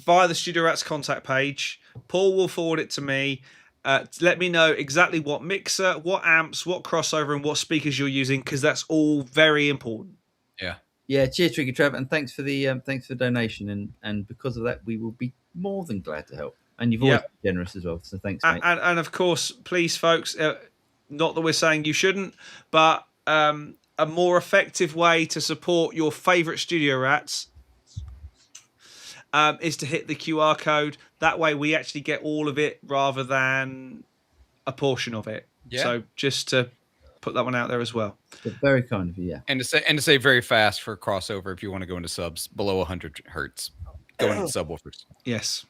via the Studio Rats contact page. Paul will forward it to me. Let me know exactly what mixer, what amps, what crossover, and what speakers you're using, because that's all very important. Yeah, cheers, Tricky Trav, and thanks for the donation. And because of that, we will be more than glad to help. And you've always been generous as well, so thanks, mate. And of course, please, folks, not that we're saying you shouldn't, but a more effective way to support your favourite Studio Rats is to hit the QR code. That way, we actually get all of it rather than a portion of it. Yeah. So just to put that one out there as well. But very kind of you, yeah. And to say very fast for crossover, if you want to go into subs below 100 hertz, go into subwoofers. Yes.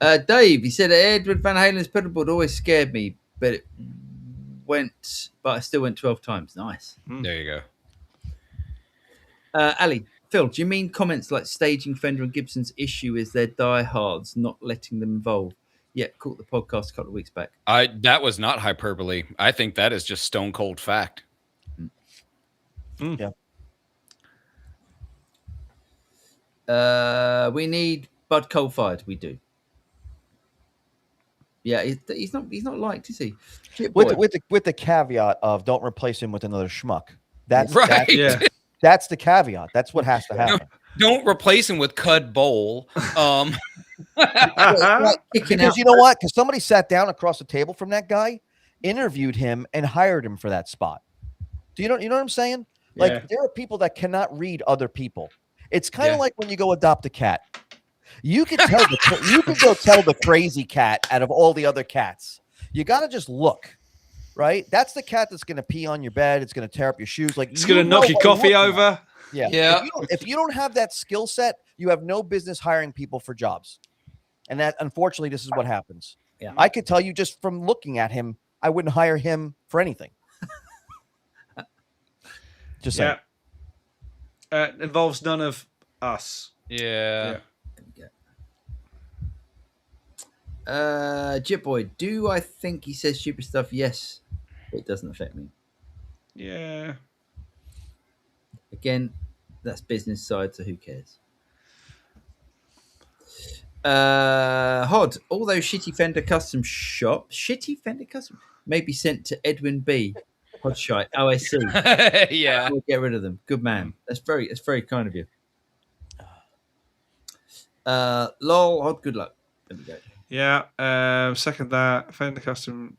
Dave, he said Edward Van Halen's pedalboard always scared me, but I still went 12 times. Nice. There you go. Ali, Phil, do you mean comments like staging Fender and Gibson's issue is their diehards not letting them evolve? Yeah, caught the podcast a couple of weeks back. That was not hyperbole. I think that is just stone cold fact. Yeah. We need Bud Coal-Fired. We do. Yeah, he's not liked, is he? With the caveat of don't replace him with another schmuck. That's right. That's the caveat. That's what has to happen. Don't replace him with Cud Bowl. Because you know what? Because somebody sat down across the table from that guy, interviewed him, and hired him for that spot. Do you know what I'm saying? Like there are people that cannot read other people. It's kind of like when you go adopt a cat. You can tell you can go tell the crazy cat out of all the other cats. You got to just look, right? That's the cat that's going to pee on your bed. It's going to tear up your shoes. Like it's going to knock your coffee over. Yeah. If you don't have that skill set, you have no business hiring people for jobs. And that, unfortunately, this is what happens. Yeah. I could tell you just from looking at him, I wouldn't hire him for anything. Just saying. Involves none of us. Yeah. Jip Boy, do I think he says stupid stuff? Yes, but it doesn't affect me. Yeah. Again, that's business side, so who cares? Hod, all those shitty Fender custom may be sent to Edwin B. Hodshite. Oh, I see. Yeah. We'll get rid of them. Good man. That's very kind of you. Lol, Hod, good luck. There we go. Yeah. Second that. Fender custom.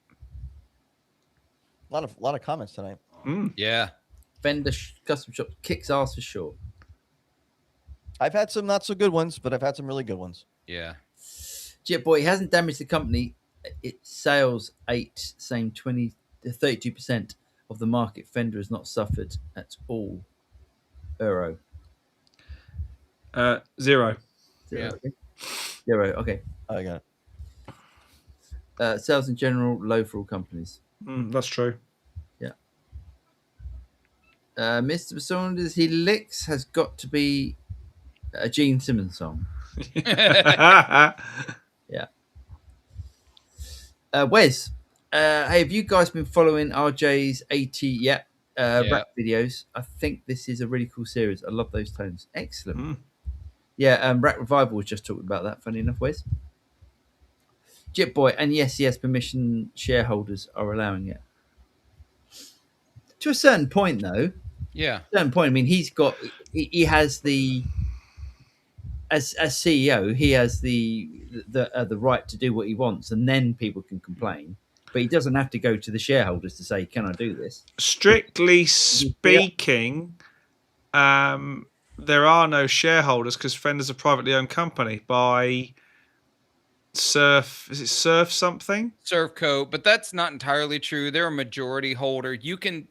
A lot of comments tonight. Yeah. Fender custom shop kicks ass for sure. I've had some not so good ones, but I've had some really good ones. Yeah. Jet Boy, he hasn't damaged the company. Its sales 20 to 32% of the market. Fender has not suffered at all. Euro. 0. Yeah. Zero. Okay. I got it. Sales in general low for all companies. That's true. Yeah. Mr. Saunders, he licks has got to be a Gene Simmons song. Yeah. Wes, hey, have you guys been following RJ's AT rap videos? I think this is a really cool series. I love those tones. Excellent. Yeah, Rap Revival was just talking about that, funny enough, Wes. Jip Boy, and yes, permission shareholders are allowing it. To a certain point, though. Yeah. A certain point. I mean, he has the, as CEO, he has the right to do what he wants, and then people can complain. But he doesn't have to go to the shareholders to say, "Can I do this?" Strictly speaking, there are no shareholders because Fender's a privately owned company by Surf. Is it Surf something? Surfco, but that's not entirely true. They're a majority holder. You can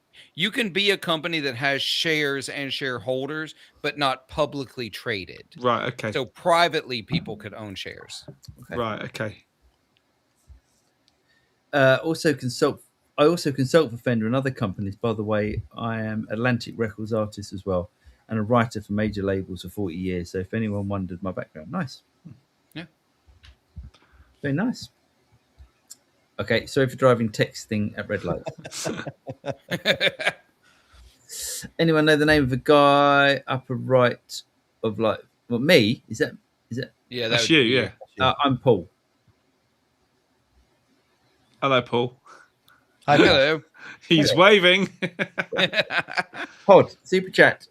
be a company that has shares and shareholders, but not publicly traded. Right. Okay. So privately, people could own shares. Okay. Right. Okay. I also consult for Fender and other companies. By the way, I am Atlantic Records artist as well, and a writer for major labels for 40 years. So if anyone wondered my background, nice. Yeah. Very nice. Okay, sorry for driving texting at red lights. Anyone know the name of a guy upper right of me? Is that? Yeah, that's you. Yeah. I'm Paul. Hello, Paul. Hi, Paul. Hello. He's waving. Hod, super chat.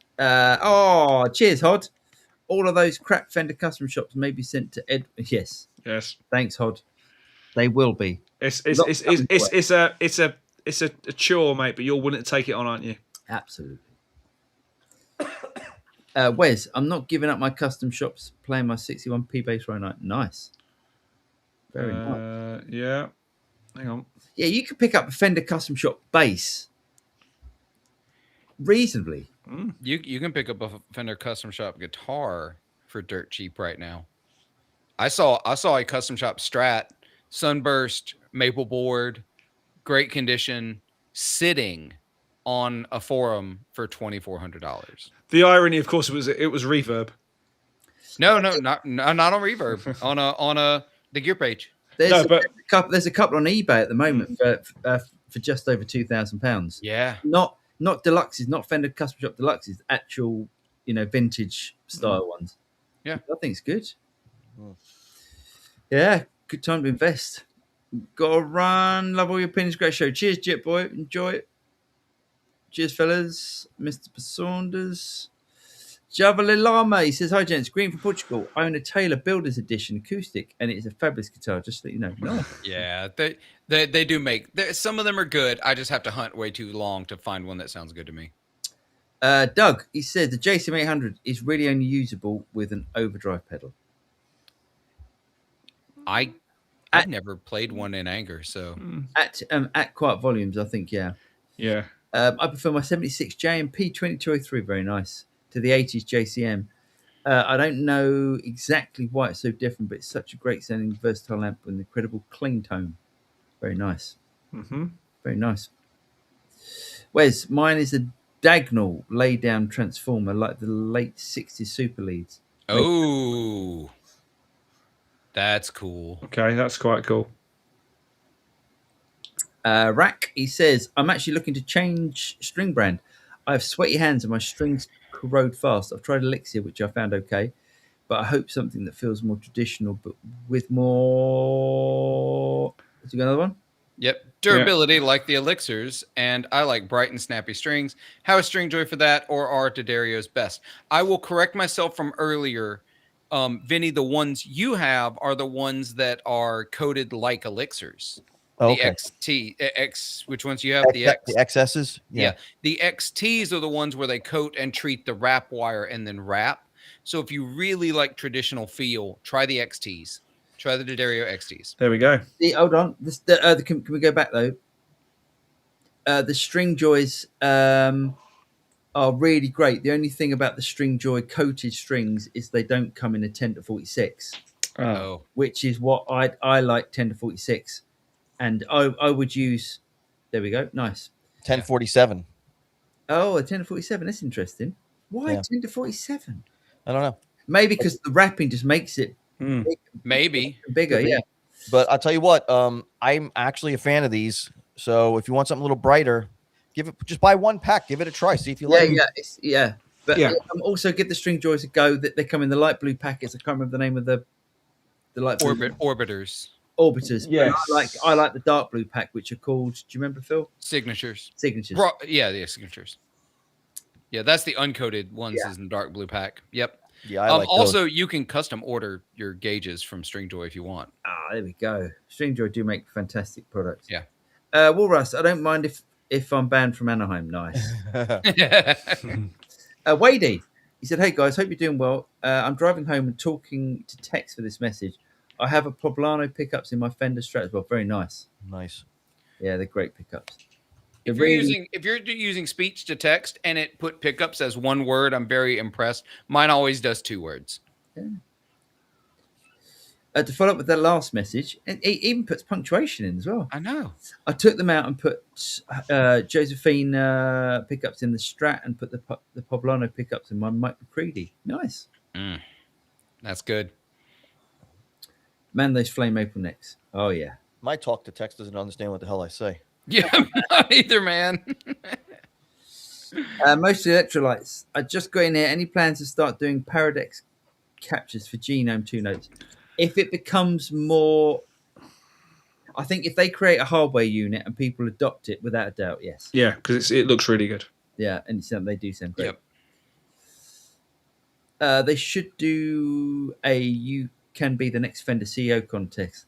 Cheers, Hod. All of those crap Fender custom shops may be sent to Ed. Yes, Yes. thanks, Hod. They will be. It's a chore, mate. But you're willing to take it on, aren't you? Absolutely. Wes, I'm not giving up my custom shops. Playing my 61p bass right now. Nice. Very nice. Yeah. Hang on. Yeah, you could pick up a Fender custom shop bass reasonably. You can pick up a Fender custom shop guitar for dirt cheap right now. I saw a custom shop Strat, sunburst, maple board, great condition, sitting on a forum for $2,400. The irony, of course, was it was Reverb. No, not on Reverb. on the gear page. There's a couple on eBay at the moment for just over £2,000. Yeah. Not deluxes, not Fender custom shop deluxes, actual vintage style ones. Yeah, I think it's good. Yeah, good time to invest. Gotta run. Love all your opinions. Great show. Cheers, Jet Boy. Enjoy it. Cheers, fellas. Mr. Saunders. Javalilama, he says, hi, gents. Green from Portugal. I own a Taylor Builders Edition acoustic, and it's a fabulous guitar. Just to let you know. Nice. Yeah, they do make. Some of them are good. I just have to hunt way too long to find one that sounds good to me. Doug, he said the JCM 800 is really only usable with an overdrive pedal. I've never played one in anger, so at quiet volumes, I think, yeah. Yeah. I prefer my 76 JMP 2203, very nice, to the 80s JCM. I don't know exactly why it's so different, but it's such a great sounding, versatile amp with an incredible clean tone. Very nice. Mm-hmm. Very nice. Wes, mine is a diagonal lay down transformer like the late 60s Super Leads. Oh, that's cool. Okay, that's quite cool. Rack, he says, I'm actually looking to change string brand. I have sweaty hands and my strings corrode fast. I've tried Elixir, which I found okay, but I hope something that feels more traditional, but with more. Has you got another one? Yep, durability like the Elixirs, and I like bright and snappy strings. How is Stringjoy for that, or are D'Addario's best? I will correct myself from earlier. Vinny, the ones you have are the ones that are coated like Elixirs. Okay. The XT, which ones you have? The XSs? Yeah. The XTs are the ones where they coat and treat the wrap wire and then wrap. So if you really like traditional feel, try the XTs. Try the D'Addario XTs. There we go. Hold on. Can we go back, though? The Stringjoys are really great. The only thing about the Stringjoy coated strings is they don't come in a 10 to 46, which is what I like, 10 to 46. And I would use, there we go, nice. 1047. Oh, a 10 to 47, that's interesting. Why 10 to 47? I don't know. Maybe because the wrapping just makes it maybe bigger, yeah. But I'll tell you what, I'm actually a fan of these. So if you want something a little brighter, just buy one pack, give it a try, see if you like it. But also give the Stringjoys a go. That they come in the light blue packets. I can't remember the name of the light blue Orbiters. Yes. I like the dark blue pack, which are called. Do you remember, Phil? Signatures. Yeah, signatures. Yeah, that's the uncoated ones is in the dark blue pack. Yep. Yeah. I like also, those. you can custom order your gauges from Stringjoy if you want. There we go. Stringjoy do make fantastic products. Yeah. Walrus, I don't mind if I'm banned from Anaheim. Nice. Wadey, he said, "Hey guys, hope you're doing well. I'm driving home and talking to Tex for this message. I have a Poblano pickups in my Fender Strat as well. Very nice. Nice. Yeah, they're great pickups. If you're using speech to text and it put pickups as one word, I'm very impressed. Mine always does 2 words. Yeah. To follow up with that last message, it even puts punctuation in as well. I know. I took them out and put Josephine pickups in the Strat and put the Poblano pickups in my Mike McCready. Nice. That's good. Man, those flame maple necks. Oh, yeah. My talk to text doesn't understand what the hell I say. Yeah, not either, man. Mostly electrolytes. I just got in here. Any plans to start doing Paradex captures for Genome 2 notes? If it becomes more I think if they create a hardware unit and people adopt it, without a doubt, yes. Yeah, because it looks really good. Yeah, and they do sound great. Yep. They should do a "You Can Be the Next Fender CEO" contest,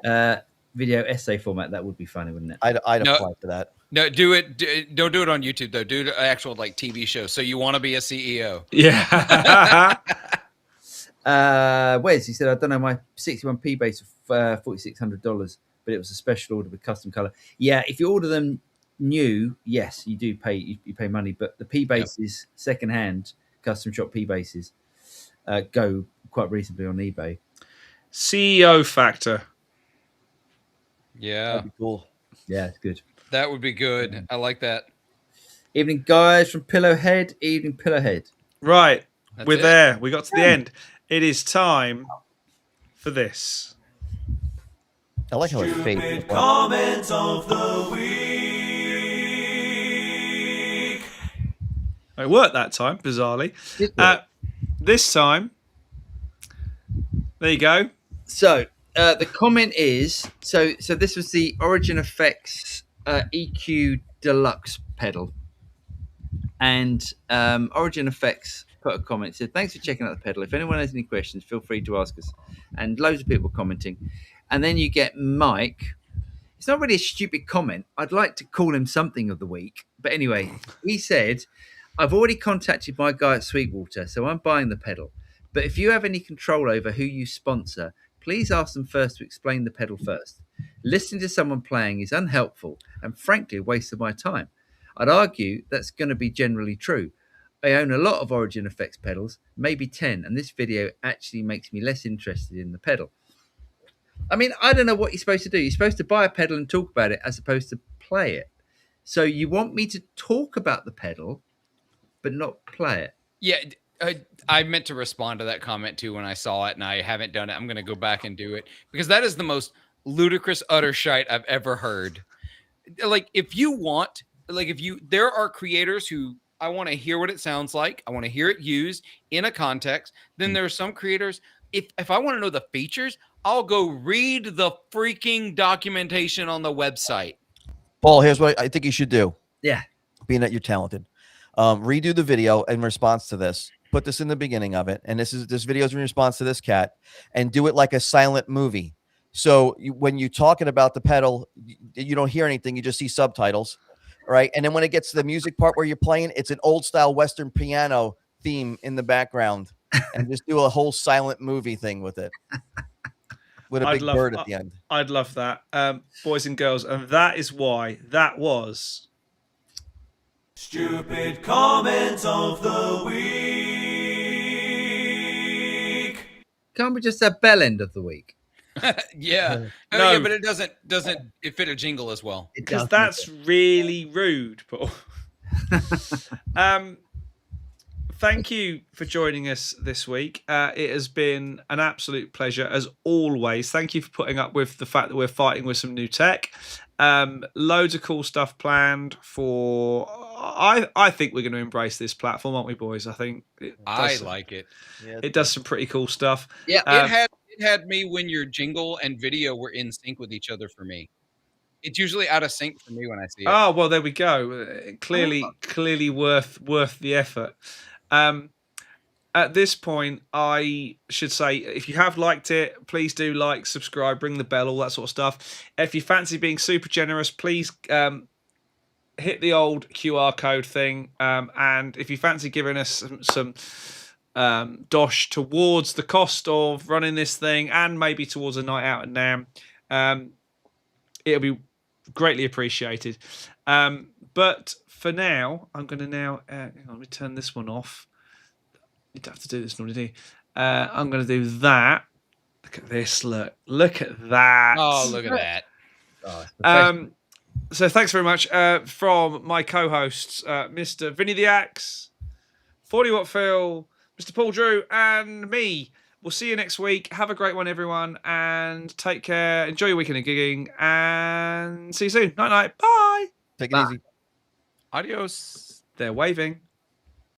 video essay format. That would be funny, wouldn't it? I'd No. apply for that. No, do it. Don't do it on YouTube though. Do an actual like TV show. So you want to be a CEO? Yeah. Wes, he said, I don't know, my 61p bass for $4,600, but it was a special order with custom color. Yeah, if you order them new, yes, you do pay. You pay money, but the P bases, secondhand custom shop P bases, go quite reasonably on eBay. CEO factor. Yeah, That'd be cool. Yeah, it's good. that would be good. I like that. Evening, guys, from Pillowhead. Evening, Pillowhead. Right. That's We're it. there. We got to the end. It is time for this. I like how it fades. as well. Comment of the week. It worked that time, bizarrely. Did work. This time, there you go. So the comment is so this was the Origin Effects EQ Deluxe pedal, and Origin Effects put a comment, said, thanks for checking out the pedal. If anyone has any questions, feel free to ask us. And loads of people commenting. And then you get Mike. It's not really a stupid comment. I'd like to call him something of the week. But anyway, he said, I've already contacted my guy at Sweetwater, so I'm buying the pedal. But if you have any control over who you sponsor, please ask them first to explain the pedal first. Listening to someone playing is unhelpful and frankly a waste of my time. I'd argue that's going to be generally true. I own a lot of Origin Effects pedals, maybe 10, and this video actually makes me less interested in the pedal. I mean, I don't know what you're supposed to do. You're supposed to buy a pedal and talk about it as opposed to play it. So you want me to talk about the pedal, but not play it? Yeah, I meant to respond to that comment too when I saw it, and I haven't done it. I'm going to go back and do it because that is the most ludicrous utter shite I've ever heard. Like, if you want, there are creators who I want to hear what it sounds like. I want to hear it used in a context. Then there are some creators, if I want to know the features, I'll go read the freaking documentation on the website. Paul, here's what I think you should do. Yeah. Being that you're talented, redo the video in response to this. Put this in the beginning of it, and this video is in response to this cat, and do it like a silent movie. So when you're talking about the pedal, you don't hear anything; you just see subtitles, right? And then when it gets to the music part where you're playing, it's an old style Western piano theme in the background, and just do a whole silent movie thing with it, with a big bird at the end. I'd love that, boys and girls, and that is why that was Stupid comment of the week. Can't we just have bell end of the week? Yeah. Oh, No. yeah, but it doesn't it fit a jingle as well. It because does that's really rude, Paul. Thank you for joining us this week. It has been an absolute pleasure as always. Thank you for putting up with the fact that we're fighting with some new tech. Loads of cool stuff planned for. I think we're going to embrace this platform, aren't we, boys? I think I like it. it does some pretty cool stuff. Yeah. It had me when your jingle and video were in sync with each other for me. It's usually out of sync for me when I see it. Oh well, there we go. Clearly worth the effort. At this point, I should say, if you have liked it, please do like, subscribe, ring the bell, all that sort of stuff. If you fancy being super generous, please hit the old QR code thing. And if you fancy giving us some dosh towards the cost of running this thing and maybe towards a night out at NAMM, it'll be greatly appreciated. But for now, I'm going to hang on, let me turn this one off. You don't have to do this normally, do you? I'm going to do that. Look at this. Look at that. Oh, look at that. So thanks very much from my co-hosts, Mr. Vinny the Axe, 40 Watt Phil, Mr. Paul Drew, and me. We'll see you next week. Have a great one, everyone, and take care. Enjoy your weekend of gigging, and see you soon. Night, night. Bye. Take it easy. Adios. They're waving.